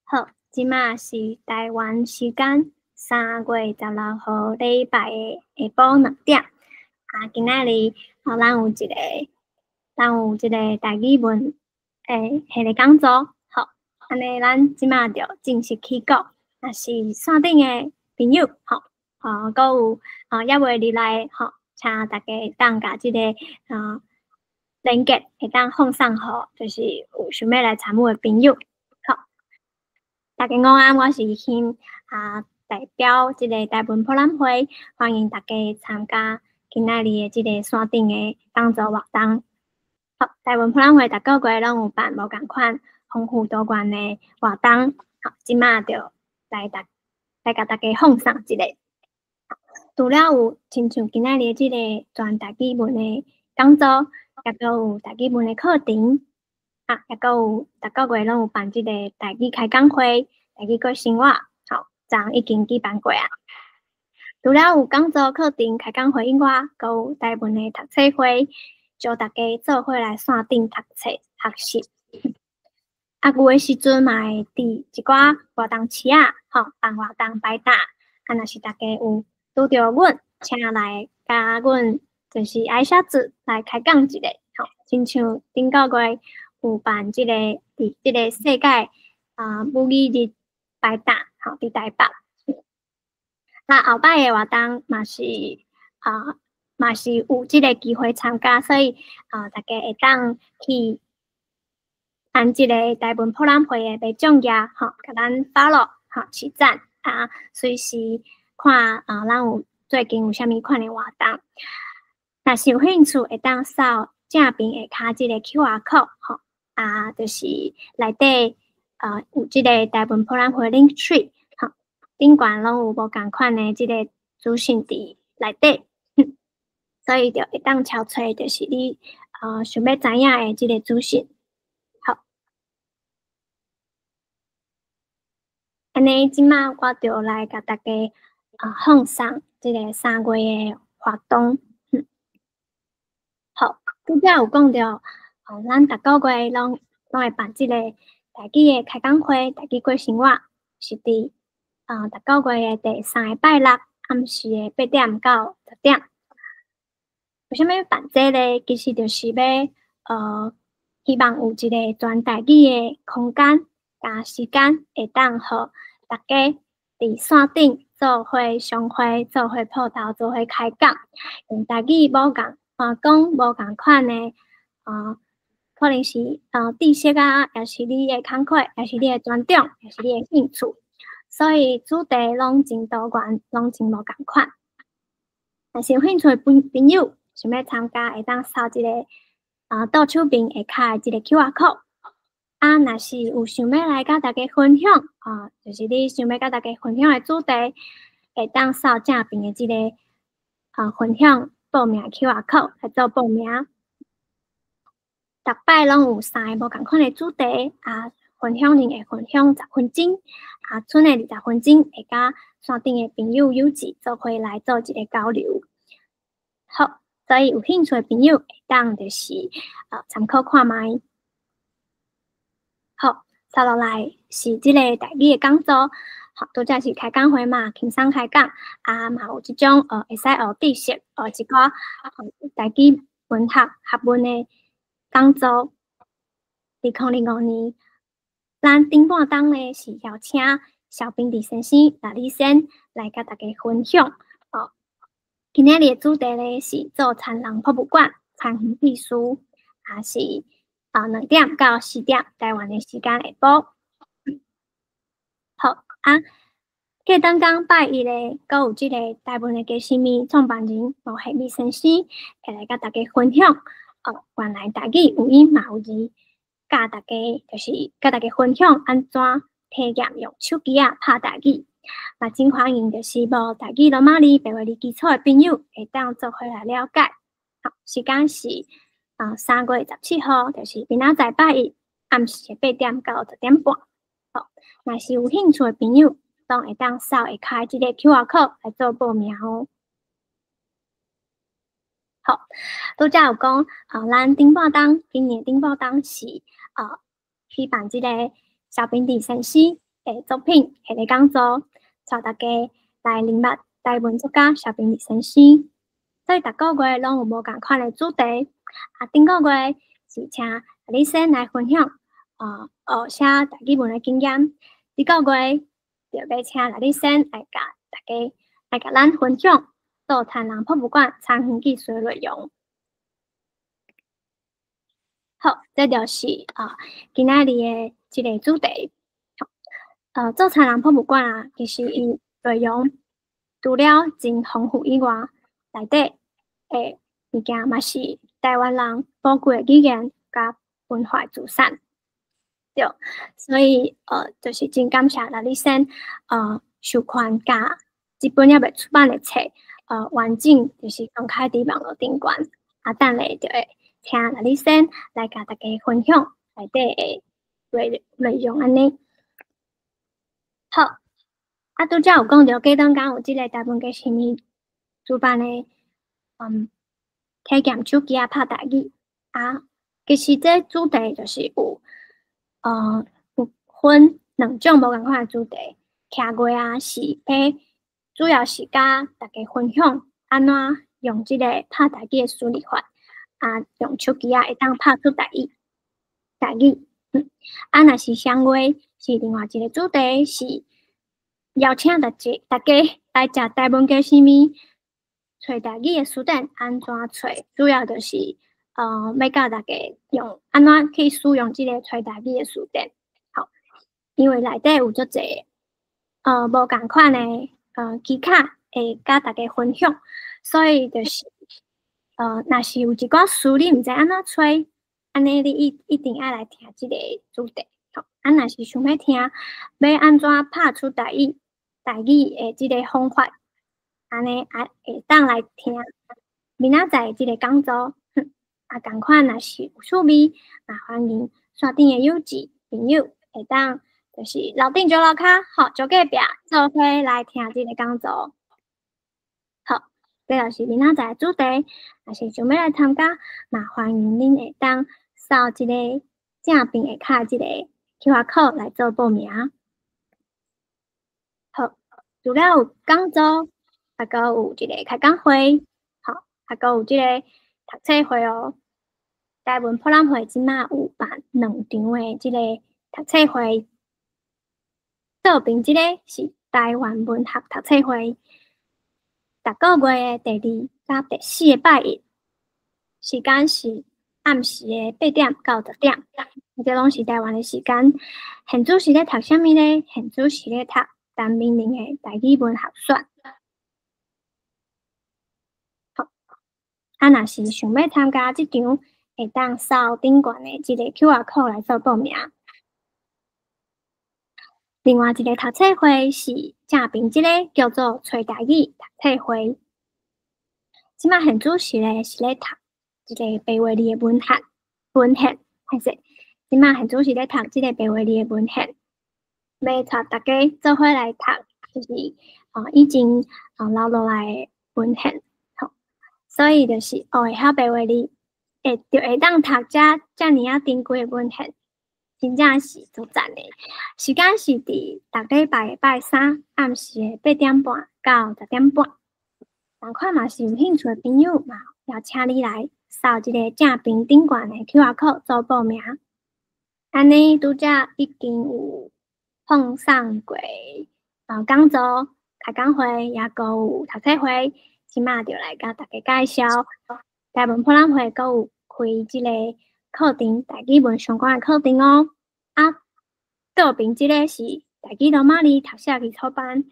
好，即马是台湾时间3月16号礼拜的下晡2点。今仔日咱有一个台语文系列讲座。好，安尼咱即马就正式起讲。若是线顶的朋友，阁有还未入来，请大家当甲即个连结会当放送互，就是有想要来参与的朋友。大家午安，我是欣代表即个台文博览会，欢迎大家参加今仔日的即个线顶的讲座活动。好，台文博览会逐个月拢有办无共款丰富多元的活动。好，即马就来甲大家放送一个。除了有亲像今仔日即个全台语文的讲座，也阁有台语文的课程。也阁有逐个月拢有办即个台语开讲会、台语过生活，昨已经举办过啊。除了有讲座、课程、开讲会以外，阁有台文的读册会，招大家做伙来线顶读册学习。有的时阵嘛会伫一寡活动市办活动摆搭。若是大家有拄着阮，请来甲阮就是爱写字来开讲一个，亲像顶个月。有办即个伫即个世界母语日摆搭，伫台北。后摆的活动嘛是有即个机会参加，所以大家会当去按即个台文博览会的卖奖页，甲咱 follow 取赞随时看咱有最近有啥物款的活动。若是有兴趣，会当扫正边下骹即个 QR code 就是内底有即个台文博览会 link tree 顶悬拢有无共款的即个资讯伫内底，所以就会当敲找，就是你想要知影的即个资讯。好，安尼即马我就来甲大家放送即个3月的活动。好，拄则有讲到。咱逐个月拢会办即个台语的开讲会、台语过生活，是伫逐个月的第3个拜六暗时的8点到10点。为啥物要办这咧？其实就是要希望有一个全台语的空间加时间，会当互大家伫线顶做伙相会、做伙碰头、做伙开讲，用台语无讲无共款的可能是知识也是你的工课，也是你的专长，也是你的兴趣，所以主题拢真多元，拢真无共款。若是有兴趣的朋友想要参加，会当扫一个倒手边下骹的即个 QR code。若是有想要来甲大家分享就是你想要甲大家分享的主题，会当扫正边的即个分享报名 QR code 来做报名。逐摆拢有3个无共款的主题分享人会分享10分钟剩的20分钟会甲线顶的朋友友志做伙来做一个交流。好，所以有兴趣的朋友会当就是参考看卖。好，接落来是即个台语的讲座。好，拄则是开讲会嘛，轻松开讲嘛有即种会使学知识一寡台语文学学问的讲座。2005年，咱顶半档呢是邀请萧秉治先生、赖礼先来甲大家分享。今日的主题呢是做田人博物馆田园秘书，是2点到4点台湾的时间下晡。好过当天拜一咧，阁有即个台湾的家私米创办人吴希美先生会来甲大家分享原来台语有音嘛有字，甲大家分享安怎体验用手机拍台语。嘛真欢迎就是无台语罗马字白话字基础的朋友会当做伙来了解。好，时间是3月17号，就是明仔载拜一暗时8点到10点半。好，若是有兴趣的朋友，拢会当扫下骹即个 QR code 来做报名哦。好，拄则有讲咱顶半档今年顶半档是举办即个萧秉治先生诶作品下个讲座，带大家来领略台湾作家萧秉治先生。所以逐个月拢有无共款的主题。顶个月是请李先来分享学写台语文的经验。这个月就要请李先来甲大家来甲咱分享做灿烂博物馆参园技术的内容。好，这就是今仔日的这个主题。做灿烂博物馆啊，其实伊内容除了真丰富以外，内底诶物件嘛是台湾人宝贵的语言甲文化资产。对，所以就是真感谢李先授权甲这本也未出版的册完整就是公开伫网络顶悬。等下就会请李先来甲大家分享内底的内容安尼。好，拄则有讲到，过当讲有即个台湾嘅新年主办的体验手机拍台语其实这主题就是有分两种无共款的主题，徛过是要主要是甲大家分享安怎用即个拍台语的处理法用手机会当拍出台语。若是双话是另外一个主题，是邀请大家来食台湾嘅啥物找台语的书单安怎找，主要就是要教大家用安怎去使用即个找台语的书单。好，因为内底有足侪无共款的技巧会甲大家分享，所以就是若是有一寡书你毋知安怎找，安尼你一定要来听即个主题。好，若是想要听要安怎拍出台语的即个方法，安尼会当来听明仔载即个讲座。共款若是有趣味，欢迎线顶的友志朋友会当就是楼顶坐楼骹，好坐隔壁做伙来听即个讲座。好，这就是明仔载的主题。若是想要来参加，欢迎恁会当扫即个正边下骹即个 QR code 来做报名。好，除了有讲座，还阁有一个开讲会，好，还阁有即个读册会哦。台湾博览会即马有办2场的即个读册会，左边即个是台湾文学读册会，逐个月的第2甲第4个拜一，时间是暗时的8点到10点，这拢是台湾的时间。现主是咧读啥物呢？现主是咧读陈明玲的台语文学选。好，若是想要参加即场，会当扫顶悬的即个 QR code 来做报名。另外一个读册会是正边即个叫做找台语读册会。即马现主是咧读即个白话字的文献，即马现主是咧读即个白话字的文献，要带大家做伙来读，就是以前留落来的文献。好，所以就是学会晓白话字。就会当读遮尔珍贵的文献，真正是足赞的。时间是伫逐礼拜的拜3暗时的8点半到10点半。同款嘛是有兴趣的朋友嘛，要请你来扫即个正边顶悬的 QR code 做报名。安尼拄则已经有放送过讲座、开讲会，也阁有读册会，即马就来甲大家介绍台湾博览会阁有开即个课程，台语文相关的课程哦。左边即个是台语罗马字读写基础班，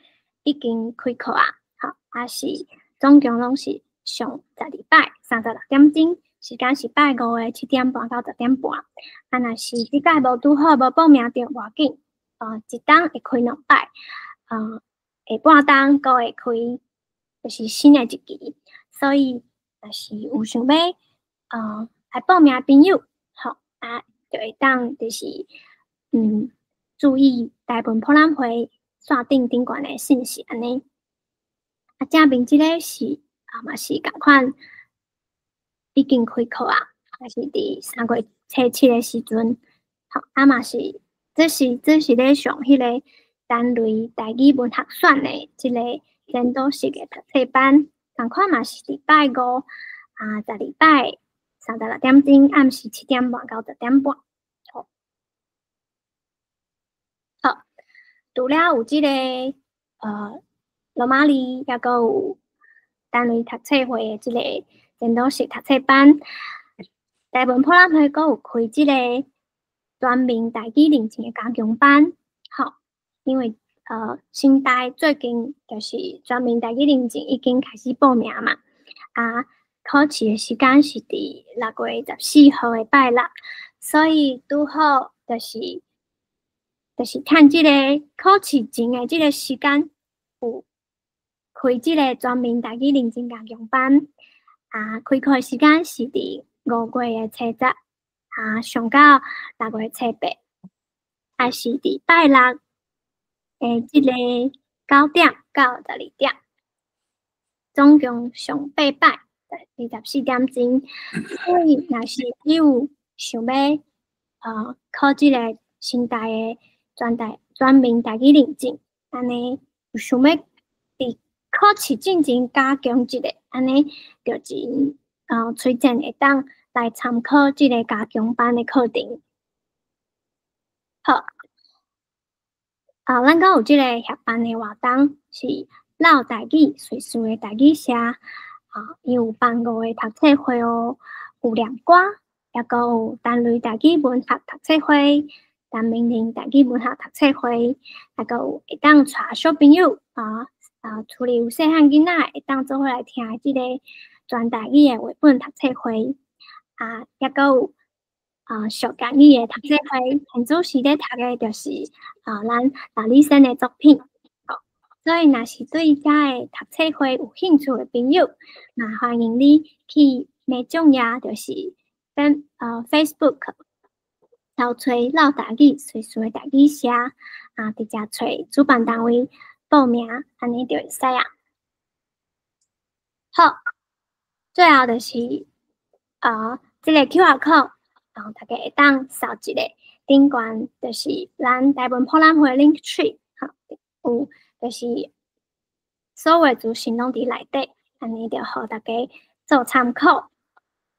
已经开课好，是总共拢是上10拜36点钟，时间是拜5的7点半到10点半。若是即届无拄好无报名着无要紧，一档会开2摆，下半档阁会开，就是新的一期。所以若是有想要来报名的朋友，好就会当就是注意台湾博览会线顶悬的信息安尼。正面即个是嘛是共款已经开课也是伫3月初7的时阵，好嘛是这是咧上迄个单类台语文学选的即个监督式的读册班，同款嘛是礼拜五在礼拜36点钟，暗时7点半到10点半。好，除了有即个罗马里，也阁有单类读册会的即个监督式读册班。台文普拉会阁有开即个专门台语认证的加强班，好，因为新台最近就是专门台语认证已经开始报名嘛，考试的时间是伫6月14号的拜六，所以拄好就是趁即个考试前的即个时间有开即个专门台语认证加强班，开课的时间是伫5月的初10，上到6月初8，还是伫拜六的即个9点到12点，总共上8摆，24点钟。所以若是你有想要考即个新台的专门台语认证，安尼有想要伫考试进前加强一个，安尼就真推荐会当来参考即个加强班的课程。好，咱阁有即个协办的活动是老台语随时的台语社，伊有办5个读册会哦，有念歌，也阁有单类台语文学读册会、单命令台语文学读册会，也阁有会当带小朋友厝里有细汉囡仔会当做伙来听即个全台语的绘本读册会，也阁有俗家语的读册会，现主时咧读的就是咱大理生的作品。所以若是对遮的读册会有兴趣的朋友，那欢迎你去美众呀，就是Facebook 找找老台语随时的台语社，直接找主办单位报名，安尼就会使啊。好，最后就是这个 QR code，大家会当扫一个，顶悬就是咱台湾普兰会 link tree， 有就是所有资讯拢伫内底，安尼就互大家做参考。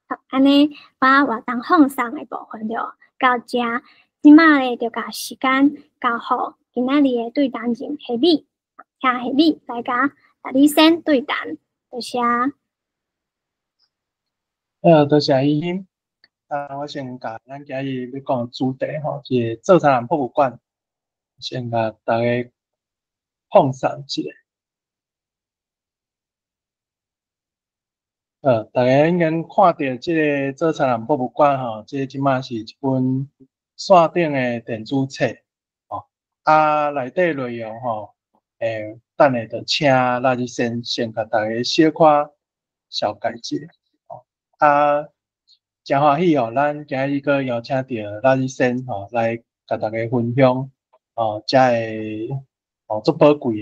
好，安尼把活动放送的部分就到遮，即马咧就甲时间交互今仔日的对谈人夏米，请夏米来甲大理先对谈，多谢。多谢依欣。我先甲咱今日要讲的主题是做茶人博物馆，先甲大家放送一下。大家应该看到这个做茶人博物馆这即马是一本线顶的电子册内底内容等下就请拉日先甲大家小可小解解真欢喜咱今日阁邀请到拉日先来甲大家分享遮个足宝贵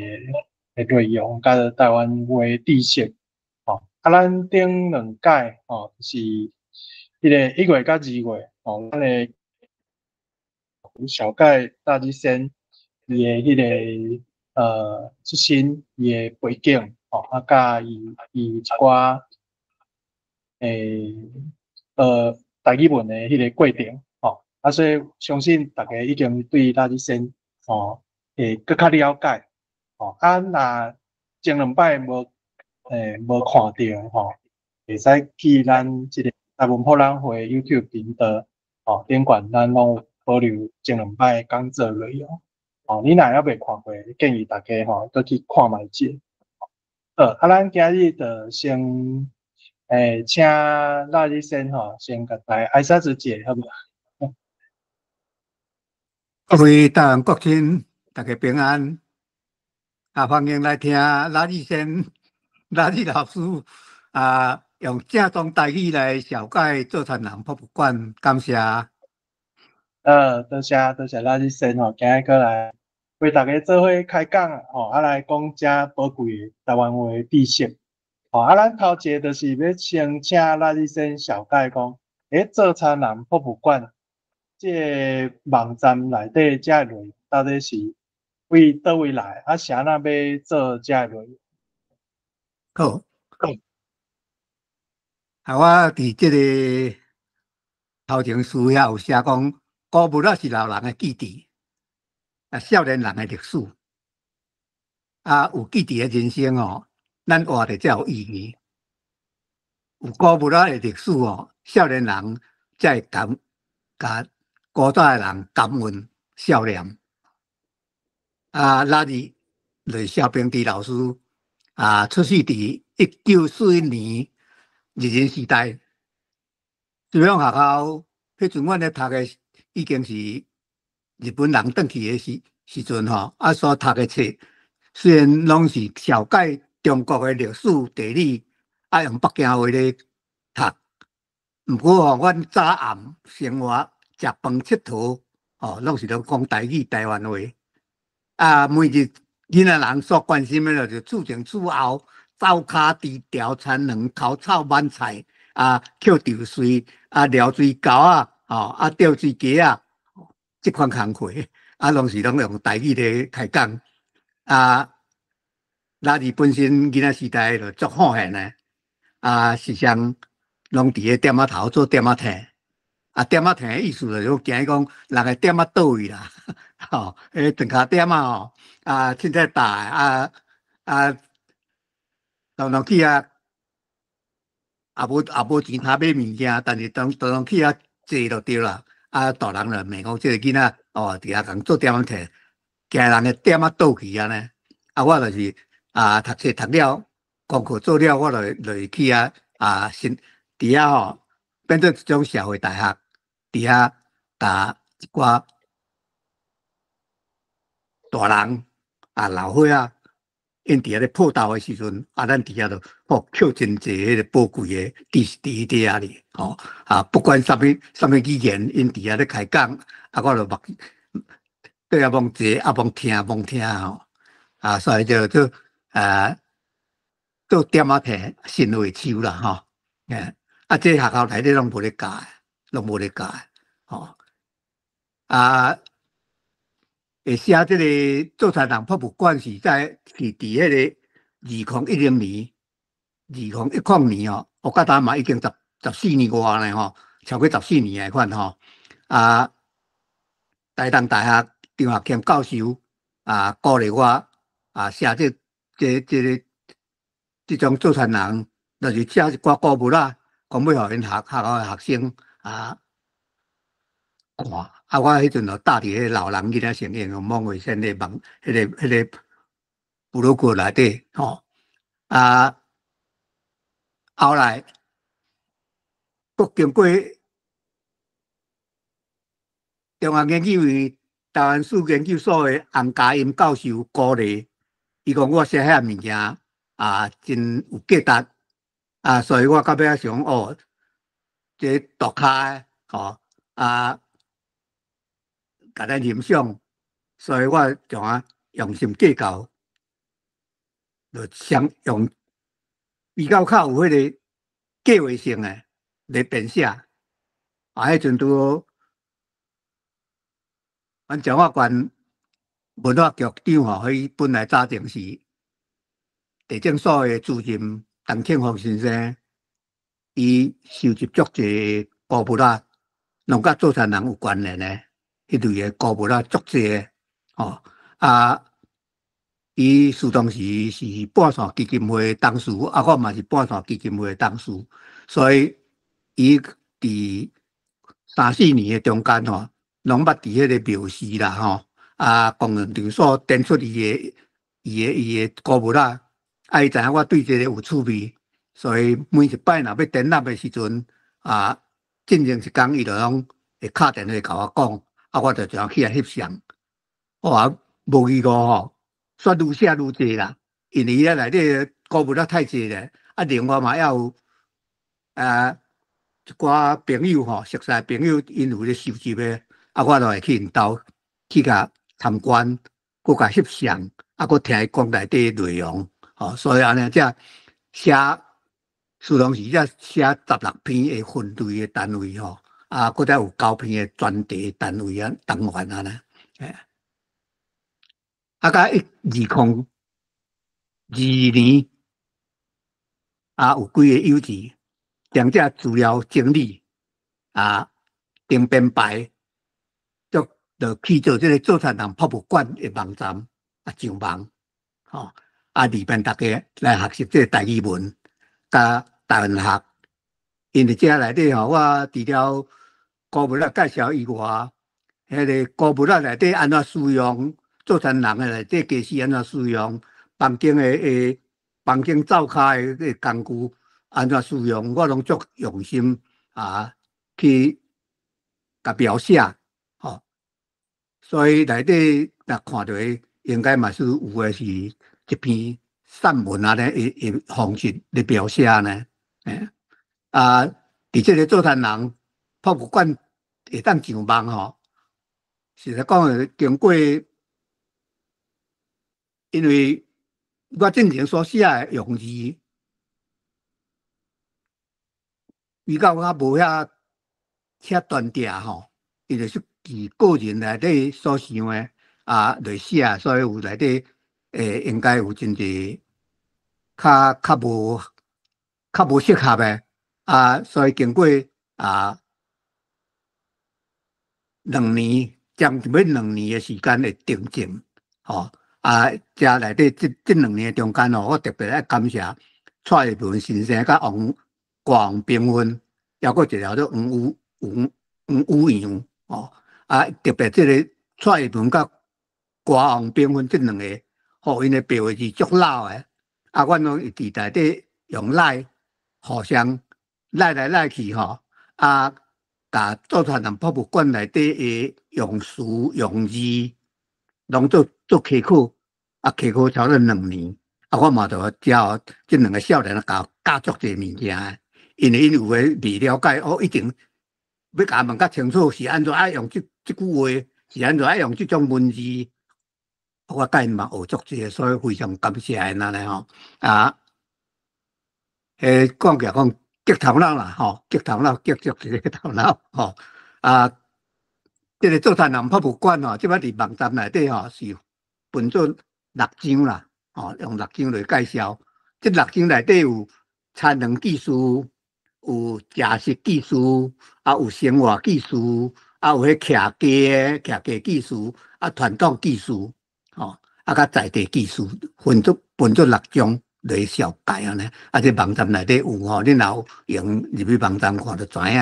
的内容，甲台湾话知识咱顶2届是迄个1月甲2月咱的小解拉日先伊的迄个出身伊的背景甲伊一寡台语文的迄个过程所以相信大家已经对拉日先会更较了解若前2摆无看到会使去咱即个台湾普兰会 YouTube 频道顶悬咱拢有保留前2摆讲座内容你若还未看过，建议大家搁去看卖者。咱今日就先请拉日先先甲大家挨啥子节，好不好？各位台湾国亲，大家平安。欢迎来听拉日先拉日老师用正宗台语来小解做田人博物馆，感谢。多谢拉日先今日过来为大家做伙开讲来讲遮宝贵的台湾话知识咱头一个就是要先请拉日先小解讲做田人博物馆这个网站内底遮内容到底是为倒位来，啊，啥那要做遮内容？好，啊，我伫即个头前书遐有写讲，古物仔是老人的记忆，啊，少年人的历史，啊，有记忆的人生哦，咱活着才有意义。有古物仔的历史哦，少年人才会甲古早的人感恩孝念。啊，咱就是萧平地老师啊，出世伫1941年日治时代，中央学校。迄阵阮咧读的已经是日本人转去的时阵吼，啊所读的册虽然拢是小解中国的历史地理，啊用北京话咧读，毋过吼，阮早暗生活、食饭、佚佗，哦，拢是拢讲台语、台湾话。啊，每日囡仔人所关心的就是厝前厝后，灶骹猪条、田卵、烤草、满菜，啊，捡稻穗，啊，撩水沟啊，啊，钓水鸡啊，即款工课，啊，拢是拢用台语咧开讲。啊，咱日本身囡仔时代就足好闲的，啊，时常拢伫个店仔头做店仔摊。啊，店仔摊的意思就是惊讲人个店仔倒位啦，吼，顿卡店仔吼，啊，凊彩大当去啊，也无钱通买物件，但是当去啊坐就对啦。啊，大人就骂讲，即个囡仔哦，伫遐共做店仔摊，惊人个店仔倒去安尼。啊，我就是啊，读册读了，功课做了，我就去啊先伫遐吼，变做一种社会大学。伫遐甲一寡大人啊、老岁啊，因伫遐咧破豆的时阵，啊，咱伫遐就捡真济迄个宝贵的知识伫遐哩，吼啊，不管什么语言，因伫遐咧开讲，啊，我就对啊，罔坐啊，罔听吼，啊，所以就做店仔摊新会手啦，吼，啊，这学校内底拢无咧教，吼。啊，会写这个做田人博物馆是伫迄个2010年哦，我甲他嘛已经14年外了吼，超过14年的款吼。啊，台东大学张学谦教授啊，鼓励我啊写这种做田人，就是写一寡古物啦，讲要互因学校的学生啊。看，啊，我迄阵就搭伫迄老人囡仔成员孟卫生的网，迄个部落格内底吼，啊，后来佫经过中央研究院台湾史研究所的洪家英教授鼓励，伊讲我写遐物件啊，真有价值啊，所以我到尾想哦，这读开吼啊。甲咱欣赏，所以我就用心计较，就用比较较有迄个计划性的来编写。啊，迄阵拄阮彰化县文化局长吼，伊本来早前是地政所的主任陈庆丰先生，伊收集足济古物仔，拢甲做田人有关联的。迄类的古物仔足济的，吼啊！伊苏当时是半线基金会董事，啊，我嘛是半线基金会的董事，所以伊伫3、4年的中间吼，拢捌伫迄个庙寺啦，吼啊，公园场所展出伊的古物仔，啊，伊知影我对这个有趣味，所以每一摆若要展览的时阵，啊，进前一工伊就拢会敲电话甲我讲。啊，我就这样去遐翕相，哇，无意外吼，煞愈写愈济啦。因为遐内底古物仔太济咧，啊，另外嘛还有一寡朋友吼，熟悉朋友因有咧收集的，啊，我就会去因兜去甲参观，佮甲翕相，啊，佮听伊讲内底内容，吼，所以安尼才写苏东时才写16篇的分类的单位吼。啊，搁再有9篇的专题单位啊，单元啊呢，甲2022年有几个幼稚将这资料整理顶编排，就去做这个做田人博物馆的网站上网，里面大家来学习这个台语文，甲台湾学。因为这内底我除了古物介绍以外，迄个古物内底安怎使用，做田人的内底家私安怎使用，房间灶骹的工具安怎使用，我拢足用心去甲描写，所以内底若看到应该嘛是有诶是一篇散文的方式来描写呢，伫这个做田人博物馆会当上网实在讲经过，因为我之前所写的用字，比较我无遐断定伊就是个人内底所想的来写，所以有内底应该有真侪较无适合的所以经过2年，将近要2年的时间的定静，遮内底这2年中间我特别爱感谢蔡英文先生甲王炳芬，还佫一条叫黄武阳特别这个蔡英文甲王炳芬这2个，因的标字足老的，阮拢伫内底用赖互相赖来赖去甲做田人博物馆内底的用词用字，拢做溪口，溪口超过2年，我嘛就叫这2个少年教足侪物件，因为因有诶未了解，一定要甲问较清楚是安怎爱用这句话，是安怎爱用这种文字，我甲因嘛学足侪，所以非常感谢因安尼讲起来讲。激头脑啦，激头脑，激足一个头脑，这个做田人博物馆即摆伫网站内底是分做6章啦，用6章来介绍。这6章内底有产能技术，有食食技术，有生活技术，有迄徛家技术，传统技术，甲在地技术，分做6章。来小解安尼，这网站内底有你若有用入去网站看就知影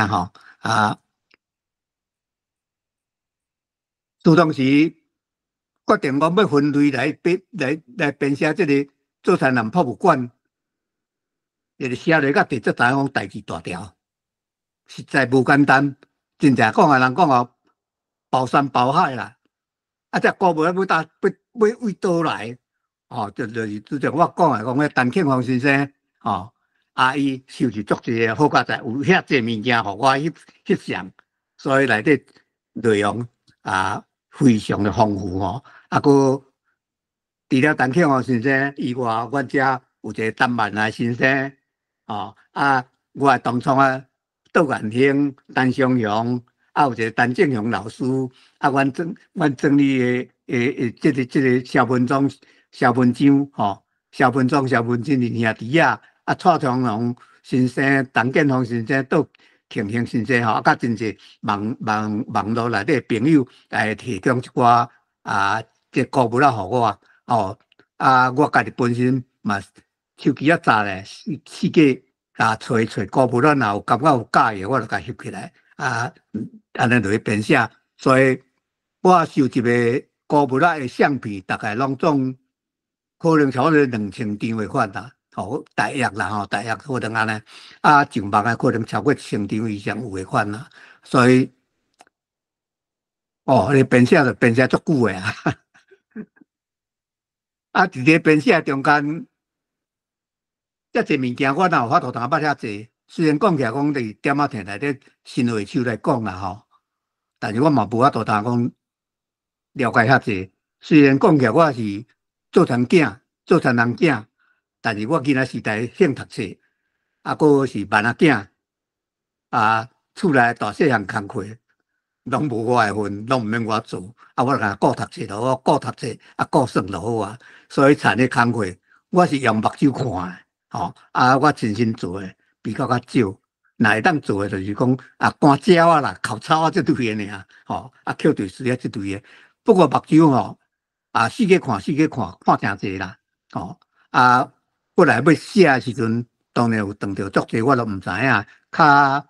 自当时决定我要分类来编写这个做田人博物馆，就是写落甲地质台讲代志大条，实在无简单。真正讲人讲包山包海啦，这古物要为倒来？就是之前我讲迄陈庆煌先生，伊收集足侪好佳哉，有遐侪物件，互我翕相，所以内底内容非常的丰富佫除了陈庆煌先生以外，阮遮有一个陈万来先生，我的同窗窦元兴、陈湘雄，有一个陈正雄老师，阮整理的这个肖文章。萧文章，萧文章是兄弟蔡长龙先生、陈建峰先生、窦庆兴先生，甲真侪网络内底朋友来提供一寡这古物互我，我家己本身嘛手机早咧，四界找古物，若有感觉有介意，我就甲翕起来，安尼就去编写。所以我收集的古物的相片，大概拢总。可能超过2000张的款啦，大约啦大约可能安尼，上网可能超过1000张以上有的款啦，所以，你编写就编写足久的伫咧编写中间，遮侪物件我哪有法度通捌遐侪？虽然讲起来讲伫点仔田内底新话手来讲啦但是我嘛无法度通讲了解遐侪。虽然讲起来我是。做田囝，做田人囝，但是我囡仔时代兴读册，佫是慢仔囝，厝内大细项工课，拢无我的份，拢毋免我做，啊，我甲顾读册咯，我顾读册啊，顾算就好啊。所以产业工课，我是用目睭看的，吼、啊，我亲身做的比较少。若会当做的，就是讲啊，赶鸟啊啦，扣草啊，这类的尔，吼、啊，扣对水啊，这类的。不过目睭吼，啊，四个看，看诚济啦，吼、啊，过来要写的时阵，当然有撞到足济，我都毋知影，较。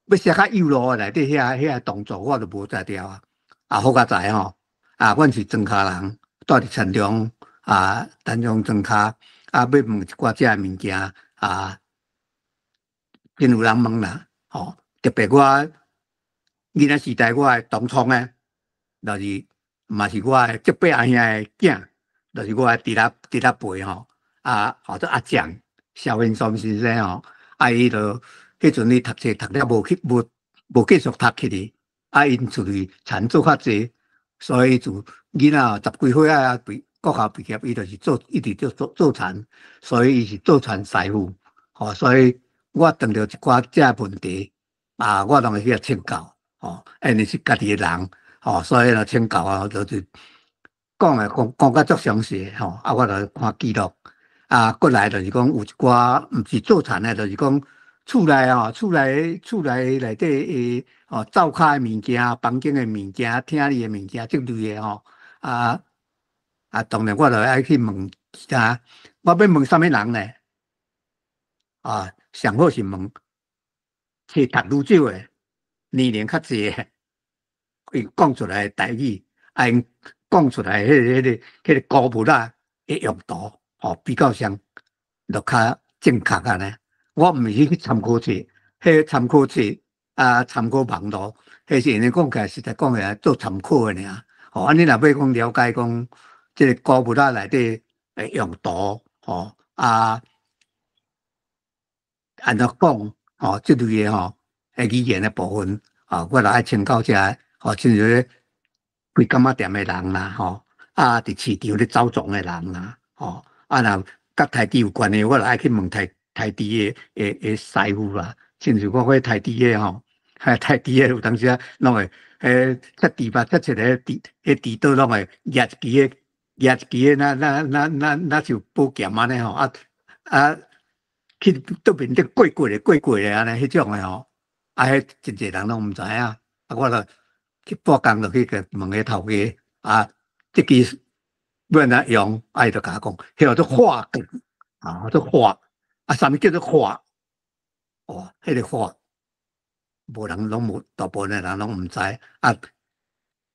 要写较幼路的内底遐动作，我都无才调啊。啊，好佳在吼，啊，阮是庄脚人，住伫田中啊，陈中庄脚啊，要问一寡遮物件啊，真有人问啦。吼、特别我囡仔时代，我的同窗诶，就是嘛是我的叔伯阿兄的囝，就是我的弟辈吼。啊，或者阿蒋萧云松先生吼，啊，伊就。迄阵伊读册读了无继续读起哩，啊，因出去田做较济，所以就囡仔10几岁啊，国校毕业，伊就是一直做田，所以伊是做田师傅，吼、所以我碰到一寡这问题，啊，我拢会去请教，吼、因为是家己的人，吼、所以呢请教啊，就是讲甲足详细，吼、啊，我就看记录，啊，过来就是讲有一寡毋是做田的，就是讲。厝内内底诶，灶骹诶物件、房间诶物件、厅里诶物件，即类诶吼。啊，当然我就爱去问其他，我要问啥物人呢？啊，上好是问去读愈少诶，年龄较济诶，伊讲出来诶台语，因讲出来迄个古物仔诶用途，比较上就较正确啊呢。我毋是去参考册，迄参考册啊，参考网络，迄是安尼讲起来，实在讲起来做参考诶尔。吼，啊，你若要讲了解讲，即个古物仔内底诶用途，吼啊，安怎讲，吼，即类诶吼，诶语言诶部分，我著爱请教遮，吼，亲像开柑仔店诶人啦，吼，啊，伫市场咧走庄诶人啦，吼，啊，若甲台地有关诶，我著爱去问台地诶师傅啦，亲像我迄台地诶吼，台地诶有当时啊，拢会切地吧，切个地刀拢会压一支诶，那像宝剑安尼吼，啊，去对面顶过诶安尼，迄种诶吼，啊，迄真侪人拢毋知影，啊，我著去半工著去问个头家，啊，即支要安怎用，伊就甲我讲，迄叫做画梗，啊，做画。啊，啥物叫做画？哦，迄个画，无人拢无，大部分的人拢毋知。啊，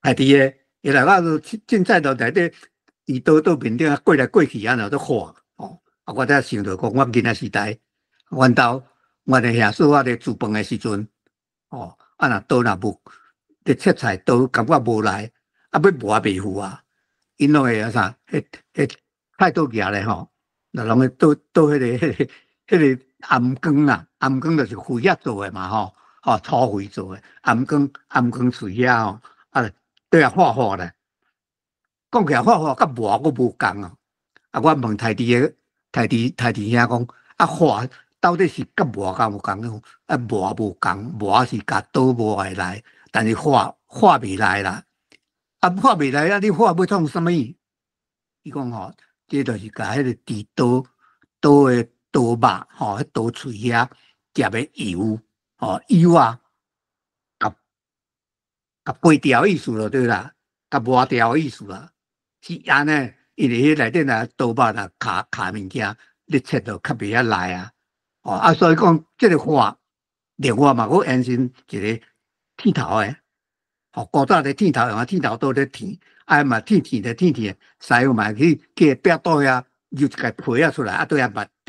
海底个，伊内底凊彩就内底伊倒面顶啊，过来过去啊，然后做画。哦，啊，我才想到讲，我囡仔时代，阮兜阮的兄嫂咧煮饭的时阵，哦，啊，若无咧切菜刀感觉无来，啊，要磨袂赴啊，因拢会啥？迄菜刀夹咧吼，那拢会倒迄个暗光啦，暗光就是灰遐做的嘛吼，粗灰做的暗光碎遐吼，啊，对啊画咧，讲起来画甲磨佫无共啊。啊，我问台地兄讲，啊画到底是甲磨有共呢？啊磨无共，磨是甲刀磨会来，但是画袂来啦。啊画袂来啊，你画要创啥物？伊讲吼，这就是甲迄个地刀的刀把吼，迄刀喙遐夹的油，油啊，甲掰掉意思就对啦，甲磨掉意思啦，是安尼，因为迄内底若刀把若卡物件，你切就较袂晓来啊。啊，所以讲这个画，另外嘛，我延伸一个剃头的，古早咧剃头用剃头刀咧剃，啊嘛剃咧，师傅嘛去壁刀遐揪一个皮啊出来，啊对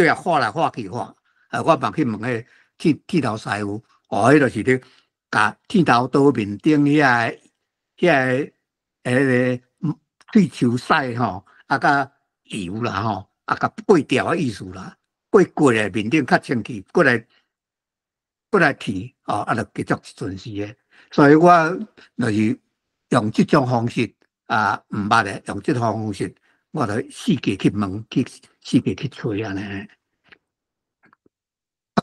啊画来画去画，我嘛去问迄剃头师傅，迄就是咧甲剃头刀面顶遐个剃鬚屎吼，啊甲油啦吼，啊甲过掉的意思啦，过来面顶较清气，过来剃，啊就继续顺时的。所以我就是用这种方式啊，毋捌的用这种方式，我就四界去问，四界去找安尼。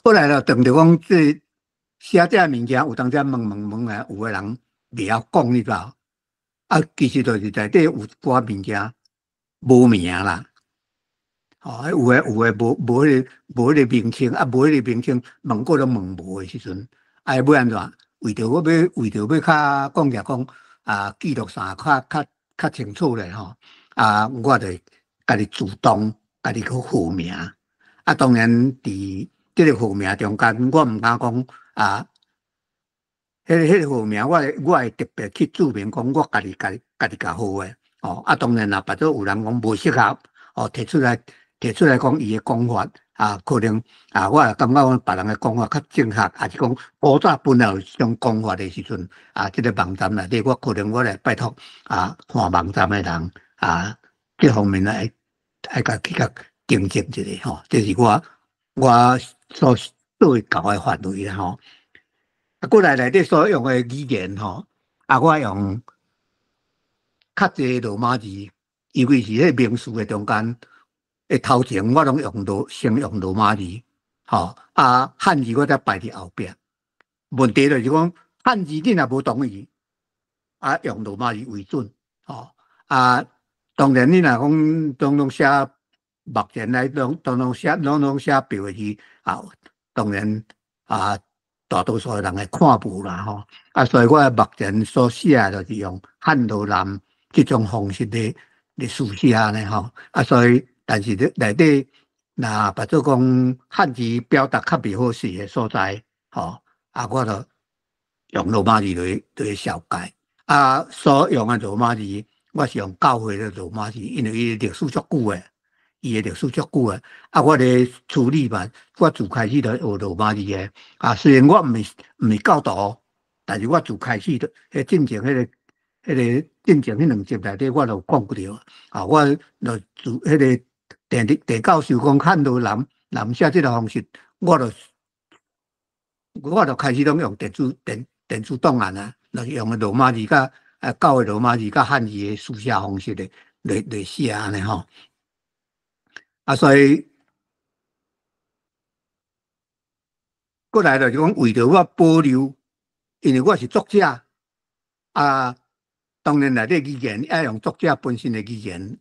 过来了，等着讲这写这物件，有当时问啊，有个人袂晓讲，你知道？啊，其实就是内底有寡物件无名啦。哦，有诶无迄个名称，啊无迄个名称，问过都问无诶时阵，啊要安怎？为着要较讲起讲啊，记录啥较清楚咧吼。啊，我就家己自动家己去号名。啊，当然伫即个号名中间，我毋敢讲啊。迄个号名，我会特别去注明讲，我家己甲号诶。哦，啊，当然啦，别做有人讲无适合，哦，提出来讲伊诶讲法，啊，可能啊，我也感觉讲别人诶讲法较正确，还是讲古早本来有种讲法诶时阵，啊，即个网站内底，我可能我来拜托啊，看网站诶人啊，这方面来爱甲去甲竞争一下吼，这是我所教诶范围啦吼。啊，过来内底所用诶语言吼，啊，我用较济罗马字，尤其是迄名词诶中间诶头前，我拢先用罗马字，吼啊，汉字我才摆伫后壁。问题就是讲汉字你若无同意，啊，用罗马字为准，吼啊，当然你若讲拢写目前来拢写标诶字啊，当然啊。大多数人会看无啦吼，啊，所以我目前所写就是用汉罗南这种方式的书写呢吼，啊，所以但是内底那把做讲汉字表达较袂好势的所在，吼，啊，我就用罗马字来小解，啊，所用的罗马字我是用教会的罗马字，因为伊历史足久诶。伊诶历史足久诶，啊，我咧处理嘛，我自开始就学罗马字诶，啊，虽然我毋是教徒，但是我自开始的进前迄个进前迄2集内底，我就讲过着，啊，我就自迄个地教授讲汉罗南写即个方式，我就开始拢用电子档案啊，就是用罗马字甲教诶罗马字甲汉字诶书写方式来写安尼吼。啊，所以过来就是讲，为着我保留，因为我是作者啊，当然内底语言要用作者本身的语言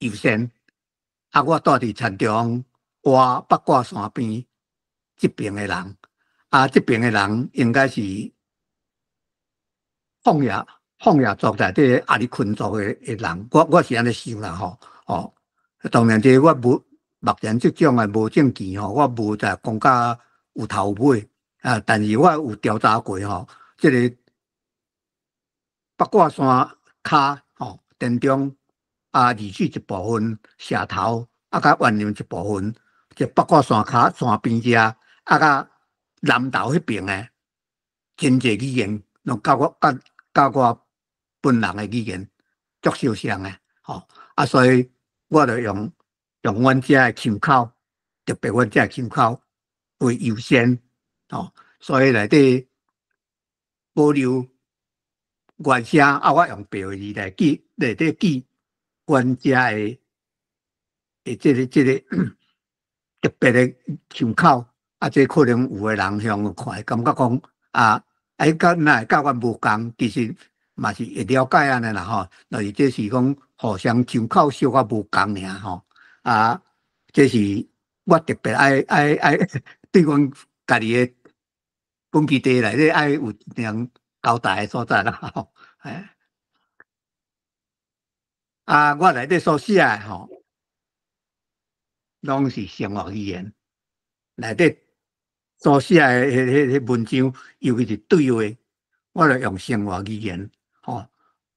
优先。啊，我住伫田中活八卦山边这边的人，啊，这边的人应该是凤野族内底阿里群族的人，我是安尼想啦吼，哦，当然这我无目前这种的无证件吼，我无在讲甲有头有尾啊，但是我有调查过吼，这个八卦山骹吼，田中啊，二水一部分社头啊，甲原林一部分，这八卦山骹山边遮啊，甲南投迄边诶，真济语言拢甲我本人的语言足相像诶，吼啊，所以我就用阮遮的腔口，特别阮遮的腔口为优先，吼，所以内底保留原声啊，我用标字来记，内底记阮遮的这个特别的腔口啊，这可能有的人向看，感觉讲啊，甲那甲阮无共，其实。嘛是会了解安尼啦吼，就是这是讲互相腔口小可无共尔吼，啊，这是我特别爱对阮家己的本基地内底爱有这样交代的所在啦吼，哎，啊，我内底所写的吼，拢是生活语言，内底所写的迄文章，尤其是对话，我就用生活语言吼。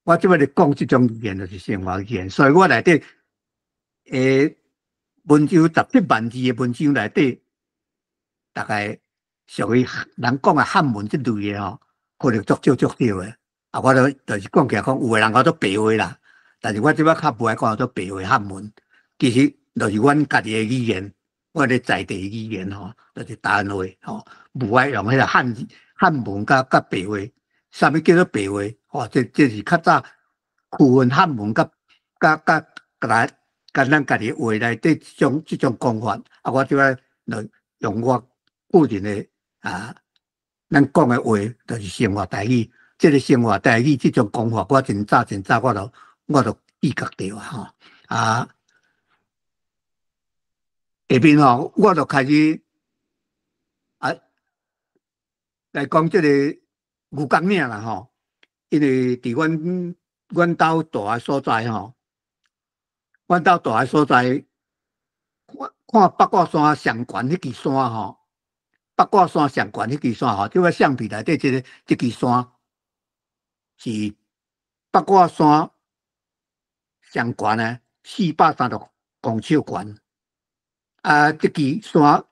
我即摆咧讲即种语言就是生活语言，所以我内底文章17万字的文章内底，大概属于人讲的汉文即类的吼，可能足少的。啊，我就是讲起来讲，有的人讲做白话啦，但是我即摆较无爱讲做白话汉文，其实就是阮家己的语言，我咧在地语言吼，就是台湾话吼，无爱用迄个汉文甲白话。啥物叫做白话？哦，这是较早区分汉文甲咱家己话内底这种讲法。啊，我即摆就用我个人的啊，咱讲的话，就是生活台语，这个生活台语这种讲法，我真早我就意觉到吼啊。下边吼，我就开始啊来讲这个牛角岭啦吼，因为伫阮兜住的所在吼，阮兜住的所在，看八卦山上悬迄支山吼，八卦山上悬迄支山吼，即个相片内底这支山是八卦山上悬的430公尺悬。啊，这支山，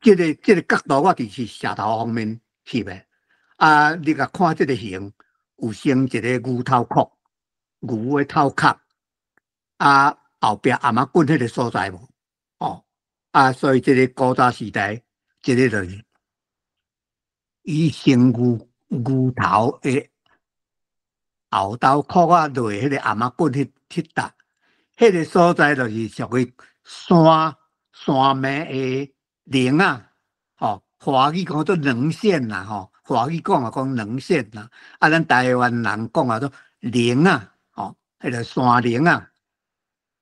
这个角度，我就是石头方面翕的。啊，你甲看这个形，有生一个牛头壳，牛的头壳，啊，后壁阿妈滚迄个所在无？哦，啊，所以这个古早时代，这个就是以生牛头的后头壳啊落迄个阿妈滚迄搭，迄个所在就是属于山脉的棱啊，吼，华语讲做棱线啦，吼，华语讲棱线啦，啊，咱台湾人讲做棱啊，吼，迄个山棱啊，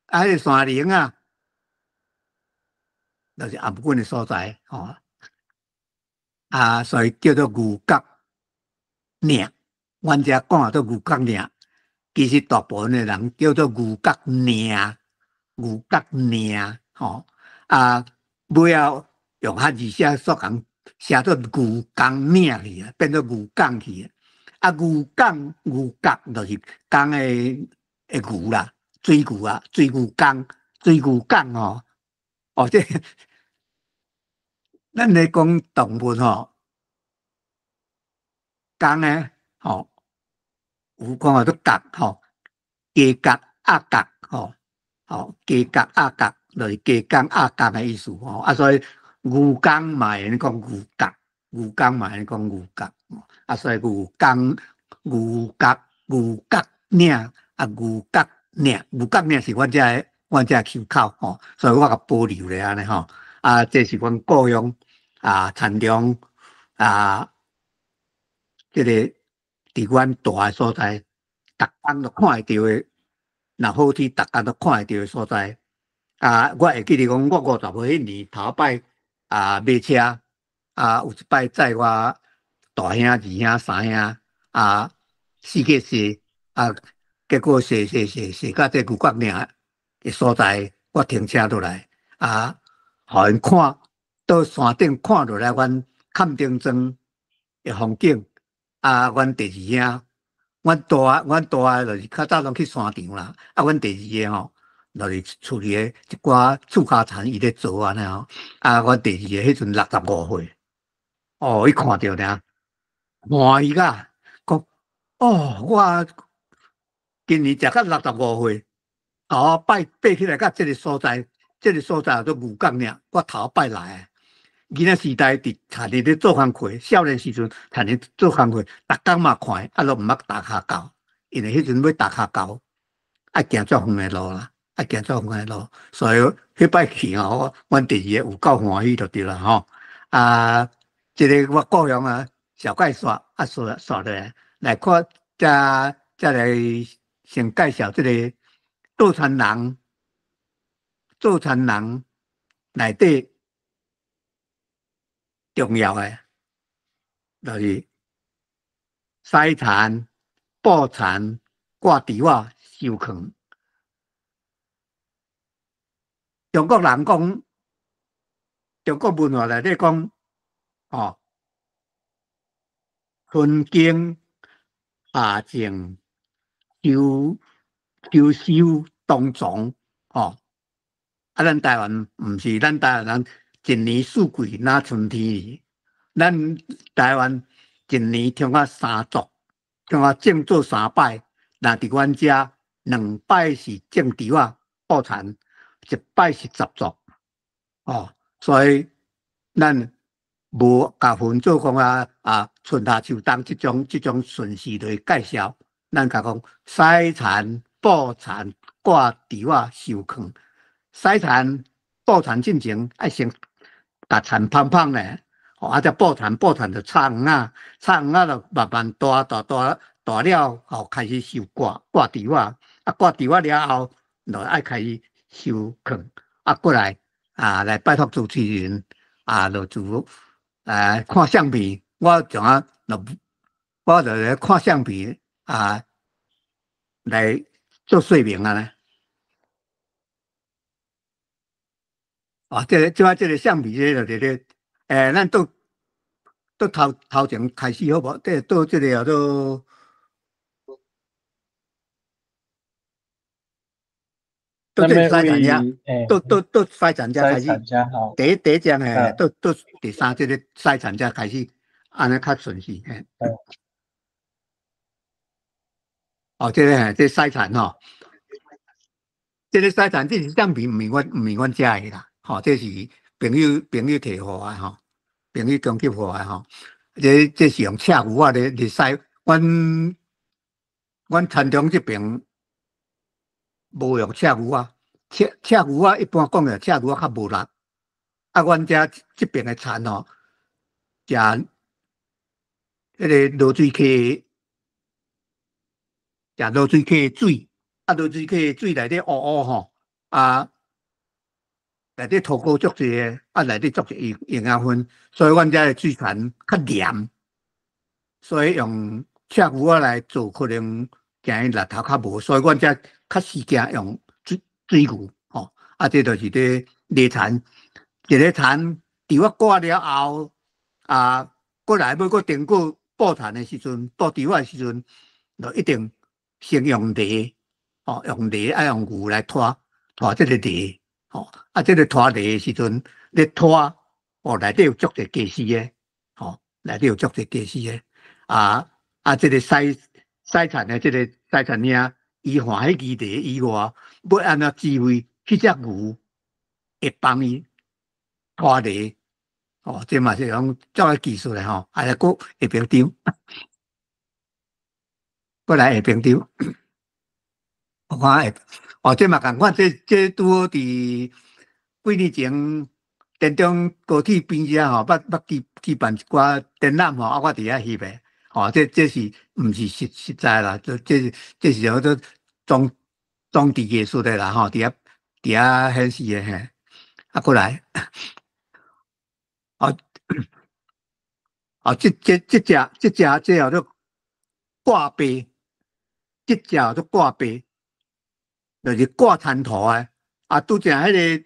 啊，迄个山棱啊，就是阿姆滚的所在，吼，啊，所以叫做牛角岭，阮遮讲做牛角岭，其实大部分的人叫做牛角岭，吼。啊，尾后用较字写缩讲写做牛港岭去啊，变做牛港去啊。啊，牛角就是港的牛啦，水牛啊，水牛港哦。哦，这咱咧讲动物吼，港呢吼，有讲做角吼，鸡角、鸭角吼。哦，鸡角、鸭角就是鸡公、鸭公的意思吼。啊，所以牛公嘛会讲牛角，牛公嘛会讲牛角。啊，所以牛角岭啊，牛角岭是阮遮口口吼，所以我甲保留咧安尼吼。啊，这是阮故乡啊，田中啊，这个伫阮住的所在，逐工都看会到的。若好天，逐工都看会到的所在。啊，我会记得讲，我50岁迄年头摆啊买车啊，有一摆载我大兄、二兄、三兄啊4个坐啊，结果坐到这牛角岭的所在，我停车落来啊，互因看到山顶看落来，阮坎丁庄的风景啊，阮第二兄。阮大就是较早拢去山场啦，啊，阮第二个吼，就是厝里的一寡厝家产伊咧做安尼吼，啊，阮第二个迄阵65岁，哦，伊看到俩，欢喜啊，讲哦，我今年食到65岁，头摆起来到这个所在叫做牛角岭，我头摆来的。囡仔时代伫田里咧做工课，少年时阵田里做工课，逐工嘛看，啊，都毋捌踏骹高，因为迄阵要踏骹高，爱行足远的路啦，所以迄摆去吼，阮第二个有够欢喜就对啦吼。啊，这个我故乡啊，小介绍啊，说落来看，再来先介绍这个稻田人内底。重要的就是洗田、布田、挂稻啊、收藏。中国人讲，中国文化内底讲，哦，春耕、夏种、秋收、冬藏，哦，啊，咱台湾毋是，咱台湾人。一年四季哪春天哩？咱台湾一年听讲3作，听讲种做3摆。若伫阮遮2摆是种稻啊、布田，1摆是杂作。哦，所以咱无甲分做讲春夏秋冬这种顺序来介绍。咱甲讲洗田、布田、挂稻啊、收藏。洗田、布田进前爱先。把田咧，哦，啊，只布田就插黄啊，就慢慢大大了后开始收挂除啊，挂除啊了后，就爱开始收藏，过来来拜托主持人就做看相片，我从我就来看相片来做说明啊咧。即摆即个相片咧就是咧，咱都头前开始好无？到即个叫做到这个西产遮，到西产遮开始，第一张到第三即个西产遮开始，安尼较顺序嘿。即个即西产吼，即个西产这是相片，毋是阮遮的啦，这是朋友摕互我吼，朋友供给互我吼。这是用赤牛咧西，阮田中这边无用赤牛啊，赤牛啊一般讲的赤牛较无力，阮遮这边的田吼，食迄个落水溪，食落水溪的水，落水溪的水内底乌乌吼，内底土膏足济个，内底足济营养分，所以阮遮的水田较黏，所以用赤牛仔来做，可能惊伊力头较无，所以阮遮较时惊用水牛吼。这就是咧犁田，一个田除啊挂了后，过来要经过布田的时阵，布除啊的时阵，就一定先用犁，用犁爱用牛来拖这个犁。这个拖犁的时阵，咧拖，内底有足侪家私的，内底有足侪家私的，这个西产的这个西产领，伊换迄支犁以外，要安怎智慧，迄只牛会帮伊拖犁，这嘛是讲足个技术咧吼，来过下边张，过来下边张，我看这嘛共款，这拄好伫几年前，田中高铁边遮吼，捌举办一寡展览吼，我伫遐翕的，这是毋是实在啦？这是叫做装置艺术的啦吼，伫遐显示的嘿，过来，这叫做挂背，这叫做挂背，就是挂田土的，拄正迄个。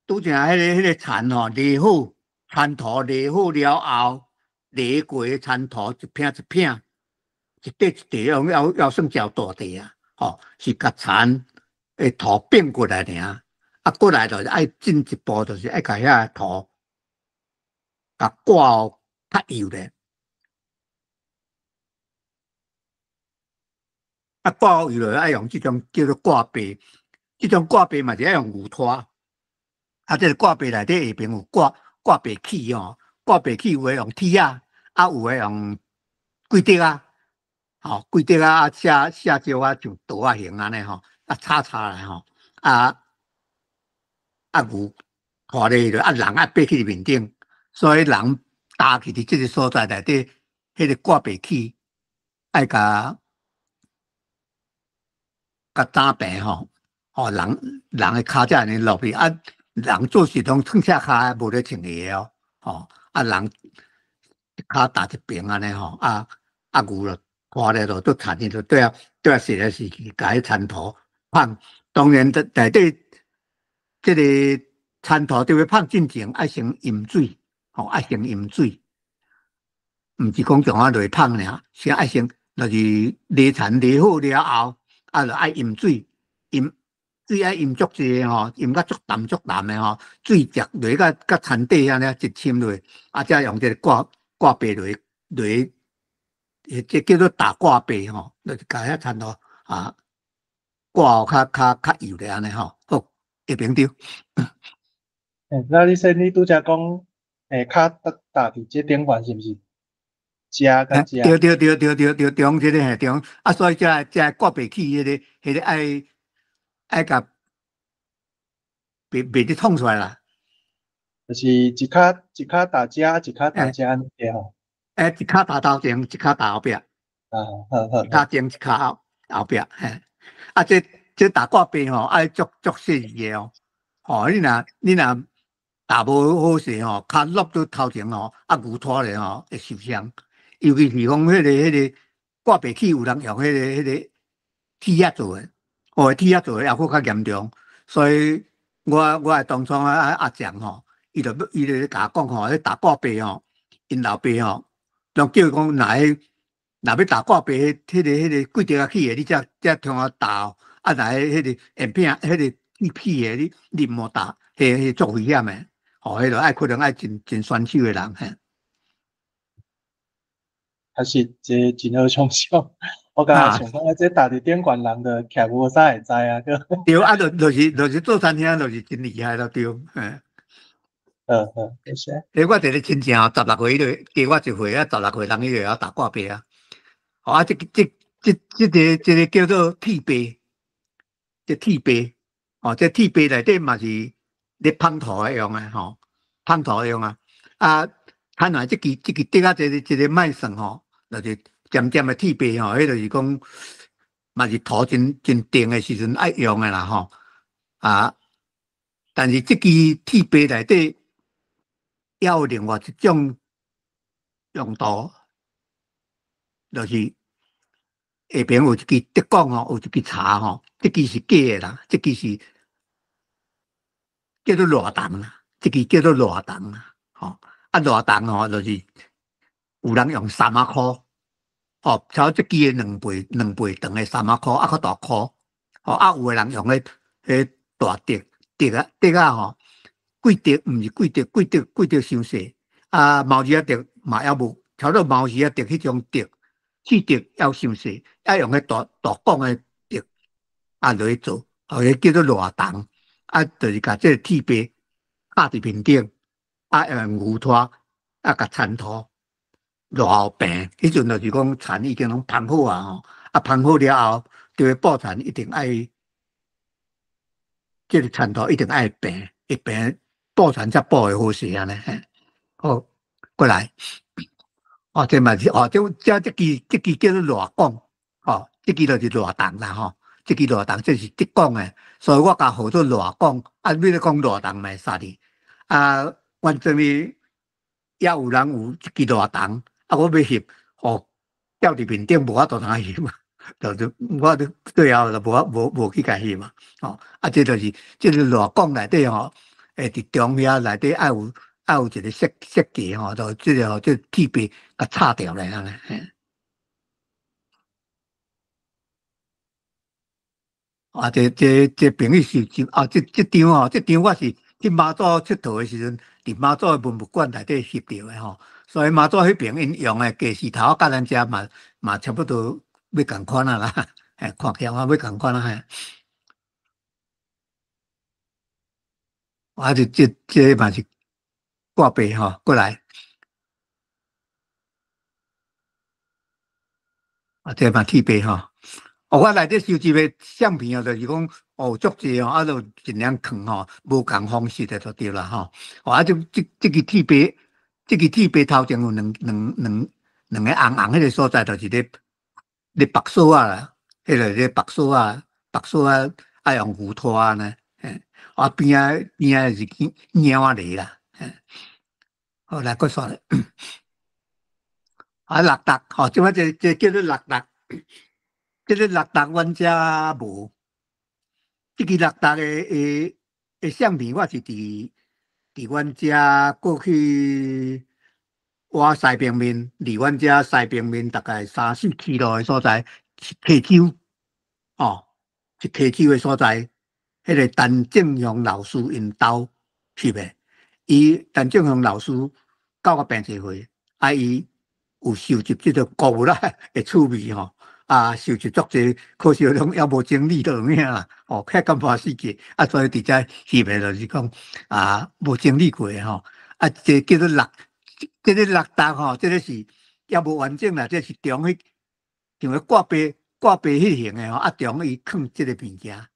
拄正迄个田吼，犁好田土，犁好了后，犁过田土一片一片，一块一块，要算条大地啊！是甲田的土变过来尔，过来就是爱进一步，就是爱甲遐土甲挂较幼咧，挂幼了爱用这种叫做挂背，这种挂背嘛是爱用牛拖。这个挂背内底下边有挂背器哦，挂背器有诶用铁有诶用规竹规竹写石石像刀形安尼吼，插来吼，牛拖咧就人爬去面顶，所以人搭去伫这个所在内底，迄个挂背器爱甲打平吼，人诶骹才安尼落去人做事拢穿赤骹，无咧穿鞋哦，人骹打一边安尼吼，牛就拖咧就都田里就对啊踅来踅去，甲迄田土放。当然内底这个田土就要放进前，爱先饮水，爱先饮水，毋是讲从落放尔，先爱先就是犁田犁好了后，就爱饮水，水爱饮足济吼，饮甲足淡的吼，水滴落甲田底安尼一浸落，才用这个挂背落，这叫做打挂背吼，就是甲遐田土挂较幼咧安尼吼。好，下边张。那你说你拄则讲，骹踏伫这顶端是毋是？遮甲遮？对，中这个中，所以这挂背器迄个爱甲别得捅出来啦。就是一骹踏遮，一骹踏遮安尼吼。一骹踏头前，一骹踏后壁。一骹前一骹后壁，嘿，啊，这打挂背吼，爱足细腻的哦，吼，你若打无好势吼，骹落到头前吼，啊牛拖咧吼会受伤，尤其是讲迄个挂背器有人用迄个铁仔做的，哦，铁仔做的还佫较严重，所以我的当初阿丈吼，伊就甲我讲吼，迄打挂背吼，因老爸吼，拢叫伊讲若要打挂背，迄个几条起的，你才通啊打哦。啊，若迄个塩片，迄个铁的，你莫打，迄足危险的。哦，迄个可能爱真选手的人嘿。还是这真好想象，我感觉想讲这打伫电管人的徛无啥会知啊，个。对啊，就是做餐厅，就是真厉害咯，对，嗯。谢谢。我一个亲戚哦，16岁就加我1岁啊，16岁人伊就会晓打挂背啊。哦啊，这个叫做铁背，这铁背，哦，这铁背内底嘛是咧芳土的用的吼，芳土的用啊。啊，看来这支竹啊，这个卖算吼，就是尖的铁背吼，迄就是讲嘛是土真定的时阵爱用的啦吼。啊，但是这支铁背内底也有另外一种用途，就是下边有一支德讲吼，有一支茶吼，这支是假的啦，这支是叫做热糖啦，这支叫做热糖啦，吼啊热糖吼就是有人用3块，哦，超这支的2倍长的3块，啊较大块，哦啊有的人用迄大竹啊吼，贵竹毋是贵竹伤细，啊毛鱼啊竹嘛还无，超到毛鱼啊竹迄种竹，细竹要伤细，要用迄大管的竹啊落去做，迄叫做热糖。啊，就是甲这个铁背架伫面顶，啊用牛拖啊甲铲土，热后平，迄阵就是讲铲已经拢芳好啊吼，啊芳好了后，就要布铲一定爱，这个铲土一定爱平，会平布铲才布会好势安尼。好，过来，哦，这嘛是哦，这支叫做热讲，哦，这支就是热糖啦吼。这支热糖这是浙讲的，所以我甲号做热讲。啊，你咧讲热糖咪杀你？啊，阮这边也有人有一支热糖，啊，我要翕，哦，吊伫面顶无法度通翕嘛，就是我最后就无去甲翕嘛。哦，啊，这就是热讲内底吼，伫中遐内底爱有一个设计吼，就这个这铁背甲拆掉来安尼。啊，这朋友是啊，这张哦，这张我是去马祖佚佗的时阵，伫马祖的文物馆内底翕到的吼。所以马祖迄边因用的架势头，甲咱遮嘛差不多要共款啊啦，看起来要共款啊。啊，这嘛是挂背吼，过来。啊，这嘛铁背吼。哦，我内底收集的相片哦，就是讲哦，足济哦，啊，就尽量藏吼，无共方式的就对啦吼。哦，啊，这个铁背，这个铁背头前有两个红迄个所在，就是咧白锁啊啦，迄个咧白锁啊，爱用牛拖啊呢，啊边啊是猫啊嚟啦，好来搁说咧，啊六达吼，即摆这叫做六达。这个六达阮遮无，这个六达的相片我是伫阮遮过去，我西平面离阮遮西平面大概3-4 km 的所在，是溪洲哦，是溪洲的所在，迄个陈正雄老师因兜翕的，伊陈正雄老师到我病一回，啊伊有收集这个古物啦的趣味吼。啊，收集足济，可惜拢也无整理到咩啦，哦，遐咁花世界，啊，所以伫遮翕的就是讲啊，无整理过吼，啊，这叫做这个六达吼，这个是也无完整啦，这是中迄像个挂背迄型的吼，啊，中伊放这个物件，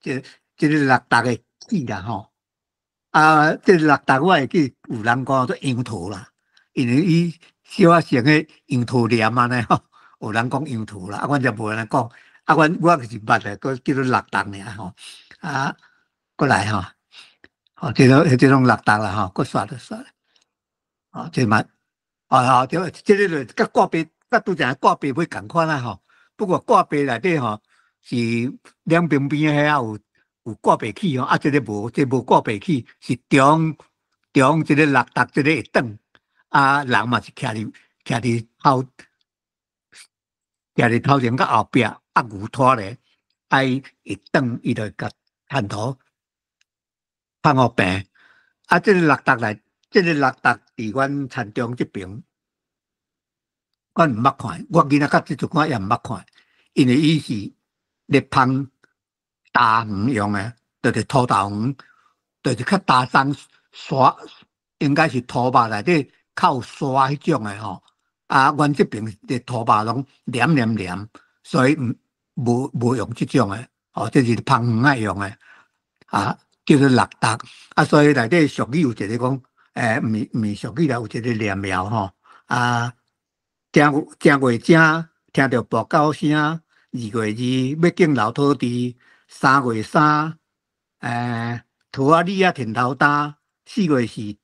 这个六达的器啦吼，啊，这六达我会记有人讲做羊驼啦，因为伊小可成个羊驼脸安尼吼。有人讲羊图啦，啊，阮则无安尼讲，啊，我就是捌诶，佫叫做六档尔吼，啊，佫来吼，吼，即种六档啦吼，佫刷咧，吼，即嘛，哦，对，即个就甲挂牌，甲拄则挂牌要共款啦吼，不过挂牌内底吼是两边边遐有挂牌器吼，啊，即个无，即无挂牌器，是中即个六档，即个会转，啊，人嘛是徛伫后。徛伫头前甲后壁，啊牛拖咧，啊伊一转，伊就甲探头放互平。啊，即个六达来，即个六达伫阮田中即边，阮毋捌看，我囡仔较即阵看也毋捌看，因为伊是咧芳大黄用诶，就是土豆黄，就是较大张沙，应该是土肉内底较有沙迄种诶吼。啊，阮这边的土肉拢黏，所以无用这种的，哦，这是芳园爱用的，啊，叫做六达，啊，所以内底俗语有一个讲，毋是俗语啦，有一个念谣吼，啊，正月正听到报告声，2月2要敬老土地，3月3，土啊李啊田头担，4月4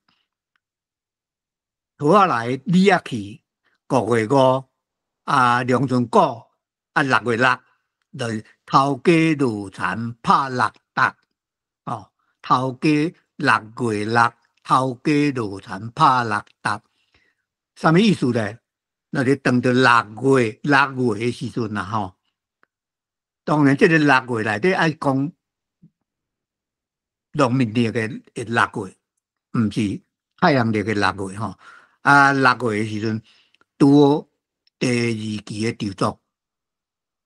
土啊来李啊去。5月5，龙船过，6月6，就是头家入田拍六达，哦，头家6月6，头家入田拍六达，什么意思呢？那就等到6月的时阵啦，吼。当然，这个6月内底爱讲农民历的6月，毋是太阳历的6月吼。啊，6月的时阵。拄好第2期的稻作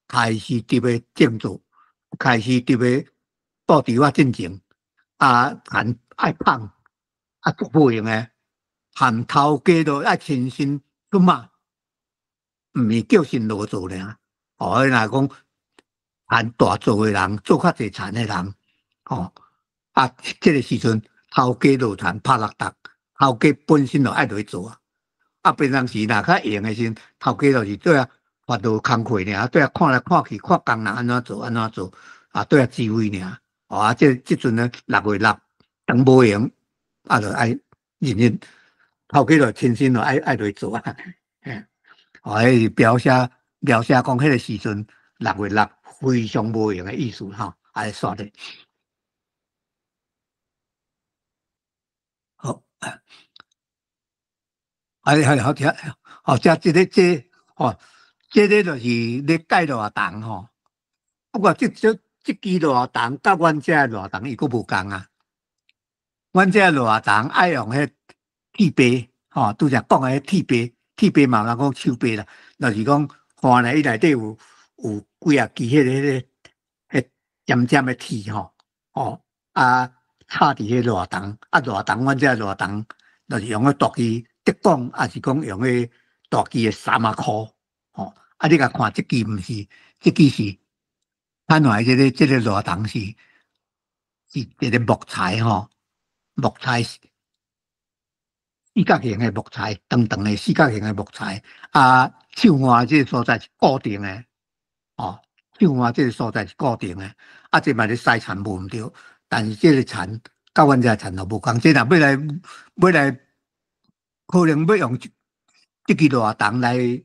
开始伫要种作，开始伫要布稻啊进前，含爱放做无用诶，含头家都爱亲身出马，毋是叫新落做尔。哦，若讲含大做诶人，做较侪田诶人，哦，即个时阵头家落田拍六达，头家本身就爱落去做啊。平常时若较闲诶时，头家就是对啊发到工课尔，对啊看来看去，看工人安怎做，对啊指挥尔。即阵呢6月6，当无闲，就爱认真，头家就亲身就爱落做啊。迄是描写讲迄个时阵6月6非常无闲诶意思吼，煞咧。好。好听，即个即个就是咧改热档吼。不过即支热档甲阮遮热档伊佫无共啊。阮遮热档爱用迄铁杯吼，拄则讲诶铁杯嘛，人讲手杯啦，就是讲看咧伊内底有几啊支迄尖诶铁吼，插伫迄热档，热档阮遮热档就是用个大支。得讲也是讲用个大支的3啊箍，吼，你甲看即支毋是，即支是看来即个热档是一个木材吼，木材四角形的木材，长的四角形的木材，手腕即个所在是固定的，哦，手腕即个所在是固定的，即嘛咧筛田无毋对，但是即个田甲阮遮田就无共，即若要来。可能要用即支热档来热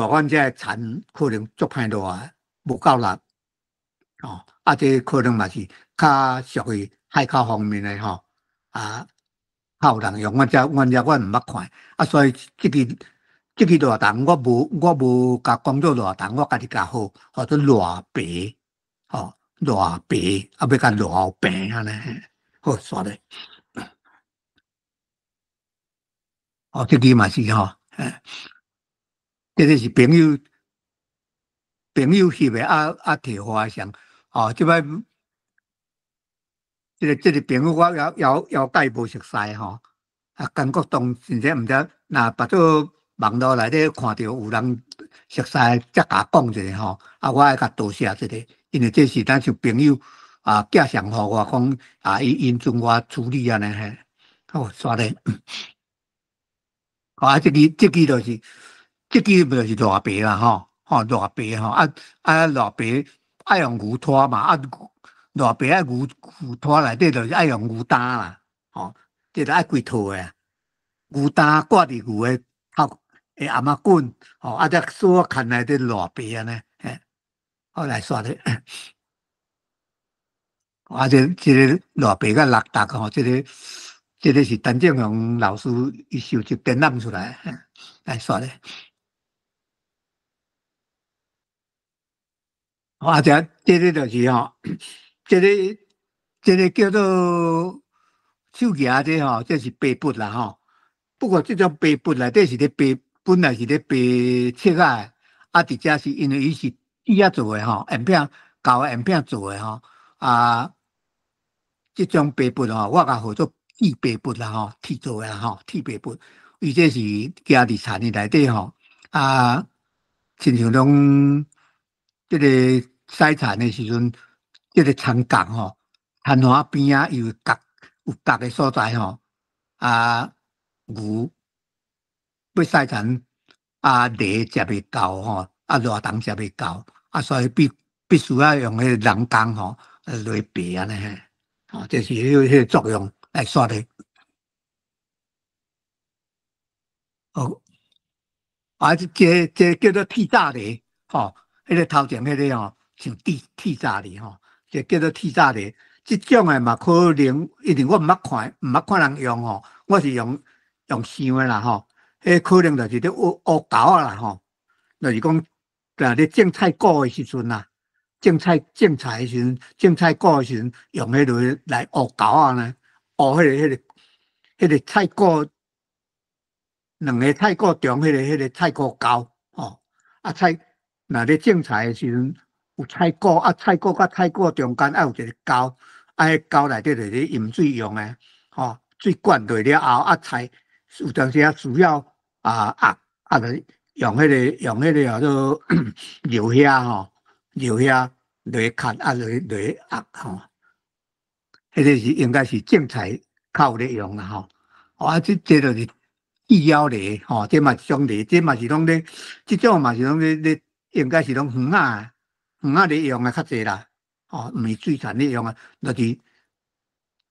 阮遮田，可能足歹热啊，无够力哦。这可能嘛是较属于海口方面的吼，较有人用。阮遮我毋捌看，所以即支热档我无甲讲做热档，我家己甲好，或者热白，吼热白，要甲热平安尼，好煞咧。这支嘛是吼，这个是朋友翕的，摕互我上，即摆这个朋友我要介无熟悉吼，感觉当真正毋知，若别做网络内底看到有人熟悉，才甲讲一下吼，我爱甲多谢一个，因为这是咱像朋友寄上互我讲，因准我处理安尼嘿，好煞咧。这支就是这基本就是偌白啦吼，偌白吼，偌白爱用牛拖嘛，偌白爱牛拖内底就是爱用牛担啦，这就爱几套诶，牛担挂伫牛诶头诶颔仔棍，再锁牵内底偌白安尼，好来煞咧。这个偌白甲落达吼，这个是陈正雄老师伊收集展览出来，来煞咧。这个就是这个叫做手夹这是白笔啦不过这种白笔内底是咧白，本来是咧白册仔，伫遮是因为伊是纸仔做的圆片厚的圆片做的这种白笔我甲号做铁白笔啦铁做的啦铁白笔，伊这是夹伫田内底亲像拢这个洗田的时阵，这个田角田花边有角的所在牛要洗田犁食袂到热肠食袂到所以必须要用迄个人工来白安尼这是迄个作用来说的。这叫做铁栅犁迄个头前迄个像铁栅犁这叫做铁栅犁。这种的嘛，可能一定我毋捌看人用我是用想的啦迄可能就是咧乌狗啦就是讲咧种菜谷的时阵啦，种菜的时阵，种菜谷的时阵用迄个来乌狗呢，迄个菜谷。两个菜谷中迄个菜谷沟若咧种菜的时阵有菜谷菜谷甲菜谷中间有一个沟迄沟内底就是饮水用的水灌落了后菜有当时需要就用迄个叫做尿虾尿虾落砍落压迄个是应该是种菜较有咧用啦这就是细腰犁这嘛是种犁，这嘛是拢咧，这种嘛是拢咧，应该是拢园仔咧用的较济啦，毋是水田咧用啊，就是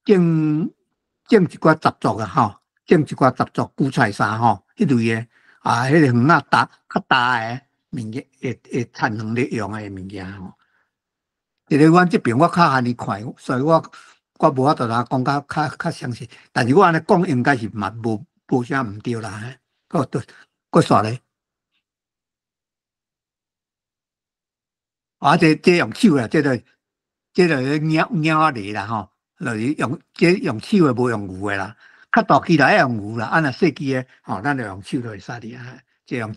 种一寡杂作种一寡杂作韭菜啥迄类的迄个园仔较大的物件会产园咧用的物件这个阮这边我较安尼看，所以我无法度讲较详细，但是我安尼讲应该是嘛无啥毋对啦，搁煞咧，这用手啦，这个鸟仔犁啦就是用手的，无用牛的啦。较大机来用牛啦，若细机的咱就用手就会使哩这用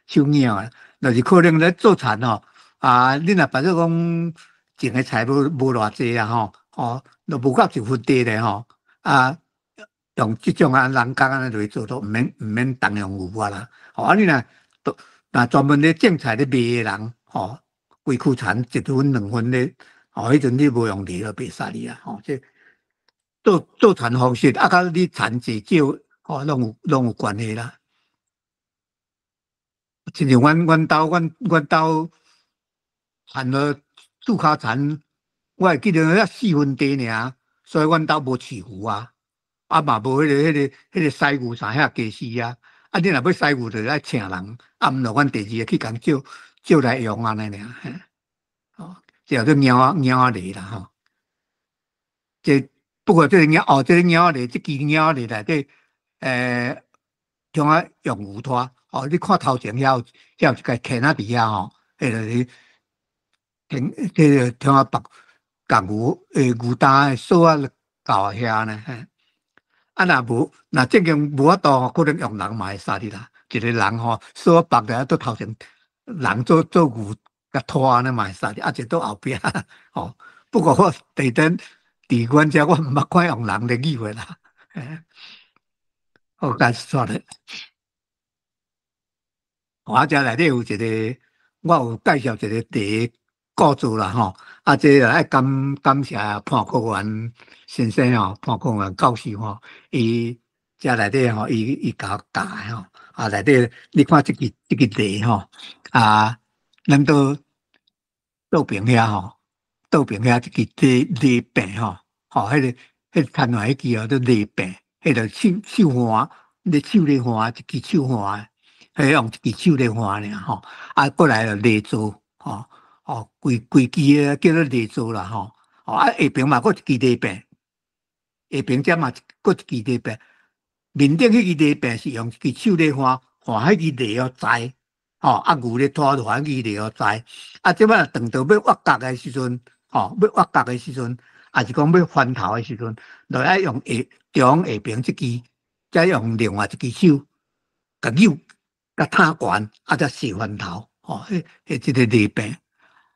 手鸟啊，就是可能咧做田你若别说讲种的菜无偌济啊就无到1分地咧用这种人工安尼来做都毋免动用牛啦。你若专门咧种菜咧卖的人规区田1分2分咧，迄阵你无用犁就袂使哩这做田方式甲你田济少拢有关系啦。亲像阮兜田了厝骹田，我会记得遐4分地尔，所以阮兜无饲牛嘛无迄个饲牛啥遐家私你若要饲牛，就爱请人，毋就阮第2个去共借来用安尼尔，这叫做鸟仔犁啦这不过这个鸟仔犁，这支鸟仔犁内底像用牛拖你看头前遐有一个坑仔伫遐迄就是这像把牛担锁搞遐呢若正经无法度，可能用人嘛会使哩啦。一个人锁绑在都头前，人做牛甲拖安尼嘛会使哩，一倒后壁不过我伫阮遮我毋捌看用人咧语话啦。好，解说咧。我遮内底有一个，我有介绍一个第一故事啦这个爱感谢潘国元先生潘国元教授伊遮内底吼，伊甲我教诶吼，啊内底你看即个例吼，啊，咱倒边遐吼，倒边遐即个例病吼，吼，迄个看下迄支哦，都例病，迄个手环，你手咧环一支手环，迄用一支手咧环尔吼，啊，过来就例做吼，哦，规支诶叫做例做啦吼，哦，啊下边嘛佫一支例病。下边则嘛，佫一支例病，面顶迄支例病是用一支手咧换迄支例哦栽，吼啊牛咧拖落迄支例哦栽，啊即摆等到要挖角诶时阵，吼要挖角诶时阵，也是讲要翻头诶时阵，就爱用中下边即支，再用另外一支手，甲扭甲摊悬，啊则射翻头，吼迄即个例病，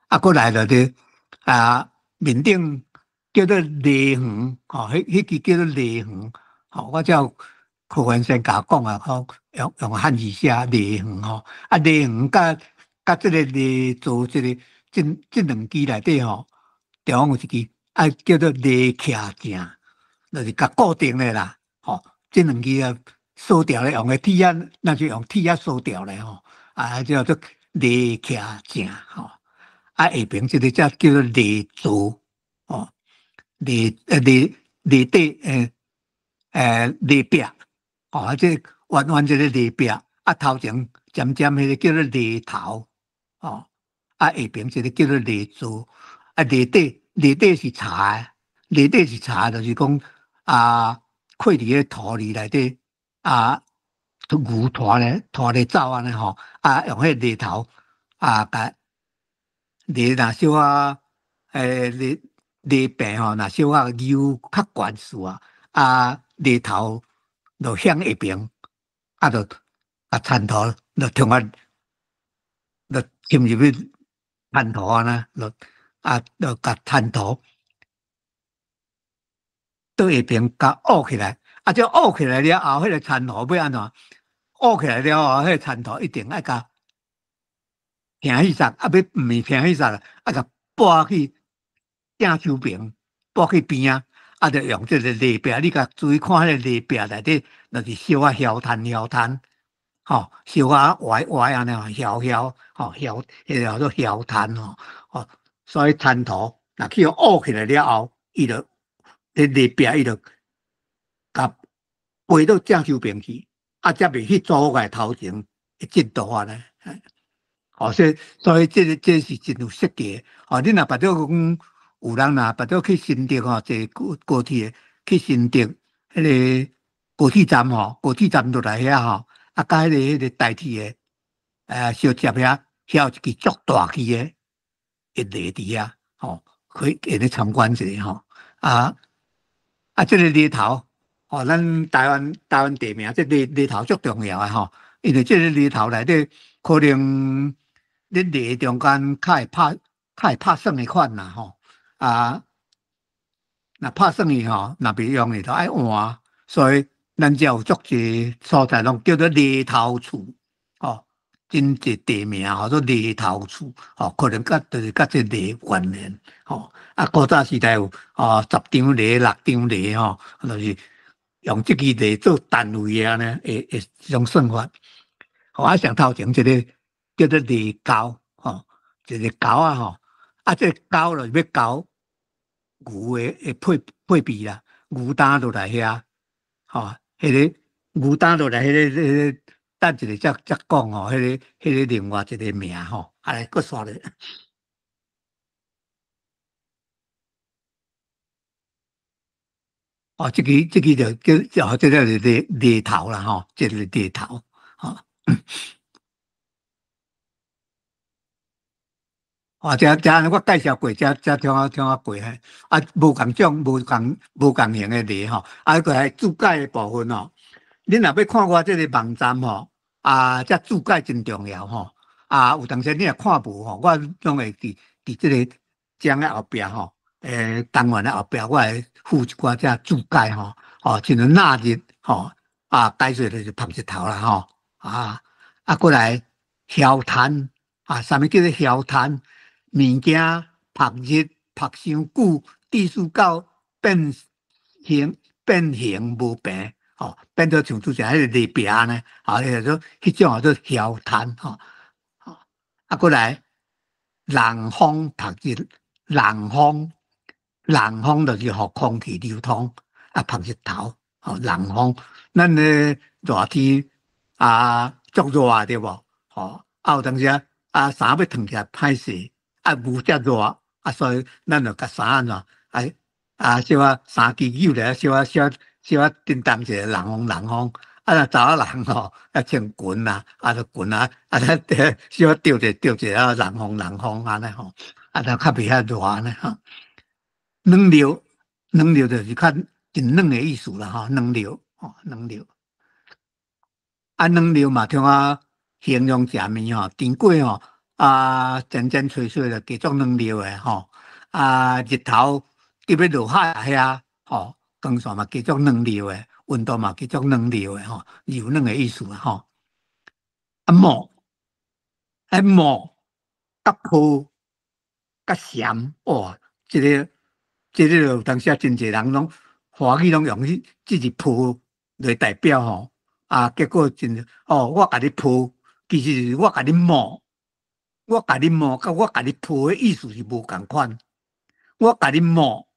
啊过来了咧啊面顶。叫做梨园，吼，迄支叫做梨园，吼，我叫柯文先甲我讲啊，吼，用汉字写梨园吼，啊，梨园甲即个梨做即个即两支内底吼，中央有一支啊叫做梨徛正，就是甲固定的啦，吼，即两支啊锁掉咧，用个铁啊，那是用铁啊锁掉咧吼，啊叫做梨徛正吼，啊下边即个才叫做梨做，吼。犁地犁壁，哦，即弯即个犁壁，啊头前尖尖迄个叫做犁头，哦，啊下边即个叫做犁柱，啊犁底是茶的，犁底是茶，就是讲啊，开伫个土里内底啊，牛拖咧走安尼吼，啊用迄犁头啊，甲犁若小啊，犁病吼，若小可牛较悬势啊，犁头就向下边，啊，就啊铲头，就从啊，就浸入去铲头啊呢，就甲铲头到下边甲拗起来，啊，这拗起来了后，迄个铲头要安怎？拗起来了后，迄个铲头一定爱甲平起煞，啊，要毋是平起煞，啊，甲拨去正手边，拨去边啊，啊，就用这个犁壁，你甲注意看迄个犁壁内底，就是小啊摇摊，吼，小啊歪安尼吼，吼摇，迄叫做摇摊吼，哦，所以摊头若去拗起来了后，伊就迄犁壁伊就甲背到正手边去，啊，则袂去阻碍头前一进度啊呢。哦，所以这是真有设计的。哦，你若捌到讲有人若捌到去新竹吼，坐高铁去新竹迄个高铁站吼，高铁站落来遐吼，啊，甲迄个代替的小接遐有一支足大支的一犁伫遐，吼，可以下咧参观一下吼。这个犁头，哦，咱台湾地名，这犁头足重要的吼，因为这个犁头内底可能。你犁中间较会拍算的款啦吼，啊，若拍算的吼，若袂用的就爱换，所以咱只有足济所在拢叫做犁头厝，吼，真济地名叫做犁头厝，吼，可能就是甲这犁关联，吼，啊，古早时代有10张犁、6张犁吼，就是用这支犁做单位啊呢，会这种算法，吼，啊，上头前这个。叫做犁沟，吼，一个沟啊，吼，啊，这沟就是要沟牛的配备啦，牛担落来遐，吼，迄个牛担落来，迄个，等一下才讲吼，迄个另外一个名吼，啊来，搁刷咧。哦，这个就叫这个犁头啦，吼，这个犁头，吼。哦，这我介绍过，这听过嘿。啊，无共种、无共型的犁吼，啊，个系注解的部分吼。恁若要看我这个网站吼，啊，这注解真重要吼。啊，有当时你若看无吼，我拢会伫这个章的后壁吼，单元的后壁，我会附一寡这注解吼，哦，像纳日吼，啊，解说就是晒日头啦吼，过来晓摊啊，啥物叫做晓摊？物件晒日晒伤久，致使到变形无平，哦，变做像拄只迄个犁壁呢，哦，迄个迄种叫做晓滩，吼，哦，啊，过来冷风读日，冷风就是互空气流通，啊，晒日头，哦，冷风，咱咧热天足热对无？吼，有当时衫要脱起来歹势，无遮热，所以咱就甲衫怎小衫机扭咧，小叮当一个冷风，若查某人吼，穿裙啦，就裙小吊一冷风安尼吼，就较袂遐热安尼吼。冷流就是较真冷的意思啦吼，冷流吼，冷流。冷流嘛，听形容食面吼，甜粿吼，煎脆脆的，加足冷流的吼，日头特别落海遐吼，光线嘛加足冷流的，温度嘛加足冷流的吼，柔软的意思啦吼。毛，毛甲泡甲咸哇，这个有当时真侪人拢华语拢用即个泡来代表吼。结果我甲你泡，其实是我甲你摸，甲我甲你泡的意思是无共款。我甲你摸，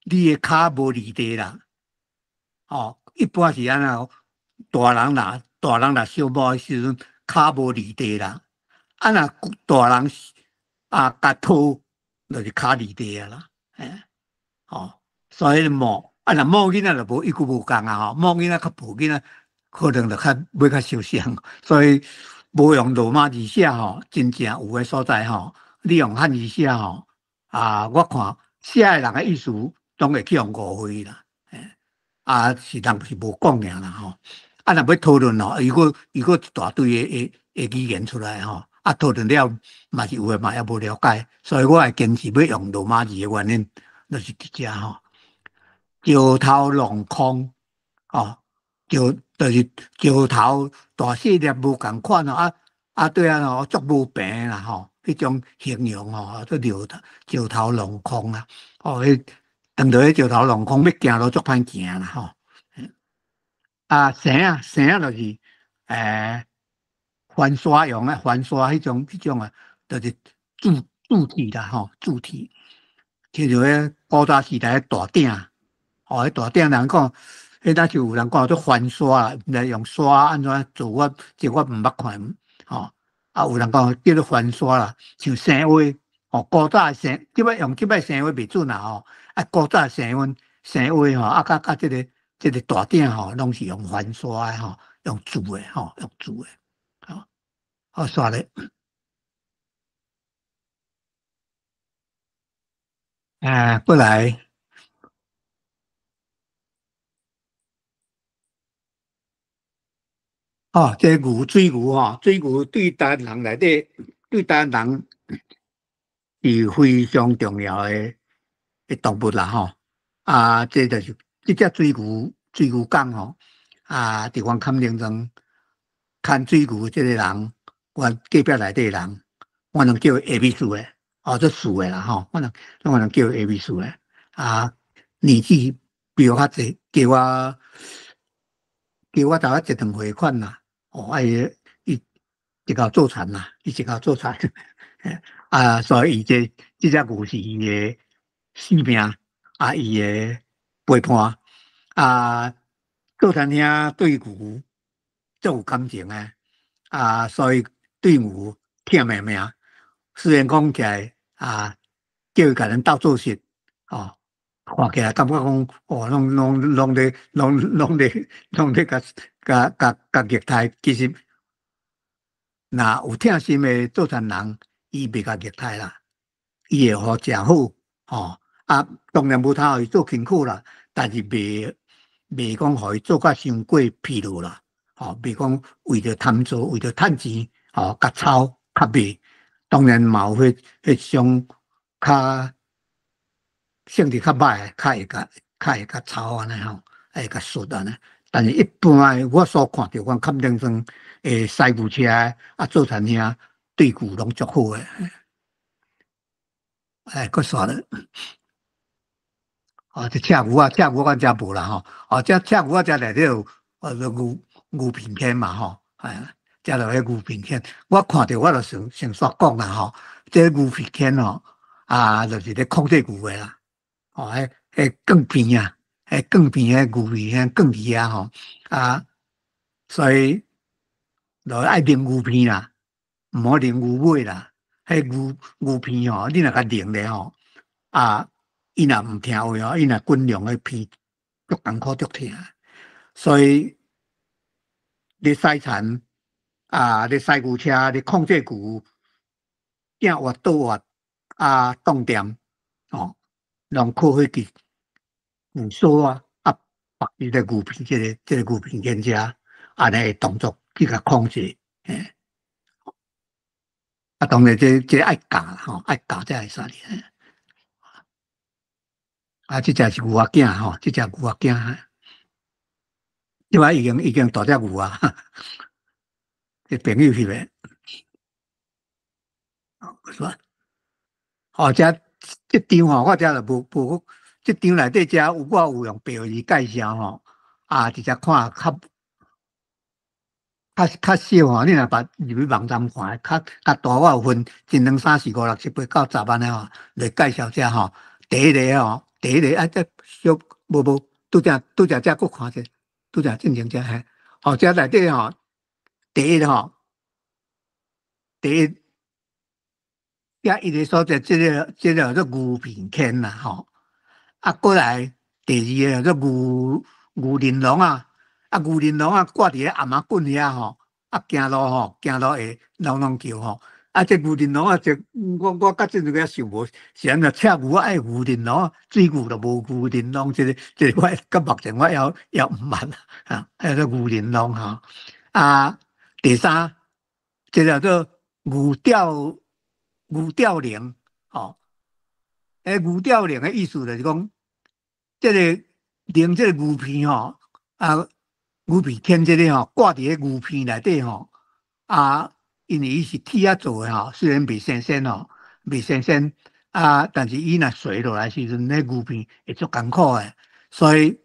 你的骹无离地啦。一般是安那，大人若小摸的时阵，骹无离地啦。若大人甲泡，就是骹离地啊啦。所以摸若摸囡仔就无一句无共啊吼，摸囡仔较抱囡仔。可能就要较受伤，所以无用罗马字写吼，真正有诶所在吼，你用汉字写吼，我看写诶人诶意思总会去用误会啦，是人是无讲尔啦吼，若要讨论吼，如果一大堆诶语言出来吼，讨论了嘛是有诶嘛也无了解，所以我会坚持要用罗马字诶原因，就是伫遮吼，桥头弄空，就是石头大细粒无共款哦，对啊，足无平啦吼，迄种形容吼，做石头弄空啊，当着迄石头弄空，要行路足歹行啦吼。绳就是翻沙用的，翻沙迄种啊，就是铸体啦吼，铸体，就迄古早时代大鼎，迄大鼎人讲。迄那就有人讲做翻沙啦，来用沙安怎做？我毋捌看吼。有人讲叫做翻沙啦，像生话古早生，即摆用生话袂准啦吼。古早生话吼，甲即个大鼎吼，拢是用翻沙的吼，用铸的吼，用铸的。好，刷咧。过来。这水牛吼，水牛对台湾人内底，对台湾人是非常重要的动物啦吼。这就是这只水牛港吼，伫阮坎陵庄看水牛这个人，阮隔壁内底人，我能叫下秘书的，做事的啦吼，我能叫下秘书的。年纪比我较济，叫我大概一顿汇款啦。伊一搞做田啦，伊一搞做田，所以这只牛是伊的性命，伊的陪伴，做田兄对牛足有感情的，所以对牛疼命命。虽然讲起来叫伊甲人斗做事，看起来感觉讲拢咧甲虐待，其实若有疼心的做田人，伊袂甲虐待啦，伊会互食好，当然无通互伊做辛苦啦，但是袂讲互伊做甲伤过疲劳啦，袂讲为着贪做，为着趁钱，甲操较袂，当然嘛有迄种较性质较歹，较会甲操安尼吼，会甲摔安尼。但是一般我所看到，阮坎陵庄师傅车做田兄对牛拢足好诶。搁煞咧，这赤牛啊，赤牛我真无啦吼，这赤牛啊，这内底有牛片片嘛吼，食到迄牛片片，我看着我就先煞讲啦吼，这牛片片吼，就是咧控制牛的啦，迄更片啊，迄更片迄牛片片更鱼啊吼，所以就爱啉牛片啦，毋好啉牛尾啦，迄牛片吼，你若甲啉咧吼，伊若毋听话伊若滚量迄片，足艰苦足疼，所以你赛田你赛牛车，你控制牛，正活倒活动点拢靠迄支牛锁绑伊个牛皮，这个牛皮肩遮，安尼动作去甲控制，当然这爱教啦爱教才会使哩。这只是牛仔囝这只牛仔囝，因为已经大只牛啊，这朋友翕的，是吧？这张我遮就无，这张内底遮我有用白话字介绍直接看较少你若把入去网站看，较大我有分1、2、3、4、5、6、7、8、9、10安尼来介绍遮第一个这小无拄则遮搁看者，拄则正经遮遮内底第一第一。伊个所在，这个叫做牛片坑啦过来第二个叫做牛玲珑牛玲珑挂伫咧阿妈棍遐行路行路会隆隆叫这牛玲珑这我甲这个想无，是安怎赤牛爱牛玲珑水牛就无牛玲珑，这个我到目前我要毋捌还有牛玲珑第三，这叫做牛吊铃牛吊铃的意思就是讲，这个铃这个牛片牛片牵这个挂伫个牛片内底因为伊是铁做的虽然袂新鲜袂新鲜但是伊若碎落来时阵，那牛片会足艰苦的，所以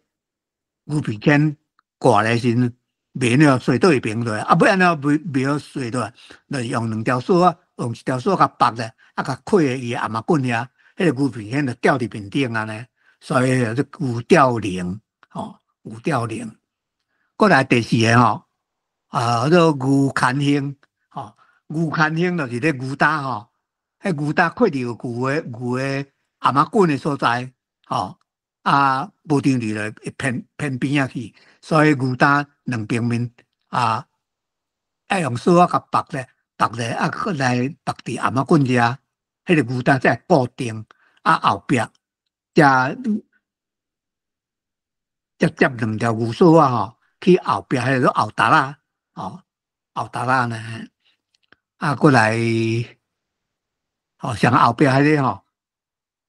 牛片牵挂来时阵，袂了碎倒会平落来，要安怎袂好碎落来，就是用2条锁用1条锁甲绑咧，甲开伊阿妈棍遐，迄个牛片牵就吊伫面顶安尼，所以就牛吊铃牛吊铃。过来第四个叫做牛牵胸牛牵胸就是咧牛担迄牛担靠着牛的阿妈棍的所在无张力了会偏边仔去，所以牛担2边面要用锁甲绑咧。绑咧过来绑伫阿妈棍遮，迄个牛担才会固定后壁才接2条牛锁去后壁迄个后踏啦后踏啦呢过来上后壁迄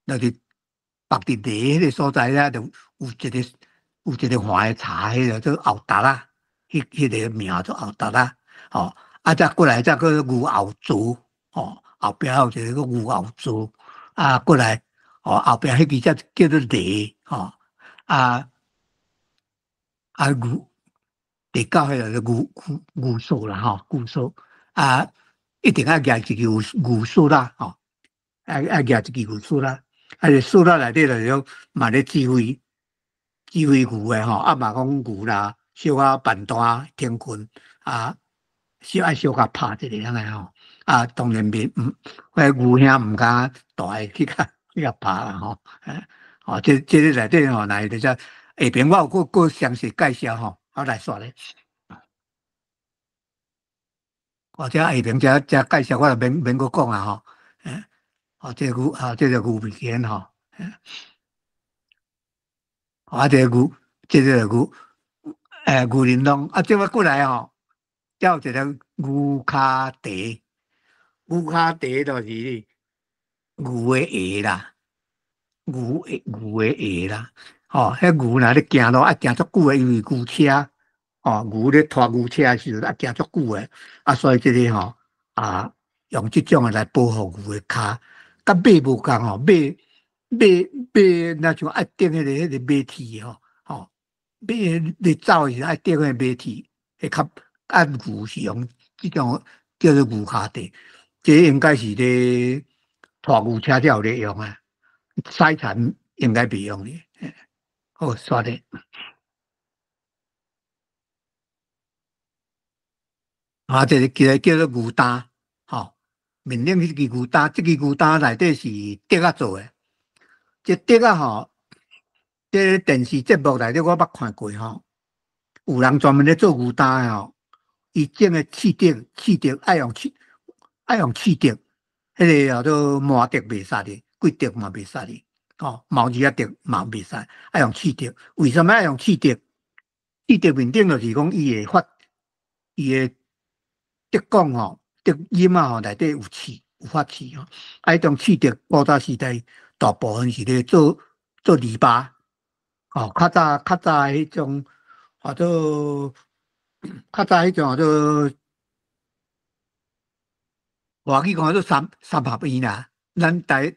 个就是绑伫犁迄个所在咧，就有一个环的茶，迄个做后踏啦，迄个名做后踏啦再过来再个牛后足后壁有一个牛后足过来后壁迄个才叫做犁牛第9迄个牛锁啦牛锁一定要夹一支牛锁啦要夹一支牛锁啦，个锁啦内底就嘛咧指挥牛的嘛讲牛啦，小板单天困小甲拍一个安尼当然迄牛兄毋敢大去甲拍啦这个内底来就下边我有搁详细介绍我来说咧这下边这介绍我就免搁讲啊这个牛皮肩这个牛玲珑这我过来还有一个牛骹茶，牛骹茶就是牛的下啦，牛的下啦迄牛若咧行路行足久的，因为牛车牛咧拖牛车的时阵行足久的所以这个用这种的来保护牛的骹，甲马无共马那像爱顶迄个马蹄吼，马你走是爱顶迄个马蹄，会较按牛是用这种叫做牛骹地，这应该是咧拖牛车才有咧用啊，赛产应该袂用咧。好，刷咧。这个叫做牛担，面顶迄支牛担，这支牛担内底是竹仔做诶。这竹仔这电视节目内底我捌看过有人专门咧做牛担诶伊整诶刺竹爱用刺竹，迄个叫做麻竹袂使哩，桂竹嘛袂使哩，毛子啊竹嘛袂使，爱用刺竹。为什么爱用刺竹？刺竹面顶就是讲伊会发伊诶竹管竹叶啊内底有刺，有发刺迄种刺竹古早时代大部分是咧做篱笆，较早迄种叫做叫做外语讲做三合院啦，咱台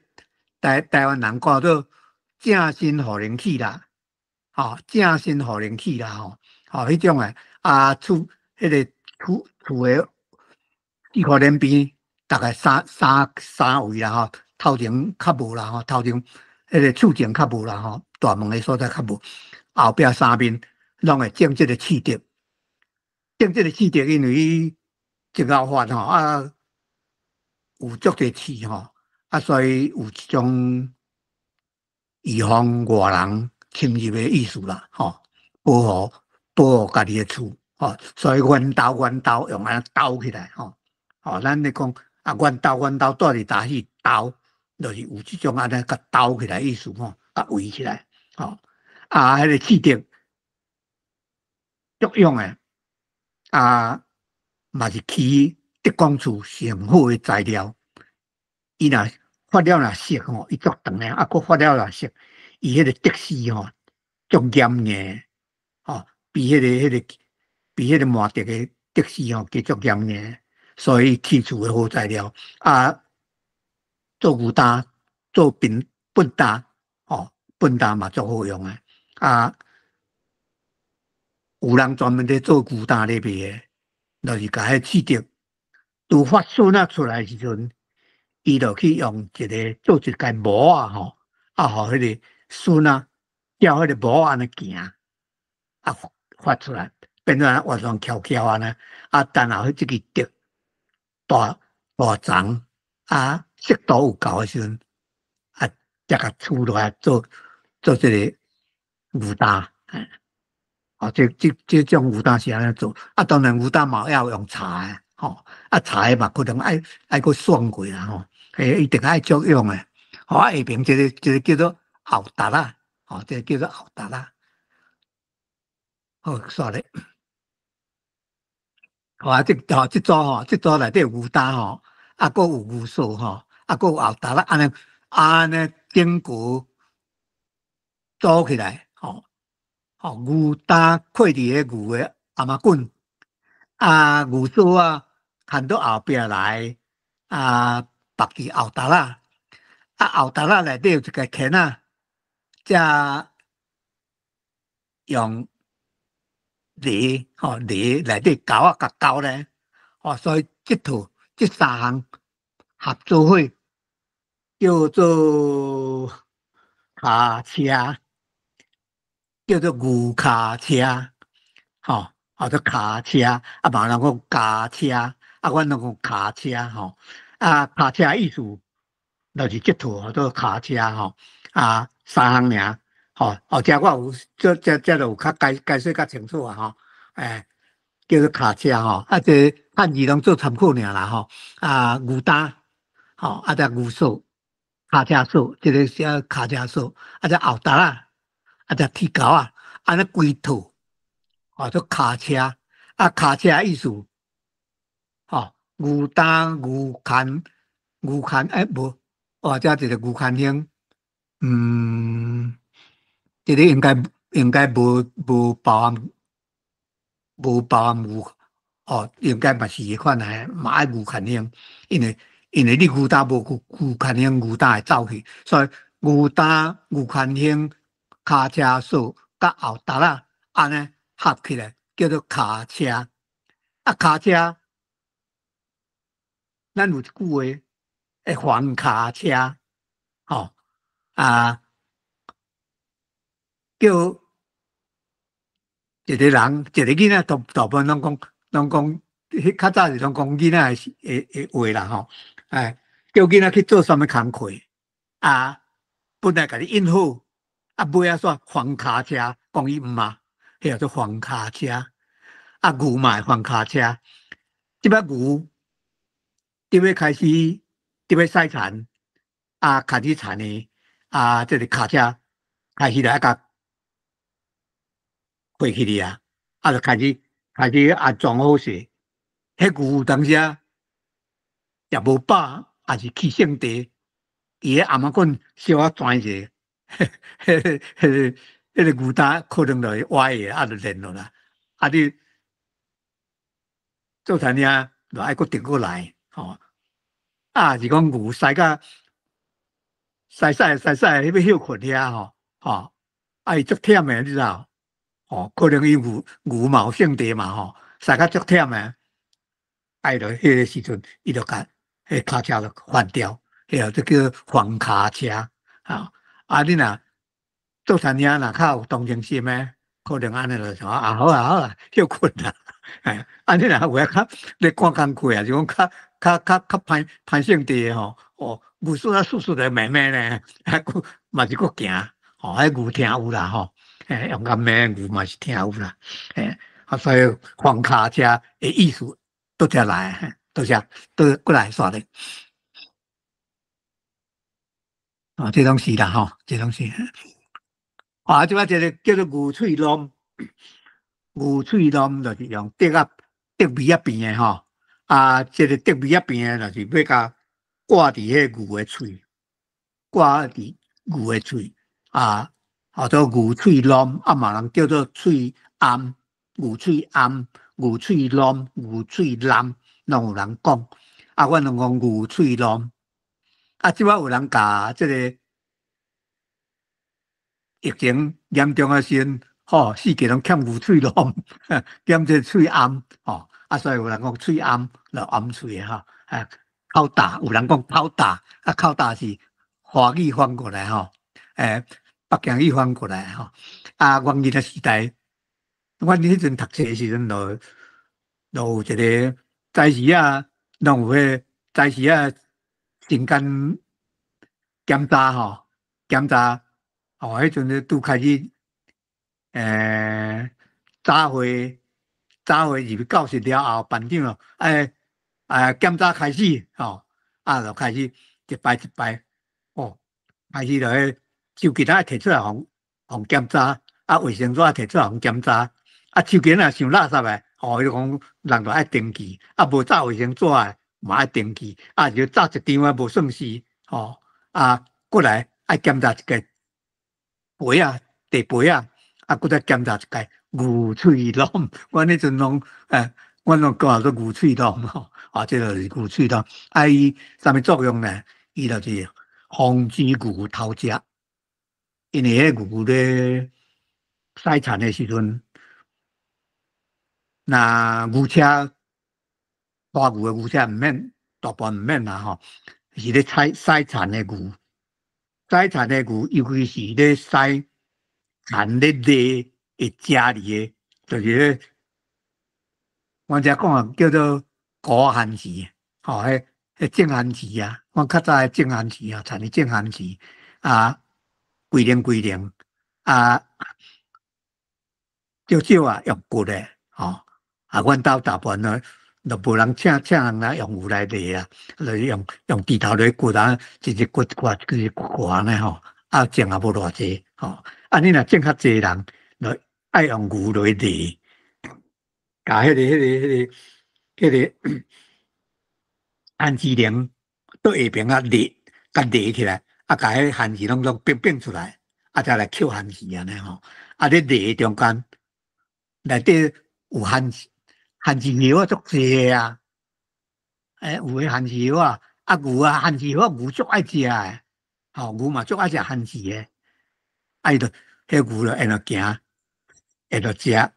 湾人讲做正新互灵器啦，正新互灵器啦，迄种诶厝迄个厝诶四块连边，大概三位啦头前较无啦头前迄个厝前较无啦大门诶所在较无，后壁三面拢会种即个刺竹，种即个刺竹，因为伊竹后发有足侪刺所以有一种预防外人侵入的意思啦，保护家己的厝，所以圆刀用安兜起来，咱咧讲圆刀住伫大戏兜，就是有这种安尼甲兜起来意思甲围起来，迄个刺竹足用诶，嘛是起竹管厝上好诶材料。伊若发了若熟伊足长诶，佫发了若熟，伊迄个竹丝足严硬，比迄个麻竹诶竹丝加足严硬，所以起厝诶好材料做牛担、做笨担，笨担嘛足好用诶，有人专门咧做牛担咧卖诶，就是甲迄刺竹拄发笋出来时阵。伊就去用做一间模互迄个笋照迄个模安尼行，发出来，变做完全翘安尼，等后即个竹大长熟度有够诶时阵，才甲取落来做即个牛担。这种牛担是安尼做，当然牛担嘛要用柴柴嘛可能爱佫选过啦一定爱足用诶，下面这个叫做后达啦，这个叫做后达啦，好，煞咧，这组内底有牛担佫有牛锁佫有后达啦，安尼整个组起来牛担靠伫个牛诶阿妈棍，牛锁牵到后壁来绑伫后达啦。后达啦内底有一个圈才用犁内底钩甲钩咧，所以这三项合作伙叫做卡车，叫做牛卡车，或者卡车，嘛人讲卡车，阮人讲卡车卡车意思。就是这套叫做卡车三项尔这我有这就有较解释较清楚叫做卡车这汉字拢做参考尔啦牛担这牛锁卡车锁，这个写卡车锁这后达啦这铁钩安尼规套做卡车卡车意思牛担牛牵无。这一个牛牵型，这个应该无包含牛应该嘛是迄款嘛爱牛牵型，因为你牛担无牛牵型，牛担会走去，所以牛担、牛牵形、卡车数甲后达啦，安尼合起来叫做卡车。啊，卡车，咱有一句话，会翻卡车，吼、啊，叫一个人，一个囡仔，大部分拢讲，迄较早是拢讲囡仔的话啦，吼，哎，叫囡仔去做什么工课，啊，本来甲你印好，啊，尾啊煞翻卡车，讲伊毋嘛，迄叫做翻卡车，啊，牛嘛会翻卡车，即摆牛，伫要开始，伫要赛产，啊，开始产呢，啊，即个卡车开始来甲过去哩啊，啊，就开始安装好势。迄牛有当时啊，也无饱，也是去圣地，伊迄阿妈棍小啊转者，迄个牛担可能就会歪个，啊，就练落啦。啊，你做产业就爱搁转过来，吼。啊，是讲牛驶甲驶，迄要休困遐吼，吼，啊，伊足忝诶，你知道？哦，可能伊牛嘛有圣地嘛吼，驶甲足忝诶。爱到迄个时阵，伊就甲迄卡车就换掉，迄就叫换卡车啊。啊，你若做产业若较有同情心诶，可能安尼就想啊，好啊，休困啦。哎，啊，你若有较咧赶工课啊，就讲较歹性地诶吼，哦，牛叔啊，叔的妹妹呢，还佫嘛是佫行，哦，迄牛听有啦吼，哎，勇敢诶牛嘛是听有啦，哎，啊，所以换卡车诶意思。都才来，都才都过来耍的，啊，这东西啦吼，这东西，啊，即摆一个叫做牛喙弄，牛喙弄就是用竹尾啊边的吼，啊，这个竹尾啊边的就是要甲挂伫迄牛的喙，挂伫牛的喙，啊，叫做牛喙弄，啊嘛人叫做喙암，牛喙암，牛喙弄，牛喙烂。拢有人讲，啊，阮拢讲牛喙弄，啊，即摆有人甲即个疫情严重的时阵，吼，世界拢欠牛喙弄，欠这喙암，吼，啊，所以有人讲喙암，就암喙吼，啊，口大，有人讲口大，啊，口大是华语翻过来吼，北京语翻过来吼，啊，阮日的时代，阮迄阵读册的时阵就有一个。早时啊，拢有迄早时啊，身间检查吼，检查哦，迄阵咧拄开始，早会入去教室了后，班长咯，检查开始吼，啊，就开始一排一排，哦，开始就迄手机仔摕出来互检查，啊，卫生纸摕出来互检查，啊，手机若伤垃圾诶。哦，伊讲人就爱登记，啊，无炸卫生纸诶，嘛爱登记，啊，就炸一张啊，无算是，吼，啊，过来爱检查一个杯啊，地杯啊，啊，搁再检查一个牛喙弄，阮迄阵拢，阮拢讲做牛喙弄吼，啊，这就是牛喙弄，啊，伊啥物作用呢？伊就是防止牛偷食，因为迄牛咧赛产诶时阵。那牛车大牛的牛车毋免，大部分毋免啦吼，是咧赛产的牛，赛产的牛，尤其是咧赛产咧犁会家里的，就是咧，我只讲啊叫做高汉字，吼，迄正汉字啊，我较早的正汉字啊，产的正汉字啊，规定啊，少少啊用骨的，吼。啊，阮兜大部分呢，就无人请人来用牛来犁啊，就是用猪头来骨啊，一日骨骨安尼吼，啊种也无偌济吼，啊你若种较济人，就爱用牛来犁，甲迄个汉字铃到下边啊犁，甲犁起来，啊甲迄汉字拢变出来，啊再来扣汉字安尼吼，啊咧犁中间内底有汉字叶啊，足济啊！有诶汉字叶啊，牛啊汉字叶牛足爱食诶，牛嘛足爱食番薯的，啊伊就迄牛就会着行，会着食，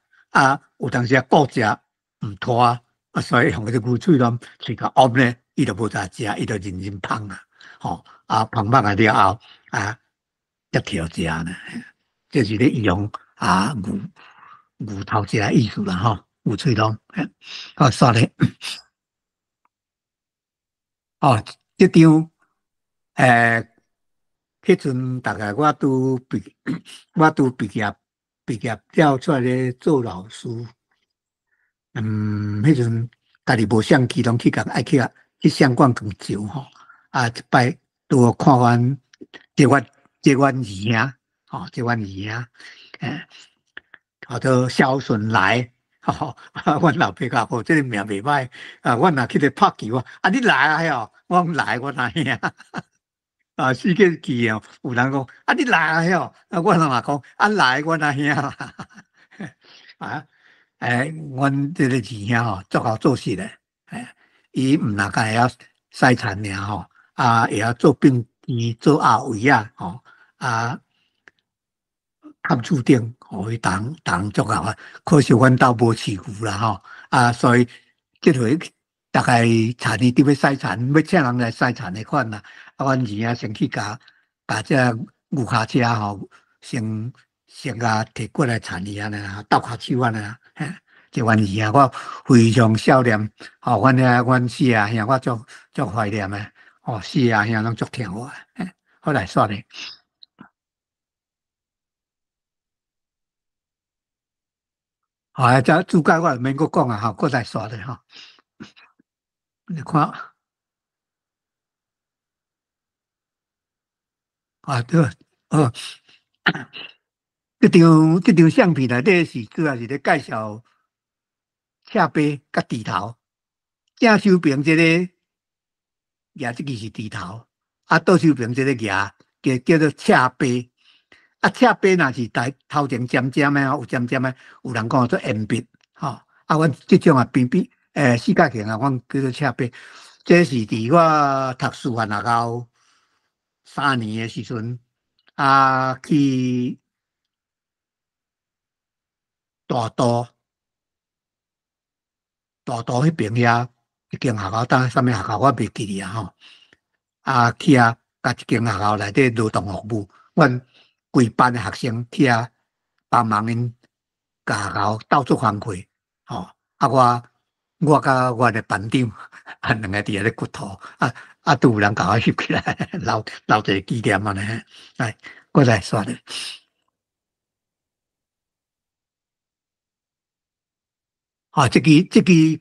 有当时顾食毋拖，所以用迄个牛喙咯，喙甲凹咧，伊就无啥食，伊就认真芳芳了后才摕食呢。这是咧用牛头一个意思啦牛喙咯，煞咧，这张迄阵大概我拄毕业了出来咧做老师，迄阵家己无相机，拢爱去相馆讲招一摆拄看阮这阮姨兄，这阮姨兄，叫做萧顺来，阮老爸甲我这个名袂歹，阮若去咧拍球你来我讲来，我哪兄。四个字有人讲你来我嘛讲来，我哪兄阮这个二兄足好做事咧，伊毋那个会晓洗田尔会晓做冰机、做鸭位看厝顶伊当足好可惜阮兜无饲牛啦所以即回大概田里伫要洗田，要请人来洗田的款啦。阮二兄先去甲这牛骹车先摕过来田里安尼斗骹手安尼即阮二兄我非常想念阮四个兄我足怀念的四个兄拢足听我好来煞咧。这主角我免阁讲阁来煞咧你看对这张相片内底是主要是咧介绍赤背甲猪头，正手边这个牙这个是猪头，倒手边这个牙叫做赤背，赤背若是头前尖尖的有尖尖的，有人讲做鉛笔阮这种边四角形阮叫做赤背，这是伫我读师范学校3年的时阵去大道迄边遐一间学校，当啥物学校我袂记哩去甲一间学校内底劳动服务，阮规班的学生去帮忙因甲学校斗做工课我甲我的班长两个伫咧骨头都有人甲我翕起来，留一个纪念呢。来，我来刷咧。这个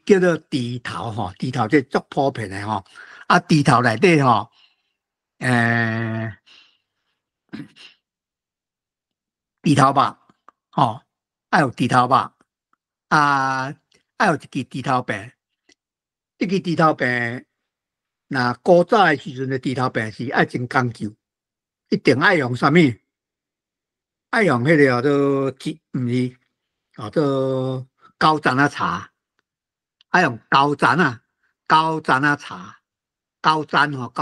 叫做猪头猪头这足普遍的猪头内底猪头肉爱有猪头肉爱有一支猪头饼。这个猪头饼，那古早的时阵的猪头饼是爱真讲究，一定爱用啥物？爱用迄个叫做毋是做高层茶，爱用高层茶，高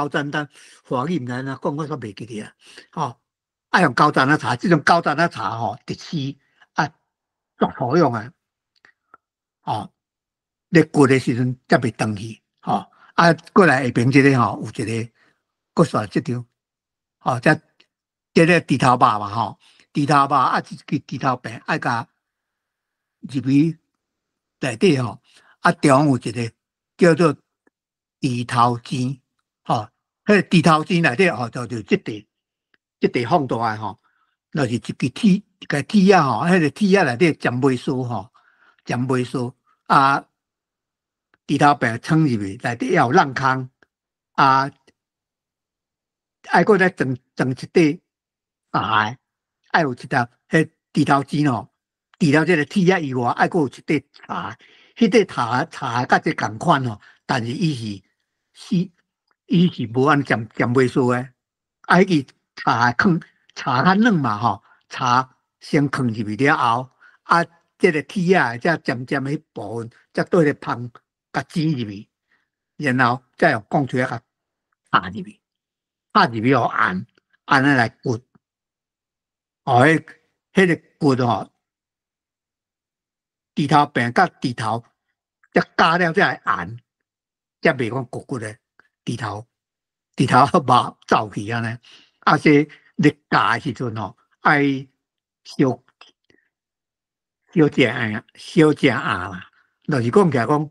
层但华语唔知哪讲，我煞袂记哩爱用高层茶，这种高层茶特殊足好用啊咧骨的时阵才袂断去过来下边这个有一个搁刷这张这个猪头肉嘛猪头肉一个猪头饼爱甲入去内底中有一个叫做猪头尖迄猪头尖内底就这块放大的就是一个铁迄个铁内底尖尾酥尖尾酥猪头饼藏入去，内底要有浪空爱搁再装一块茶，爱有一条迄猪头尖除了这个铁以外，爱搁有一块茶，迄块茶甲这同款但是伊是无按尖尾酥的迄个茶较软嘛茶先放入去了后这个铁这尖尖的迄部分才对咧芳。甲煎入去，然后再用钢锤甲插入去，互按，安尼来掘，迄个掘地头病甲地头，才加了才会按，才袂讲骨骨的地头肉走去安尼。说咧加的时阵爱小只啦，就是讲起来讲，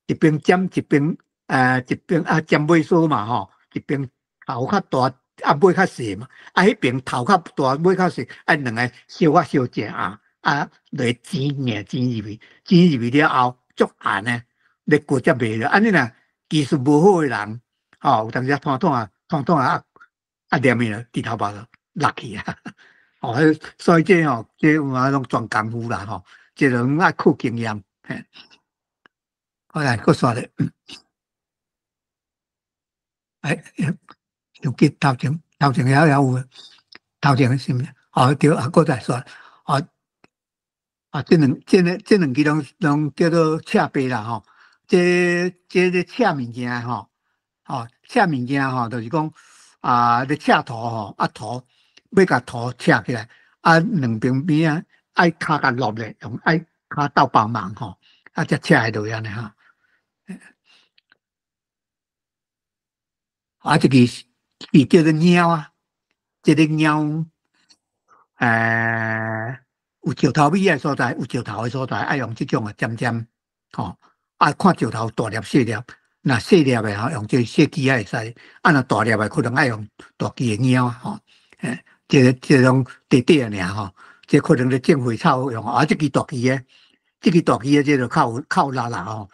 一边尖一边一边尖尾梢嘛一边头较大尾较细嘛，迄边头较大尾较细，两个小只来剪入去了后，足按呢，咧骨才袂了。安尼若技术无好的人，有当时痛念去了，地头肉就落去啊。所以这有那种全功夫啦这种爱靠经验。好来，搁说咧，又记头前还有头前是咩？对搁再说这两支拢叫做赤白啦这赤物件赤物件就是讲咧赤土土要甲土赤起来两边爱骹甲落咧，用爱骹斗帮忙才赤会落安尼这个是叫做猫这个猫有石头尾的所在，有石头的所在，爱用这种尖看石头大粒细粒，那细粒的用这小机会使，那大粒的可能爱用大机的猫这种短短的尔这可能咧种花草用这支大机的，这就靠力啦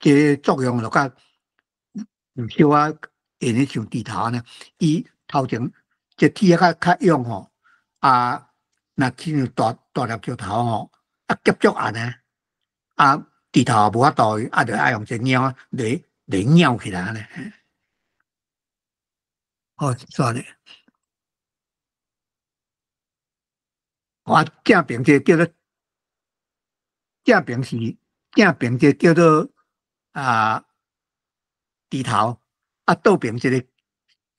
这作用就较唔少因咧像地头呢，伊头前这铁较用那像大粒石头夹足按呢地头无法度就爱用这鸟来鸟起来呢。算咧。正边这叫做正边这叫做地头倒边这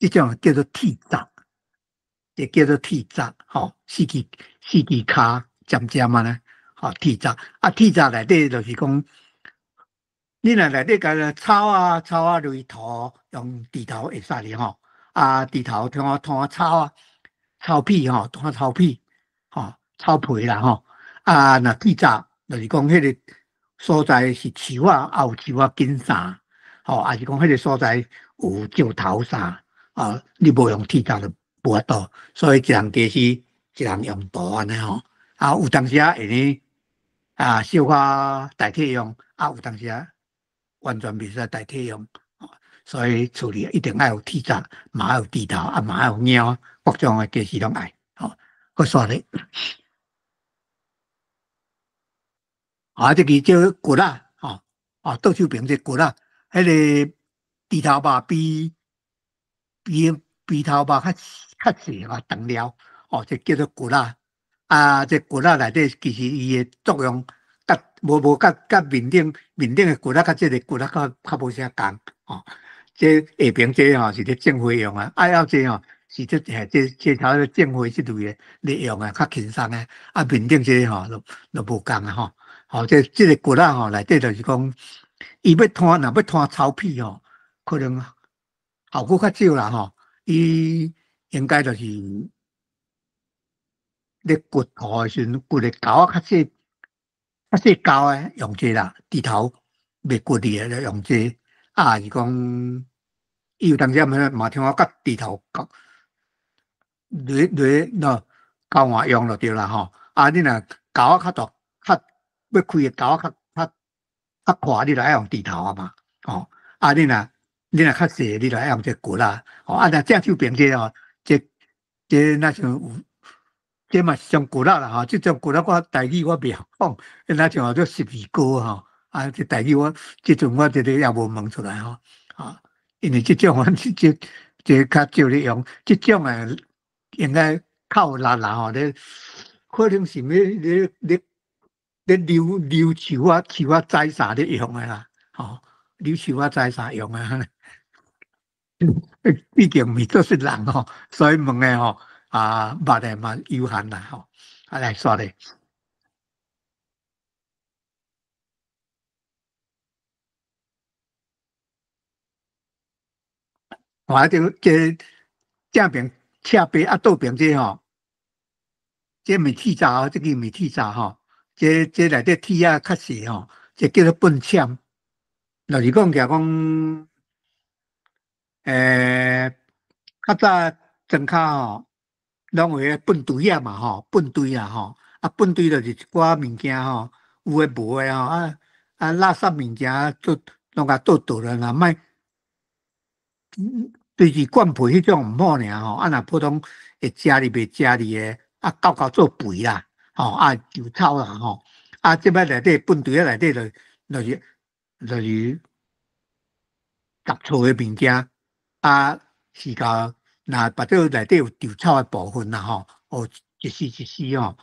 种叫做铁闸，这叫做铁闸四支骹尖呢铁闸铁闸内底就是讲，你若内底甲草类土用地头会使哩地头通草皮通草皮草皮啦那铁闸就是讲迄个所在是树也有树紧啥还是讲迄个所在有石头啥你无用铁闸就无法度，所以一人加是一人用刀安尼有当时会呢小可代替用有当时完全袂使代替用所以处理一定要有铁闸，嘛要有地头嘛要有猫，各种的家私拢爱搁说咧这个叫骨倒手边这骨迄个地头肉比头肉较细长了这叫做骨这骨内底其实伊的作用无甲面顶的骨甲这个骨较无啥共这下边这是咧种花用要这是这头咧种花这类的咧用较轻松的面顶这就无共这个骨内底就是讲，伊若要摊草皮可能效果较少啦伊应该就是咧掘土的时阵，掘的沟较细沟的用这啦，地头袂掘哩的用这是讲伊有当时嘛听我甲地头交换用就对啦你若沟较大要开的沟较宽，你就爱用地头嘛你若较细，你就爱用这骨若正手边这那像有这嘛是种骨啦这种骨我台语我袂晓讲，那像做12哥这台语我这阵我这个也无问出来因为这种这较少咧用，这种应该靠力啦咧，可能是咧溜树栽啥咧用的啦，溜树栽啥用的毕竟未做熟人吼，所以问的吼捌的嘛有限啦吼。来说咧，正边侧边倒边这吼，这没铁渣哦，这个没铁渣吼，这内底铁啊较细吼，这叫做粪签。就是讲较早庄骹吼，拢有迄粪堆啊嘛吼，粪堆啊吼，粪堆就是一寡物件吼，有诶无诶吼，垃圾物件都拢甲倒了啦，莫就是灌肥迄种毋好尔吼，若普通会食哩袂食哩诶，搞做肥啦，吼稻草啦吼，即摆内底粪堆内底就是杂草诶物件，是甲若把这内底有稻草诶部分啦吼，一丝一丝吼，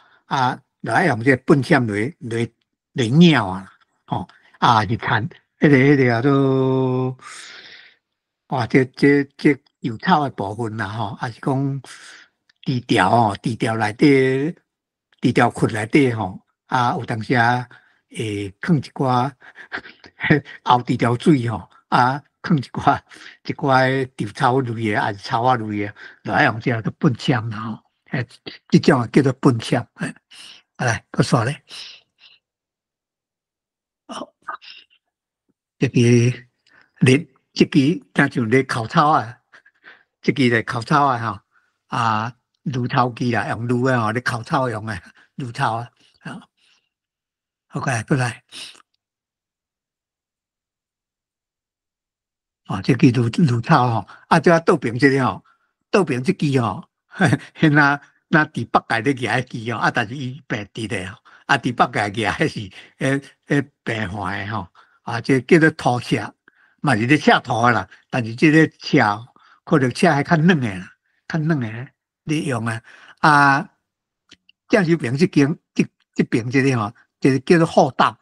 就爱用这粪签来舀啊，吼是看迄个叫做。这油草的部分啦，吼，还是讲地条内底，地条窟内底吼，有当时会放一寡后地条水吼，放一寡稻草类的，还是草啊类的，就爱用这个粪签啦吼，这种叫做粪签。来，我说咧，这个这个像咧烤草啊。这个咧烤草啊，吼芦草机啦，用芦啊，吼，咧烤草用诶，芦草啊，好过来，这个芦草吼，这倒边这个吼，倒边这支吼，那伫北界咧举支吼，但是伊白伫咧吼，伫北界举迄是白花诶吼，这叫做土车，嘛是咧车土诶啦，但是这个车可能车还较软诶啦，较软诶咧用啊，正手边这边这个吼，就是叫做后道，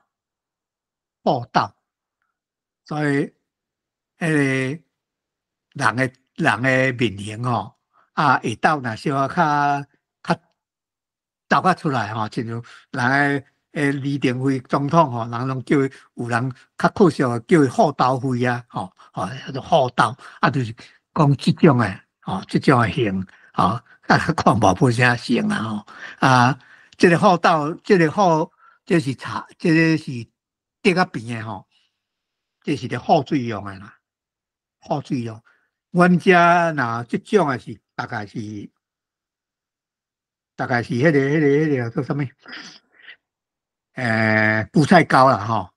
所以迄个人的面型吼，下斗若小较斗较出来吼，亲像人李登辉总统吼，人拢叫伊有人较可惜叫伊后斗辉啊，叫做后斗，就是讲即种诶，即种诶型，看无不啥型啊，这个后斗，这个后，这是茶，这个是滴啊边诶吼，这是咧后水用诶啦，后水用。阮遮若即种诶是大概是迄个叫啥物？韭菜膏啦吼，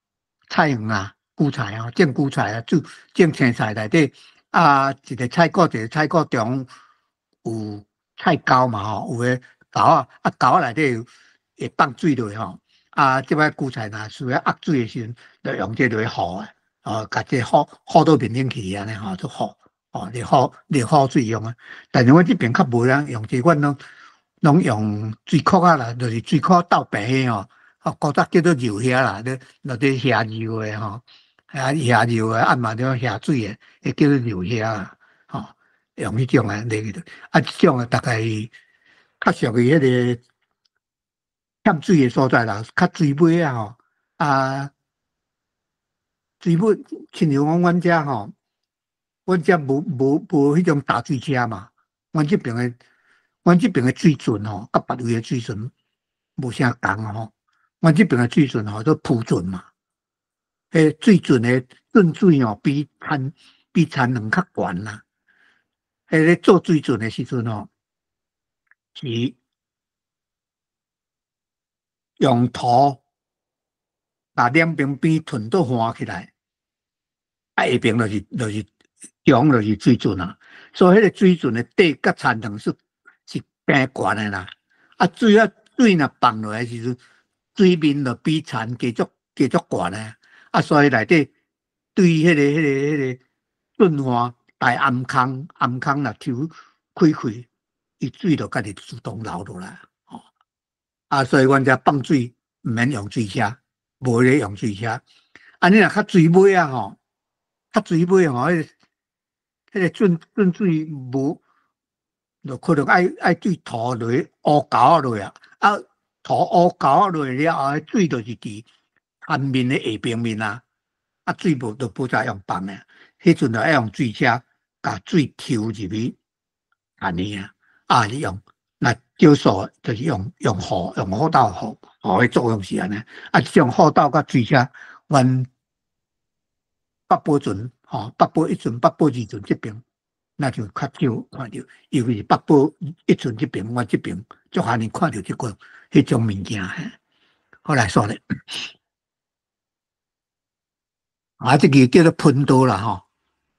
菜园啊，韭菜啊，种韭菜啊，种青菜内底一个菜锅中有菜膏嘛吼，有诶膏膏内底会放水落吼，即摆韭菜若需要压水诶时阵，就用这落去和甲这和到面顶去安尼吼，就和和水用啊。但是阮这边较无人用这，阮拢用水库啊啦，就是水库倒白的吼。古早叫做肉虾啦，咧虾肉诶吼，虾肉诶，嘛了虾水诶，迄叫做肉虾啦，用迄种诶嚟去，即种诶大概较属于迄个欠水诶所在啦，较水尾啊吼，水尾，亲像阮遮吼，阮遮无迄种大水车嘛，阮这边诶水准吼，甲别位诶水准无啥共吼。阮这边的水准吼，都普准嘛。水准的润水哦，比田两较悬啦。咧做水准的时阵吼，是用土把两边屯都换起来，下边就是中就是水准啦。所以迄个水准的底甲田两是平悬的啦。水若放落来时阵，水面就比田加足悬的。所以内底对迄个润滑大暗坑若抽开，伊水就家己自动流落来。所以阮遮放水毋免用水车，无咧用水车。你若较水尾啊吼，较水尾吼，迄迄个准水无，就可能爱水吐落乌沟落啊，啊吐乌沟落了后，水就是伫潭面的下平面啊，啊水无就不再用放诶，迄阵就爱用水车甲水抽入去安尼啊，啊是用那少数就是用火斗火的作用是安尼，啊这种火斗甲水车，阮北部船北部一船、北部二船这边。那就较少看到，尤其是北部一村这边，我这边足罕能看到这个迄种物件。后来说咧，这个叫做喷刀啦吼，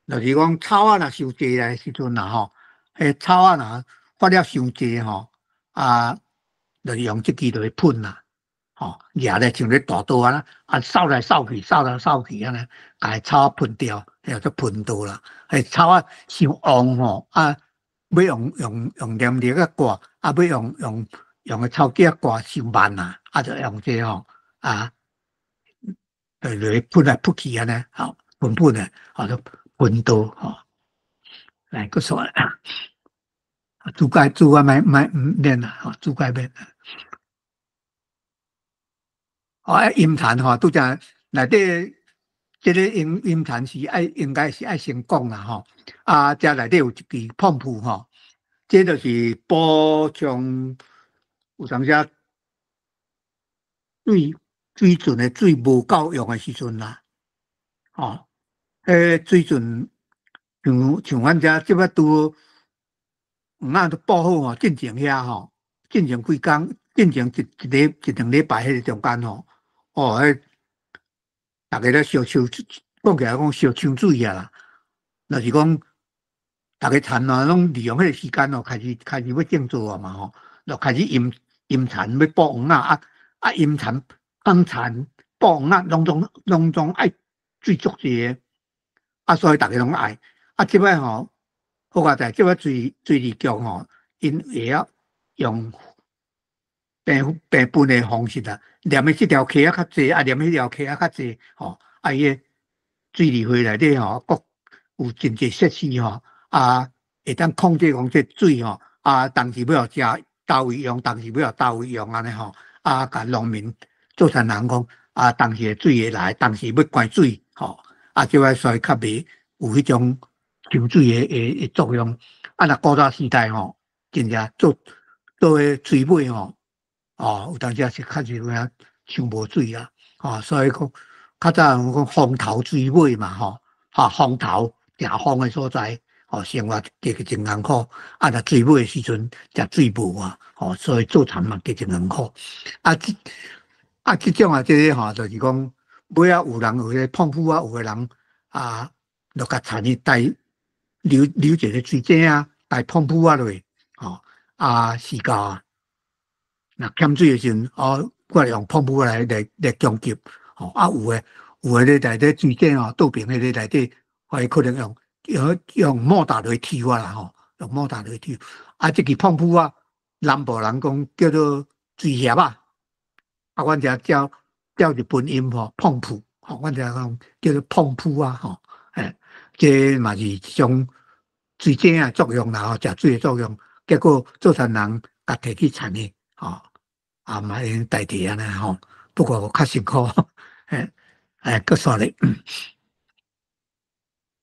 就是讲草啊，若伤济来时阵啦吼，迄草啊若发了伤济吼，就是用这支来喷啦，掠咧像咧大刀啊，扫来扫去，扫来扫去安尼，把草喷掉，叫做喷刀啦。草啊伤旺吼，要用念力啊刮，要用个草机啊刮伤慢啦，就用这吼来喷来喷去安尼，喷的，就喷刀来个说，主盖卖免啦，主盖免。阴潭拄则内底，这个阴潭是应该是爱先讲啦遮内底有一支碰布这就是补充有当时水准的水无够用的时阵啦，水准像阮遮即摆拄都补好进前遐进前几工，进前一两礼拜迄个中间大家咧烧讲起来讲烧呛水啊啦，就是讲大家田拢利用迄个时间开始要种作啊嘛就开始阴田要补黄阴田放田补黄拢总爱水足济所以大家拢爱即摆好佳在即摆水利局因会晓用平分的方式啦，连的这条溪较济，连迄条溪较济，伊个水利会内底各有真济设施会当控制讲这水当时要食到位用，当时要到位用安尼甲农民做田人讲当时的水会来，当时要关水即摆所以较袂有迄种抽水的作用。若古早时代真正做个水尾有当时是较是有影伤无水啦，所以讲较早人讲风头水尾嘛，风头正风的所在，生活加真艰苦，若水尾的时阵食水无所以做田嘛加真艰苦。这种这个就是讲尾有人有个碰夫有个人就甲田里带留一个水井带碰夫落时到若欠水的时阵，过来用碰布来供给，有诶咧内底水井倒平迄个内底，可能用莫达来抽啦用莫达来抽。这个碰布南部人讲叫做水叶阮遮叫日本音碰布，阮遮讲叫做碰布这嘛是一种水井作用啦食水的作用，结果做田人甲摕去产的嘛用代替安尼不过较辛苦搁说咧，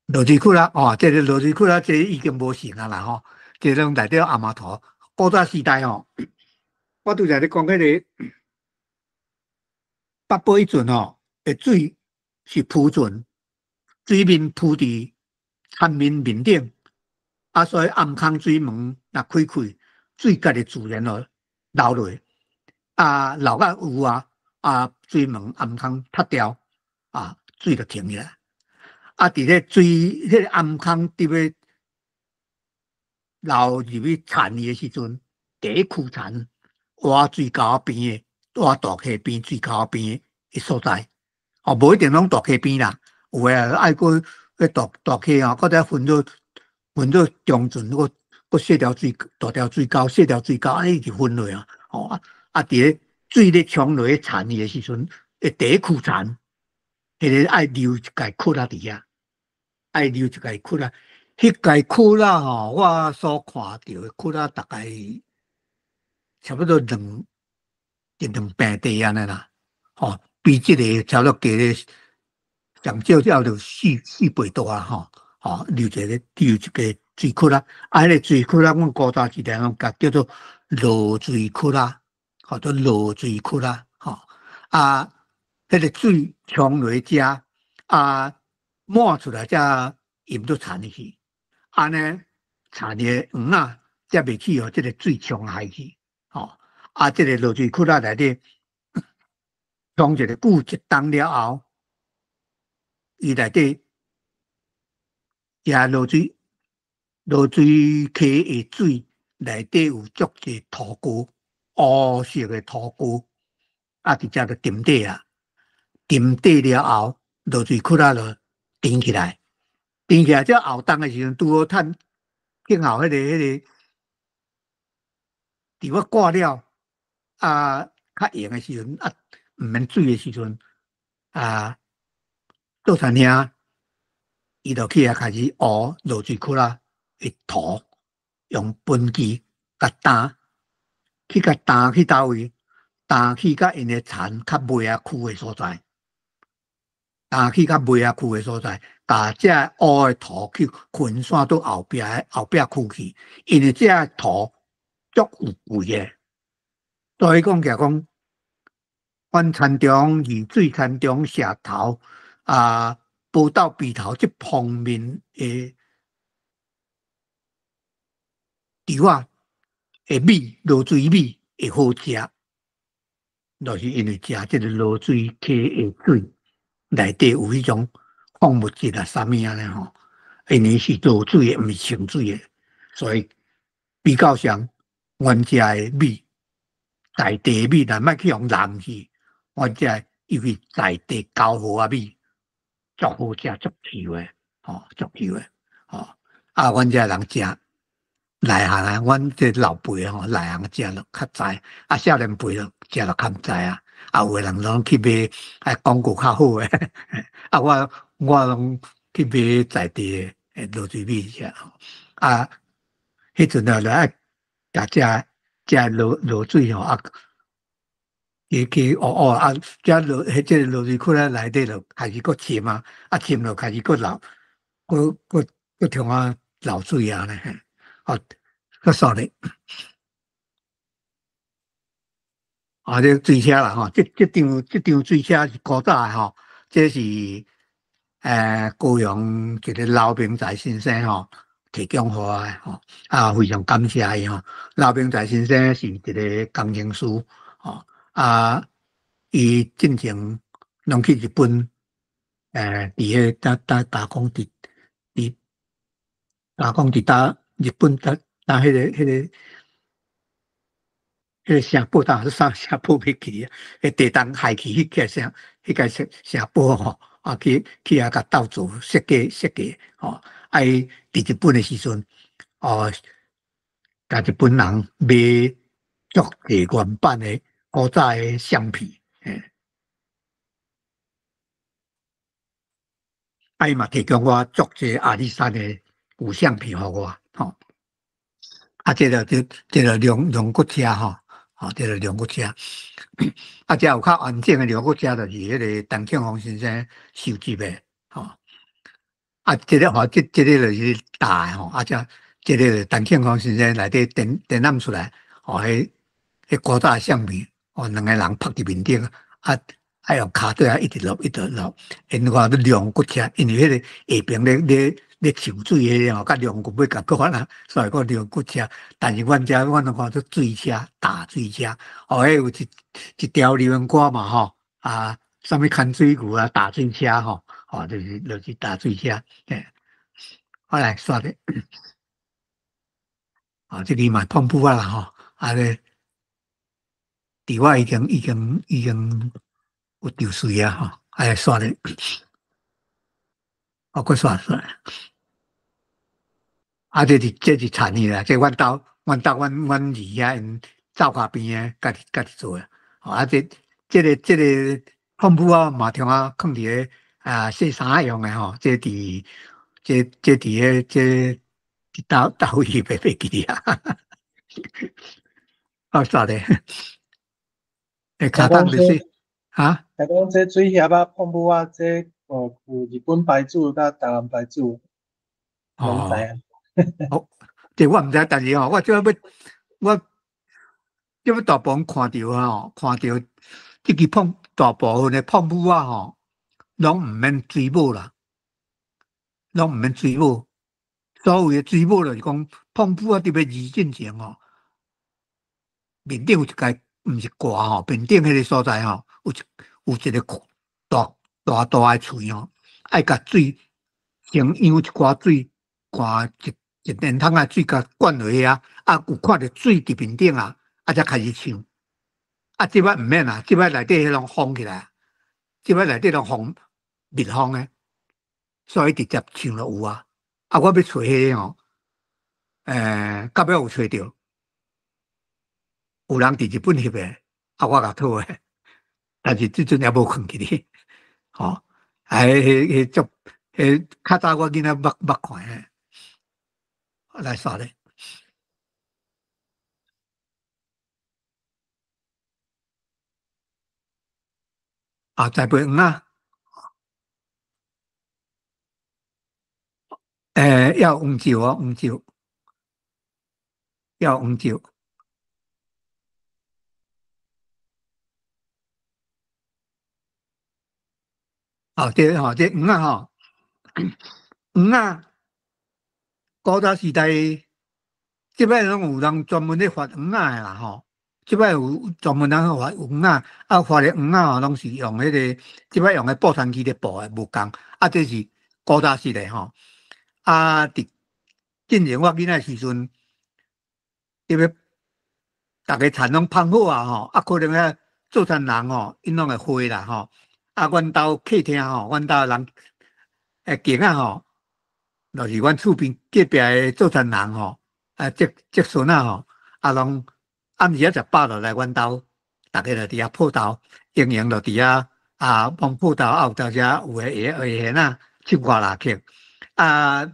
落水库啦这个落水库啦，这已经无成啊啦这种内底阿妈头，古早时代我拄则咧讲迄个北部一船的水是浮船，水面浮伫潭面面顶所以暗坑水门若开，水家己自然流落。流到有水门暗坑塌掉水就停起来。伫咧水迄个暗坑伫要流入去田里的时阵，第一区田挖水沟边的，挖大溪边水沟边的所在，无一定拢大溪边啦，有诶爱过大溪搁再分做中船，搁细条水大条水沟，细条水沟一直分落伫咧水咧冲落去田里的时阵，第一区田，迄个爱留一界窟伫遐，爱留一界窟迄间窟啦吼，我所看到的窟啦大概差不多2平地安尼啦，吼，比即个差不多加咧上少少就4倍大啊，吼，留一个水窟啦，迄个水窟啦，阮古早时代甲叫做落水窟啦，或者落水窟啦，吼，迄个水冲落遮，满出来才淹到田里去。安尼田里黄啊，才袂去互即个水冲下去，即个落水窟仔内底冲一个久一冬了后，伊内底也落水溪的水内底有足侪土菇，乌色的土菇，伫遮就沉底啊，沉底了后，落水窟仔就沉起来，这后冬的时阵，拄好趁更后迄个，伫我挂了较闲的时阵毋免水的时阵做田兄，伊就去开始学落水窟仔的土，用分机甲担去倒位，担去甲因的田较尾啊区的所在，担去甲尾啊区的所在，把这乌的土去分散到后壁区去，因为这土足有贵的，所以讲阮田中雨水田中石头宝斗鼻头这方面的稻啊的米落水米会好食，就是因为食这个落水溪的水内底有迄种矿物质啥物安尼吼，因为是落水的，毋是清水的，所以比较上阮食的米在地米，但莫去用蓝去。阮遮尤其在地高河啊米，足好食，足香的，足香的，阮遮人食内行啊，阮这老辈内行食就较知，少年辈就食就较毋知啊。有诶人拢去买，广告较好诶，我拢去买在地诶落水米食，迄阵就爱甲食落水去遮即个落水窟仔内底就开始搁深深就开始搁流，搁冲流水啊咧，搁扫咧，这水车啦这张水车是古早诶这是高雄一个老兵在先生提供互我诶非常感谢伊老兵在先生是一个工程师伊进前拢去日本，伫迄打工伫日本迄个城堡是啥城堡要去啊？迄地动害去迄个城堡去甲斗做设计伊伫日本的时阵甲日本人买足侪原版的古早的相片。伊嘛提供我足侪阿里山的古相片互我，这个龙骨车这个龙骨车，这有较完整的龙骨车，就是迄个陈庆丰先生收集的，这个这个就是大的这个陈庆丰先生内底展览出来，迄古早相片，两个人拍伫面顶用骹底一直落，因看你龙骨车，因为迄个下边咧抽水迄甲龙骨要甲割啦，所以讲龙骨车。但是阮拢看做水车，大水车，迄有一条流行歌嘛啥物看水牛大水车就是大水车。好来刷咧，这里嘛碰布啦咧，伫我已经有丢水啊来刷咧，搁刷。这是田里啦，这阮兜阮儿遐因灶骹边诶，家己做诶。这个碰布嘛，听讲放伫咧洗衫用诶这伫这伫个这倒位袂记啊，好啥嘞？诶，卡当就是啊，讲这水协啊、碰布啊，这有日本牌子甲台湾牌子，拢知哦，影。哦，这我毋知，但是吼，我我这要大部分看到吼，看到这个大部分的碰布啊吼，拢毋免水母啦，拢毋免水母。所谓的水母就是讲碰布啊，特别移进前吼，面顶有一个毋是挂吼，面顶迄个所在吼，有一个大的喙吼，爱甲水先养一寡水，灌一连桶啊水甲灌落去啊，啊有看到水伫面顶啊，啊才开始唱。啊，即摆毋免啊，即摆内底迄种封起来，即摆内底拢封密封诶，所以直接唱就有啊。啊，我要找迄个吼，到尾有找着，有人伫日本翕诶，啊，我甲讨诶，但是即阵也无看起哩，吼，迄足，较早我囡仔捌看诶，来煞咧，啊，栽培黄啊，要黄酒哦，黄酒，要黄酒。哦，对吼，这黄啊吼，黄啊，古早时代，即摆拢有人专门咧发黄啊诶啦吼。即摆有专门人发黄啊，啊发咧黄啊吼，拢是用迄个，即摆用诶布摊机咧布诶，无共。啊，这是古早时代吼。啊，伫进前我囡仔时阵，因为逐个田拢芳好啊吼，啊可能啊做田人吼，因拢会花啦吼。啊，阮兜客厅吼，阮兜人间啊吼。就是阮厝边隔壁的做田人吼，啊，侄孙啊吼，啊，拢暗时啊食饱就来阮兜，逐个就伫遐泡豆，营营就伫遐啊，帮泡豆啊，有当时有诶会闲啊，七外六客啊，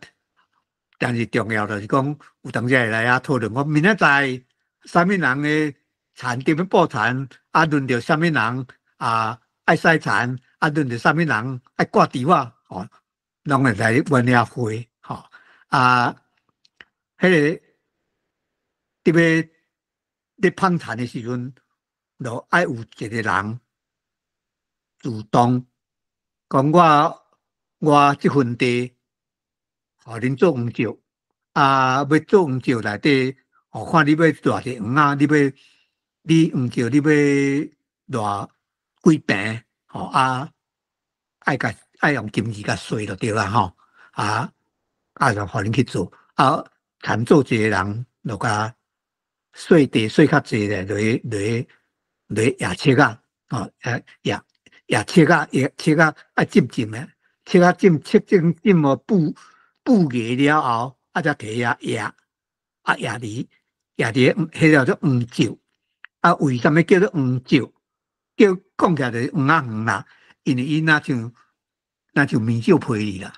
但是重要就是讲，有当时会来遐讨论，讲明仔载啥物人诶田点样布田，啊，轮到啥物人啊爱晒田，啊，轮到啥物人爱挂猪仔，吼，拢会来阮遐会。吼啊，迄个特别咧捧田的时阵，就爱有一个人主动讲我即份地，互恁做黄石，啊，要做黄石内底，看你要偌济黄啊，你黄石你要偌几平，啊，爱用金字甲碎就对啦吼，就互恁去做。啊，田做一个人，就甲碎地碎较济咧，落野切啊，野切啊，爱浸诶，切啊浸哦布艺了后，啊才摕遐野梨，迄叫做黄酒。啊，为什么叫做黄酒？讲起来就是黄啊黄啦，因为伊那像米酒皮哩啦。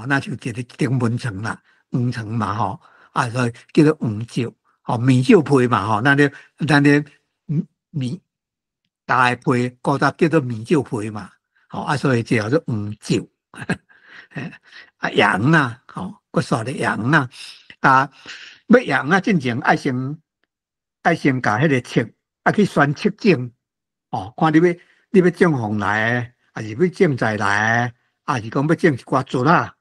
那就一个顶文层啦，黄层嘛吼，啊，所以叫做黄酒，米酒皮嘛吼，咱咧米大个皮，古早叫做米酒皮嘛，所以叫做黄酒，啊，羊啊，我说的羊啊，要羊啊，进前爱先甲迄个切，去选切种，看你要种红来的，还是要种在来的，还是讲要种一寡竹啊？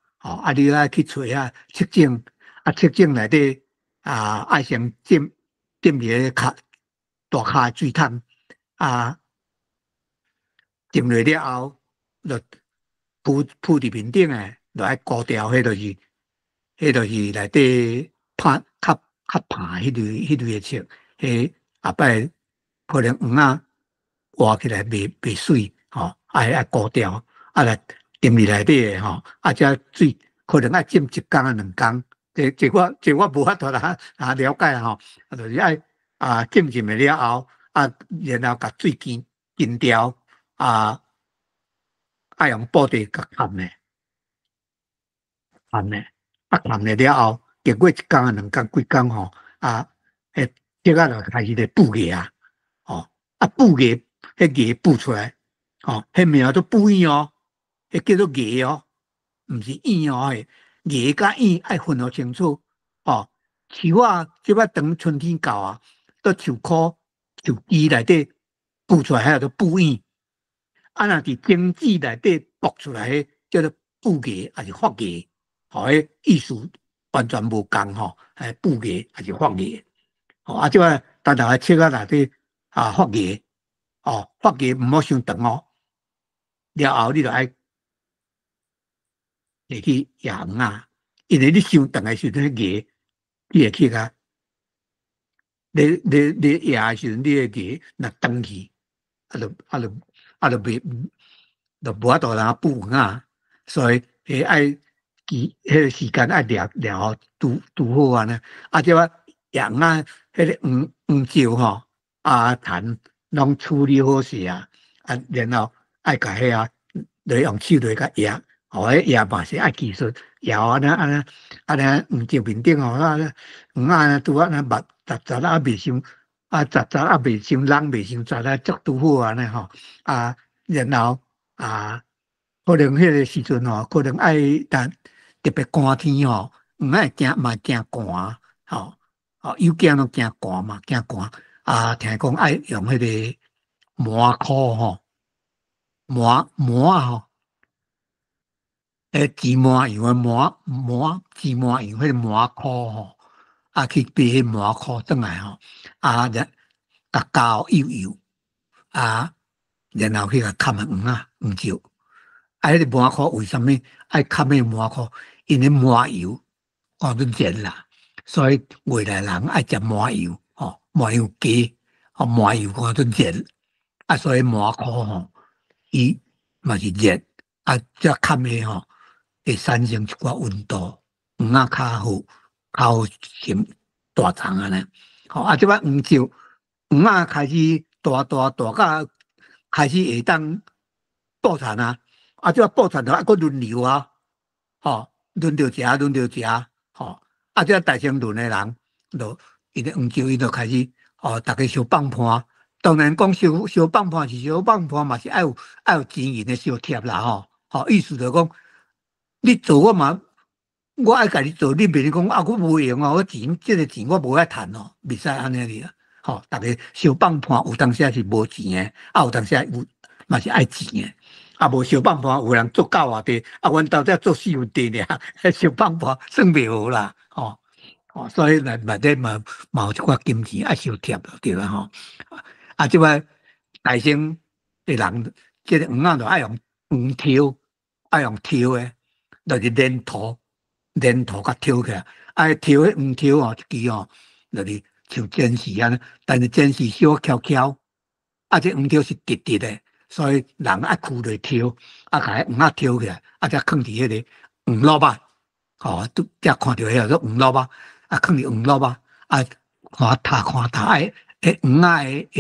你爱去找切种，切种内底爱先浸伫个大骹水桶，浸落了后，就铺伫面顶诶，就爱糊掉，迄内底较香迄类诶切，后摆可能黄啊活起来袂水，爱糊掉，来浸入内底诶才水可能爱浸1工啊2工，这我无法度了解就是爱浸了后，然后甲水浸掉爱用布袋甲盖诶。砍咧，砍咧了后，经过1工啊2工几工吼，迄竹仔就开始咧补叶啊，补叶，迄叶补出来，迄名都补叶哦，迄叫做叶哦，毋是叶哦，叶甲叶爱分好清楚，树啊，即摆等春天到啊，到树棵、树枝内底补出来，迄叫做补叶。若伫经济内底剥出来，迄叫做补叶，还是发叶？迄意思完全无共吼，补叶还是发叶？即摆单单切啊内底发叶，发叶毋好伤长哦。了后你就爱会去野黄啊，因为你伤长的时阵，叶你会去甲你野的时阵，你的叶若长去，就无法度通补啊，所以爱迄个时间爱抓拄好安尼。即摆野黄迄个黄石吼田拢处理好势啊，然后爱甲迄就用手来甲压，迄嘛是爱技术，摇安尼黄石面顶黄仔拄安尼密杂未伤杂未伤人未伤杂足拄好安尼吼然后可能迄个时阵可能爱特别寒天黄仔会嘛惊寒有惊拢惊寒嘛，惊寒听讲爱用迄个麻裤麻芝麻样的芝麻样迄个麻裤去买迄麻裤转来甲胶幼幼然后去甲砍黄石。迄个麻裤为什么爱砍迄麻裤？因为麻油看得热啦，所以外来人爱食麻油麻油鸡麻油看得热所以麻裤伊嘛是热这砍的会产生一寡温度，黄仔较好成大丛安尼。即摆黄仔开始大到开始会当布产即摆布产就还佫轮流轮流食。即摆大成轮的人，因为黄石伊就开始大家相放伴。当然讲相放伴是相放伴嘛，是爱有钱银的相贴啦意思就讲，你做我爱甲你做，你袂是讲我无用我钱这个钱我无爱趁袂使安尼哩大家相放伴，有当时是无钱的，有当时有嘛是爱钱的，无相放伴，有人做9啊地，阮到这做4分地尔，相放伴算袂好啦所以内底嘛有一寡金钱爱相贴就对啦即摆大生的人，即个黄仔就爱用黄挑，爱用挑的，就是粘土甲挑起来。挑迄黄挑一支就是像剪丝安尼，但是剪丝小翘翘，这黄挑是直直的，所以人爱锯落挑，甲迄黄仔挑起来，才放伫迄个黄萝卜，才看到迄个黄萝卜，放伫黄萝卜，看塔，黄仔的黄仔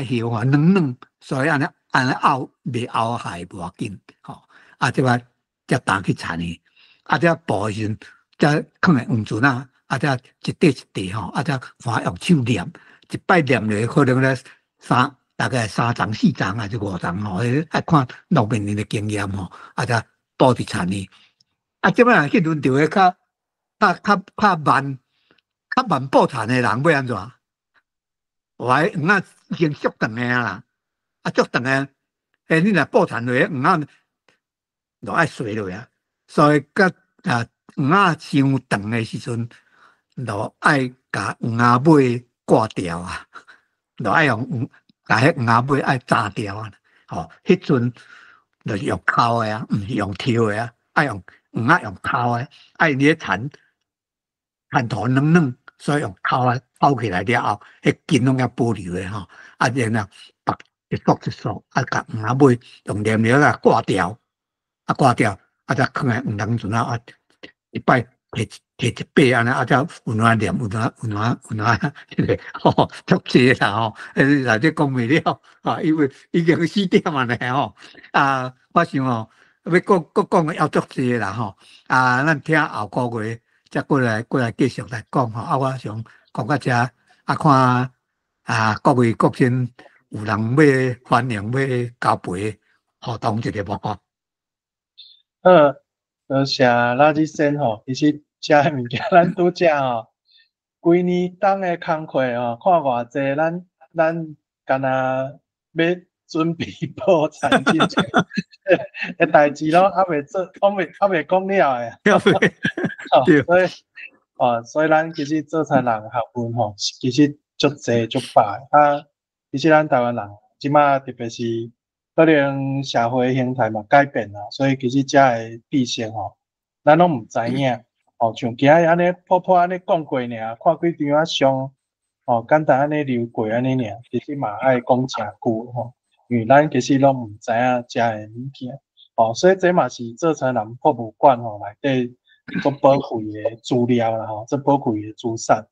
叶软软，所以安尼拗袂拗害无要紧即摆才打去铲去，才补的时阵才放在黄船才一块一块才看用手捏，一摆捏落可能咧大概3层4层还是5层爱看农民人的经验才补伫铲去。即摆若去轮到较慢补铲的人要安怎？黄仔已经足长的啦，足长的，你若补铲落黄仔就爱碎落所以黄仔伤长的时阵，就爱甲黄仔尾挂掉就爱用甲迄黄仔尾爱扎掉迄阵就是用抠的毋是用挑的爱用黄仔用抠的，因为铲土软，所以用抠起来了后，迄筋拢要保留的然后拔一束一束甲黄仔尾用黏料挂掉，才放在黄龙船一摆摕一把安尼才有哪念有哪迄个足济啦内底讲袂了因为已经4点啊咧我想要讲的要足济啦吼。咱听后个月再过来继续来讲吼。我想讲到这，看各位国亲有人要欢迎要交陪互动一个无吼？多谢咱即先吼，其实遮诶物件咱拄则吼，规年冬诶工课吼，看偌济，咱干若要准备破产金钱诶代志咯，还未做，还未讲了诶。所以咱其实做餐人学问吼，其实足济足百其实咱台湾人即马特别是可能社会形态嘛改变啦，所以其实遮诶知识吼，咱拢毋知影。像今日安尼破安尼讲过尔，看几张相，简单安尼溜过安尼尔，其实嘛爱讲诚久吼，因为咱其实拢毋知影遮诶物件。所以这嘛是做餐人博物馆吼内底足宝贵诶资料啦吼，足宝贵诶资产。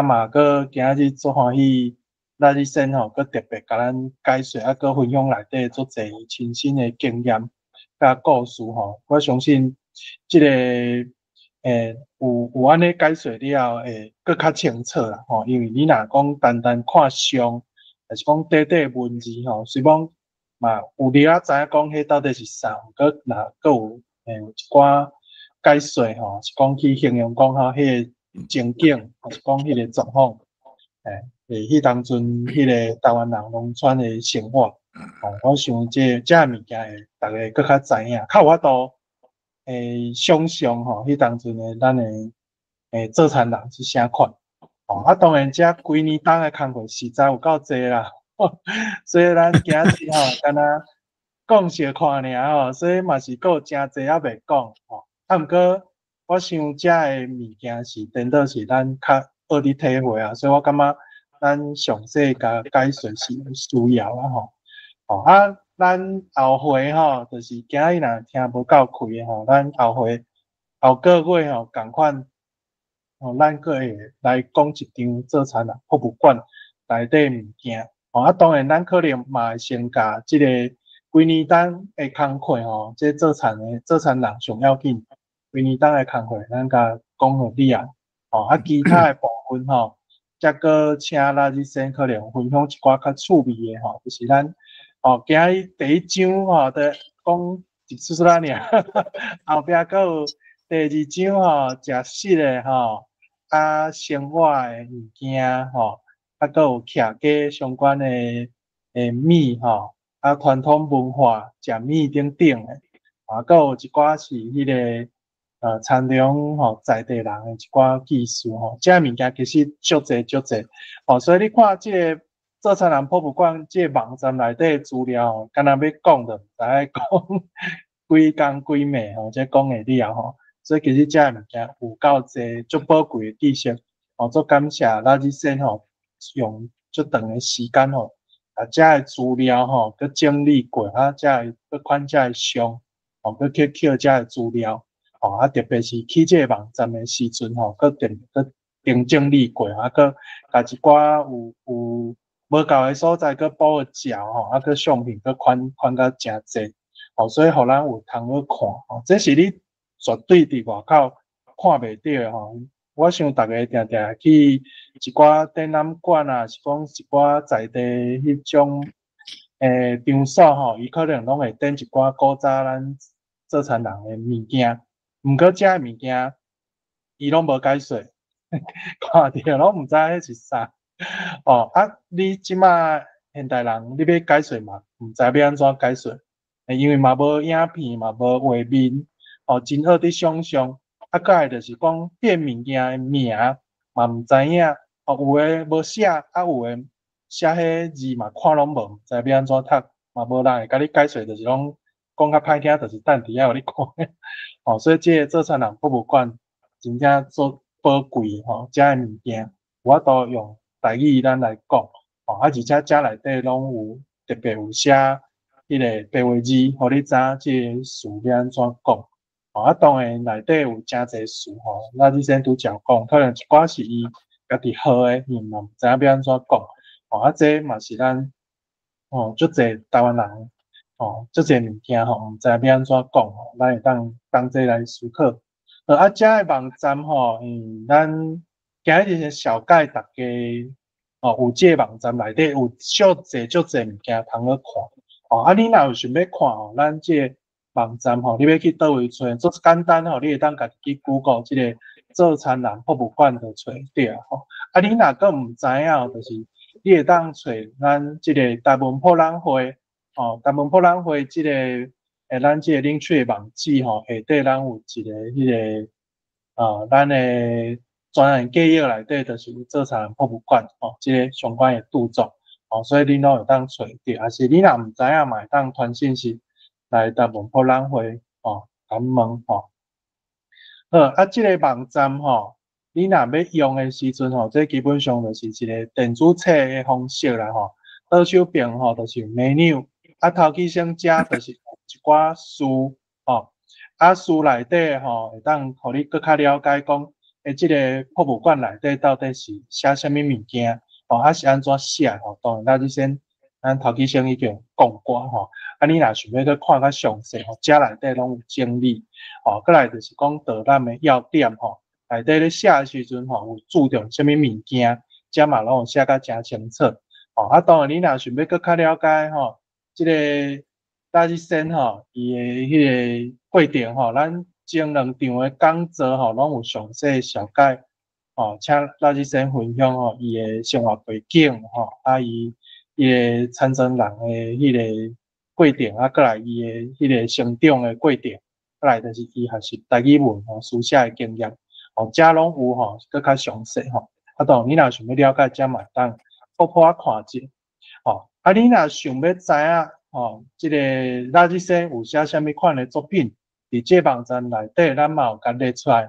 嘛佫今日足欢喜，咱日先吼佫特别甲咱解说，佫分享内底足济亲身诶经验甲故事吼。我相信即个有安尼解说了会佫较清楚啦吼。因为你若讲单单看相，还是讲短短文字吼，虽讲嘛有了知影讲迄到底是啥，佫有有一寡解说吼，是讲去形容讲迄个情景，还是讲迄个状况，迄当阵迄个台湾人农村的生活，我想遮物件会大家佫较知影，较有法度想象吼，迄当阵的咱的做餐人是啥款。当然遮规年冬的工课实在有够济啦，所以咱今日吼，干若讲小看尔吼，所以嘛是佫有诚济还未讲吼。毋过我想遮的物件是真倒是咱较好伫体会啊，所以我感觉咱详细甲解说是有需要啦吼。咱后回吼，就是今日若听无够开的吼，咱后个月吼，共款咱佫会来讲一场做餐人博物馆内底物件。当然咱可能嘛会先甲即个规年冬的工课吼，即做餐人上要紧。规年冬的工课，咱甲讲互你啊。其他的部分吼，则佫请咱日先可能分享一寡较趣味的吼，就是咱今日第一章吼，得讲一出啦尔，后壁佫有第二章吼，食食的吼，生活的物件吼，佫有客家相关的米吼，传统文化食米等等的，佫有一寡是迄个。参量吼在地人的一寡技术吼，遮物件其实足济，所以你看即个做餐人博物馆即个网站内底资料吼，敢若要讲就毋知讲几工几暝吼，即讲会了吼。所以其实遮物件有够济足宝贵的知识，足感谢咱日先吼用足长的时间吼，遮的资料吼佮整理过，遮佮看遮的相，佮去捡遮的资料。特别是去即个网站的时阵吼，佮整理过，佮甲一寡有无够的所在，佮补个照吼，佮相片佮看甲诚济，所以互咱有通去看，这是你绝对伫外口看袂到的吼。我想大家定定去一寡展览馆啊，是讲一寡在地迄种场所吼，伊可能拢会展一寡古早咱做餐人的物件。毋过遮物件，伊拢无解说，看着拢毋知迄是啥。你即马现代人，你要解说嘛，毋知要安怎解说，因为嘛无影片，嘛无画面，真好伫想象。佮个就是讲，迄物件的名嘛毋知影，有诶无写，有诶写迄字嘛看拢无，毋知要安怎读，嘛无人会甲你解说，就是讲较歹听，就是等伫遐互你看。所以即个做餐人博物馆真正足宝贵吼，遮个物件有法度用台语咱来讲，而且遮内底拢有特别有写迄个白话字，互你知影即个事要安怎讲。当然内底有诚济事吼，咱之前拄则讲，可能一寡是伊家己学诶，伊嘛毋知影要安怎讲。这嘛是咱足济台湾人即个物件吼，毋知要安怎讲吼，咱会当这来思考。遮个网站吼，咱今日先小解大家有这个网站内底有足侪物件通去看。你若有想要看吼，咱这个网站吼，你要去倒位找？做简单吼，你会当家己去 Google 这个做餐人博物馆就找着吼。你若阁毋知影，就是你会当找咱这个大文博览会。大文博览会这个咱这个领取的网址吼，下底咱有一个迄个咱的专案计划内底就是做餐人博物馆这个相关的著作所以你拢会当找着，还是你若毋知影嘛，会当传信息来大文博览会甲问这个网站你若要用的时阵这基本上就是一个电子册的方式啦倒手边就是 menu。头起先遮就是一寡书书内底会当互你更较了解讲即个博物馆内底到底是写啥物物件是安怎写当然咱头起先已经讲过你若想要去看较详细遮内底拢有整理过来就是讲导览的要点内底咧写的时阵有注重啥物物件，遮嘛拢有写甲诚清楚当然你若想要更较了解这个大日先伊的迄个过程咱前2场的讲座拢有详细小解请大日先分享伊的生活背景伊个参政人的迄个过程过来伊的迄个成长的过程，过来就是伊学习台语文书写的经验遮拢有更较详细当然你若想要了解遮嘛当好看者你若想要知影这个大日先有写啥物款的作品，伫这网站内底咱嘛有甲列出来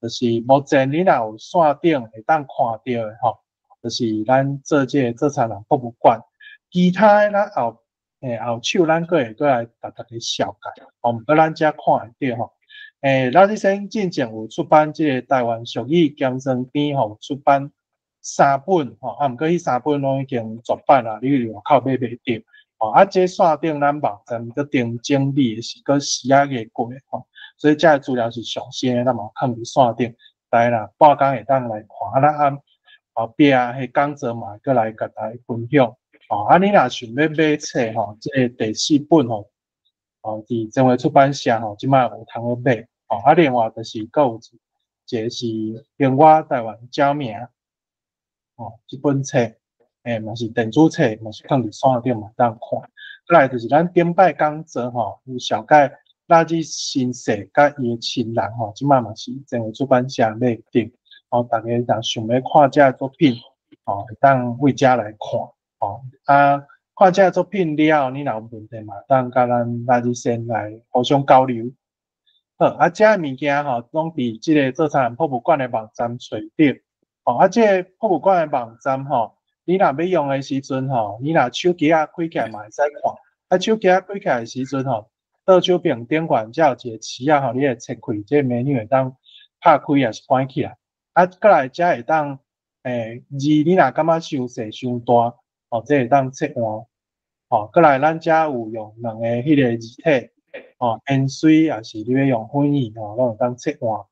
就是目前你若有线顶会当看到的就是咱做这个做餐人博物馆，其他的咱后手咱阁会来甲大家小解毋过咱遮看会到大日先进前有出版这个台湾俗语兼生篇出版3本毋过迄3本拢已经绝版啦，你外口买袂到这线顶咱网站个顶整理的是个时仔个过所以这个资料是详细的，咱嘛放伫线顶，大家啦半工会当来看咱后壁迄讲座嘛阁来甲大家分享你若想要买册这个第4本伫正话出版社即摆有通去买另外就是阁有一个是永我台湾照明这本册嘛是电子册，嘛是放伫线顶嘛当看。再来就是咱顶摆讲座有小解大日新世甲伊的亲人即摆嘛是正话出版社买顶大家若想要看这作品会当为遮来看看这作品了，你若有问题嘛当甲咱大日先来互相交流。这物件拢伫即个做餐人博物馆的网站找到这个博物馆的网站你若要用的时阵你若手机开起来嘛会使看手机开起来的时阵倒手边顶悬才有一个匙你会切开这个 menu 会当拍开也是关起来过来遮会当字你若感觉伤细伤大这会当切换过来咱遮有用2个迄个字体烟水也是你要用翻译拢会当切换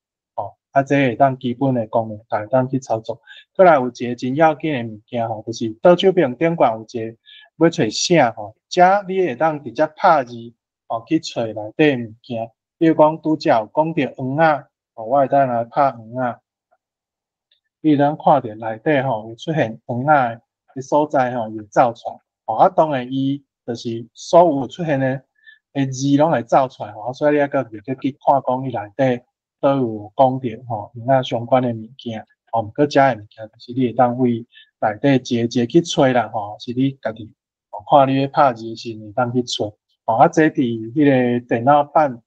这会当基本的功能大家当去操作。过来有一个真要紧的物件就是倒手边顶悬有一个要找啥遮你会当直接拍字去找内底物件，比如讲拄则有讲到黄我会当来拍黄你能看到内底有出现黄的所在有走出来当然伊就是所有出现的字拢会走出来所以你个去看讲伊内底都有讲到黄相关的物件毋过遮的物件就是你会当为内底一个去找啦是你家己看你要拍字时会当去找这伫迄个电脑版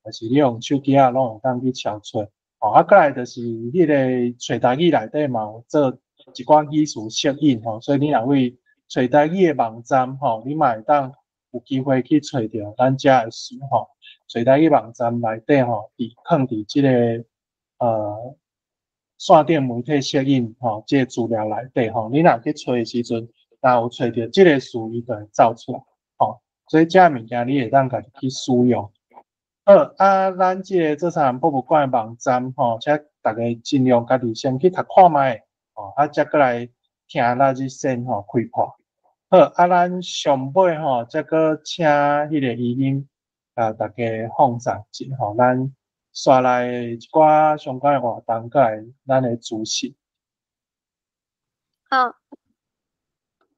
还是你用手机拢会当去敲出过来就是迄个找台语内底嘛有做一寡语词适应所以你若为找台语的网站你嘛会当有机会去找到咱遮的书找台语网站内底放伫即个线顶媒体适应即个资料内底你若去找的时阵若有找到即个词伊就会走出来所以这物件你会当家己去使用。好，咱即个做菜人博物馆的网站吼，请大家尽量家己先去读看卖，吼，再过来听咱日先吼开播。好，咱上尾吼，再个请迄个语音大家放上进吼，咱刷来一寡相关的活动，过来咱的资讯。好，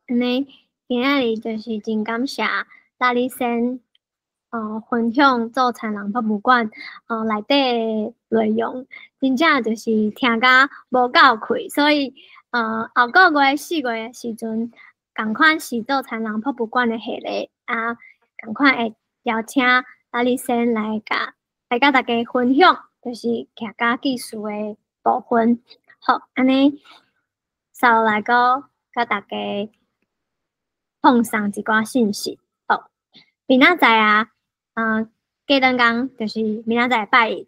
安尼今仔日就是真感谢大力先分享做田人博物馆内底内容，真正就是听甲无够开，所以后个月4月的时阵，共款是做田人博物馆的系列共款会邀请大力先来甲大家分享，就是客家技术的部分。好，安尼稍来个甲大家奉上一寡信息。好，明仔载过两天就是明仔载拜一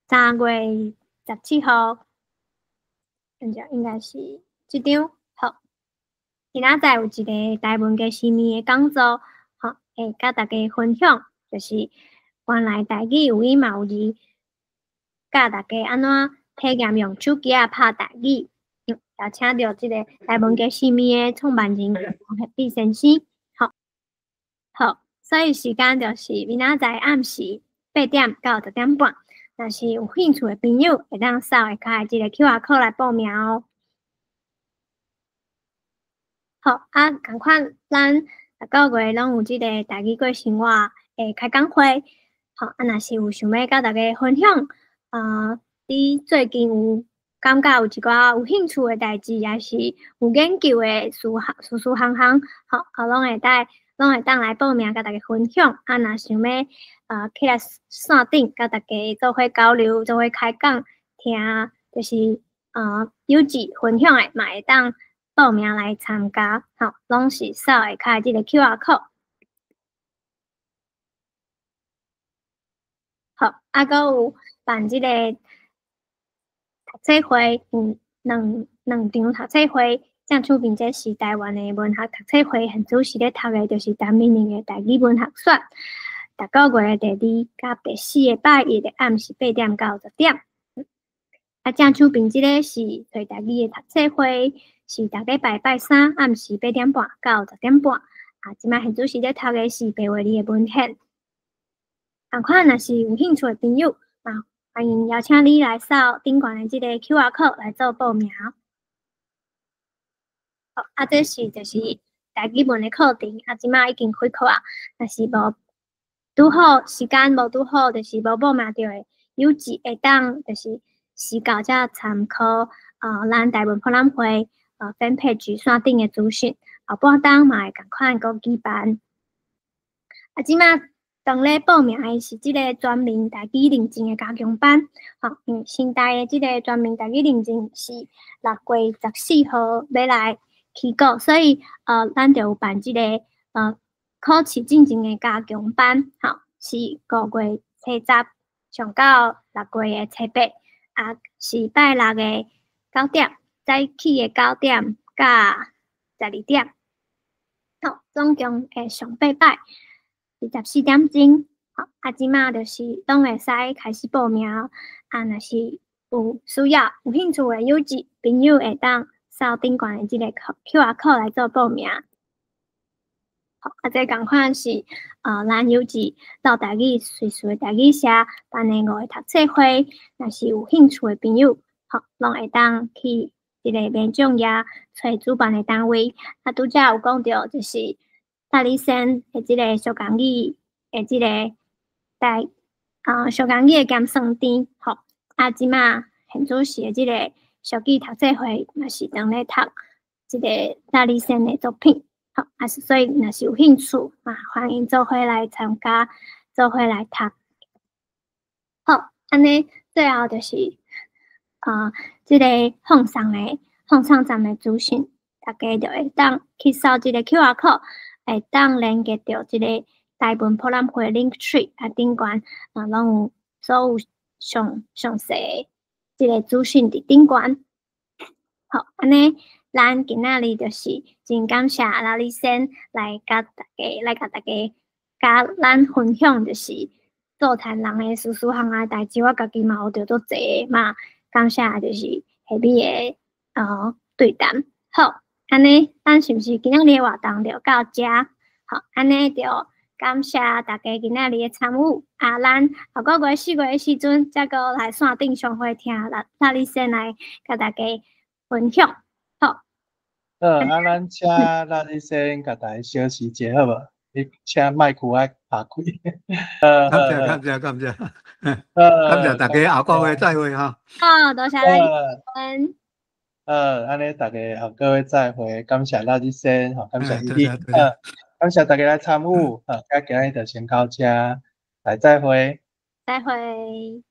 ，3月17号，应该是这张。好，明仔载有一个台文嘅新面嘅讲座，好，会甲大家分享，就是原来台语有音嘛有字，教大家安怎体验用手机拍台语。邀请到这个台文嘅新面嘅创办人黄学碧先生。好，所以时间就是明仔载暗时8点到10点半。若是有兴趣的朋友，会当扫下骹这个 QR code 来报名哦。好共款咱各个月拢有这个台语过生活的开讲会。好若是有想要甲大家分享你最近有感觉有一寡有兴趣的代志，也是有研究的事项，好拢会当来报名，甲大家分享。若想要起来线顶，甲大家做伙交流，做伙开讲，听就是有志分享的，嘛会当报名来参加。好，拢是扫下骹这个 QR code。好，阁有办这个读册会，两场读册会。郑厝边这是台湾的文学读册会，现主是咧读的就是陈明玲的台语文学选。逐个月的第2甲第4个拜一的暗时8点到10点。郑厝边这个是对台语的读册会，是逐礼拜3暗时8点半到10点半。即摆现主是咧读的是白话字的文献。共款若是有兴趣的朋友，欢迎邀请你来扫顶悬的这个 QR code 来做报名。好，这是就是台语文的课程，即摆已经开课若是无拄好时间，无拄好就是无报名到的，有志会当就是时到才参考咱台文博览会fan page 线顶的资讯，后半当嘛会共款搁举办。即摆当咧报名的是即个全民台语认证的加强班，新台的即个全民台语认证是6月14号要来起稿，所以咱就有办即个考试进前的加强班，是5月初10上到6月初8，是拜6的9点，早起的9点到12点，好，总共会上8摆，24点钟。好，即马就是拢会使开始报名，若是有需要、有兴趣的有志朋友会当扫顶悬的这个 QR code 来做报名。好，这共款是咱有志到台语随的台语社办的5个读册会，若是有兴趣的朋友，拢会当去这个面奖页找主办的单位。拄则有讲到，就是大理县的这个小工艺的这个小工艺的兼算店，即马现主是的这个小记读册会，若是当咧读这个大理县的作品。好，所以若是有兴趣欢迎做伙来参加，做伙来读。好，安尼最后就是这个放送站的资讯，大家就会当去扫这个 QR code， 会当连接到这个台文博览会 Linktree 顶悬拢有所有详细这个资讯伫顶悬。好，安尼咱今仔日就是真感谢拉里先来甲大咱分享，就是座谈人的事项啊代志，我家己嘛学着足济嘛，感谢就是下面的对谈。好，安尼咱是毋是今仔日活动就到遮？好，安尼就感谢大家今仔日的参与啊！咱下个月4月的时阵，再个来线顶上会听拉里先来甲大家分享。好，咱请拉里先甲大家小事节好无？你请麦克爱打开。感谢感谢感谢，感谢大家，下个月再会哈。好，多谢你们。安尼大家下个月再会，感谢拉里先，感谢伊利，感谢大家来参与，今日就先到遮，来再会。再会。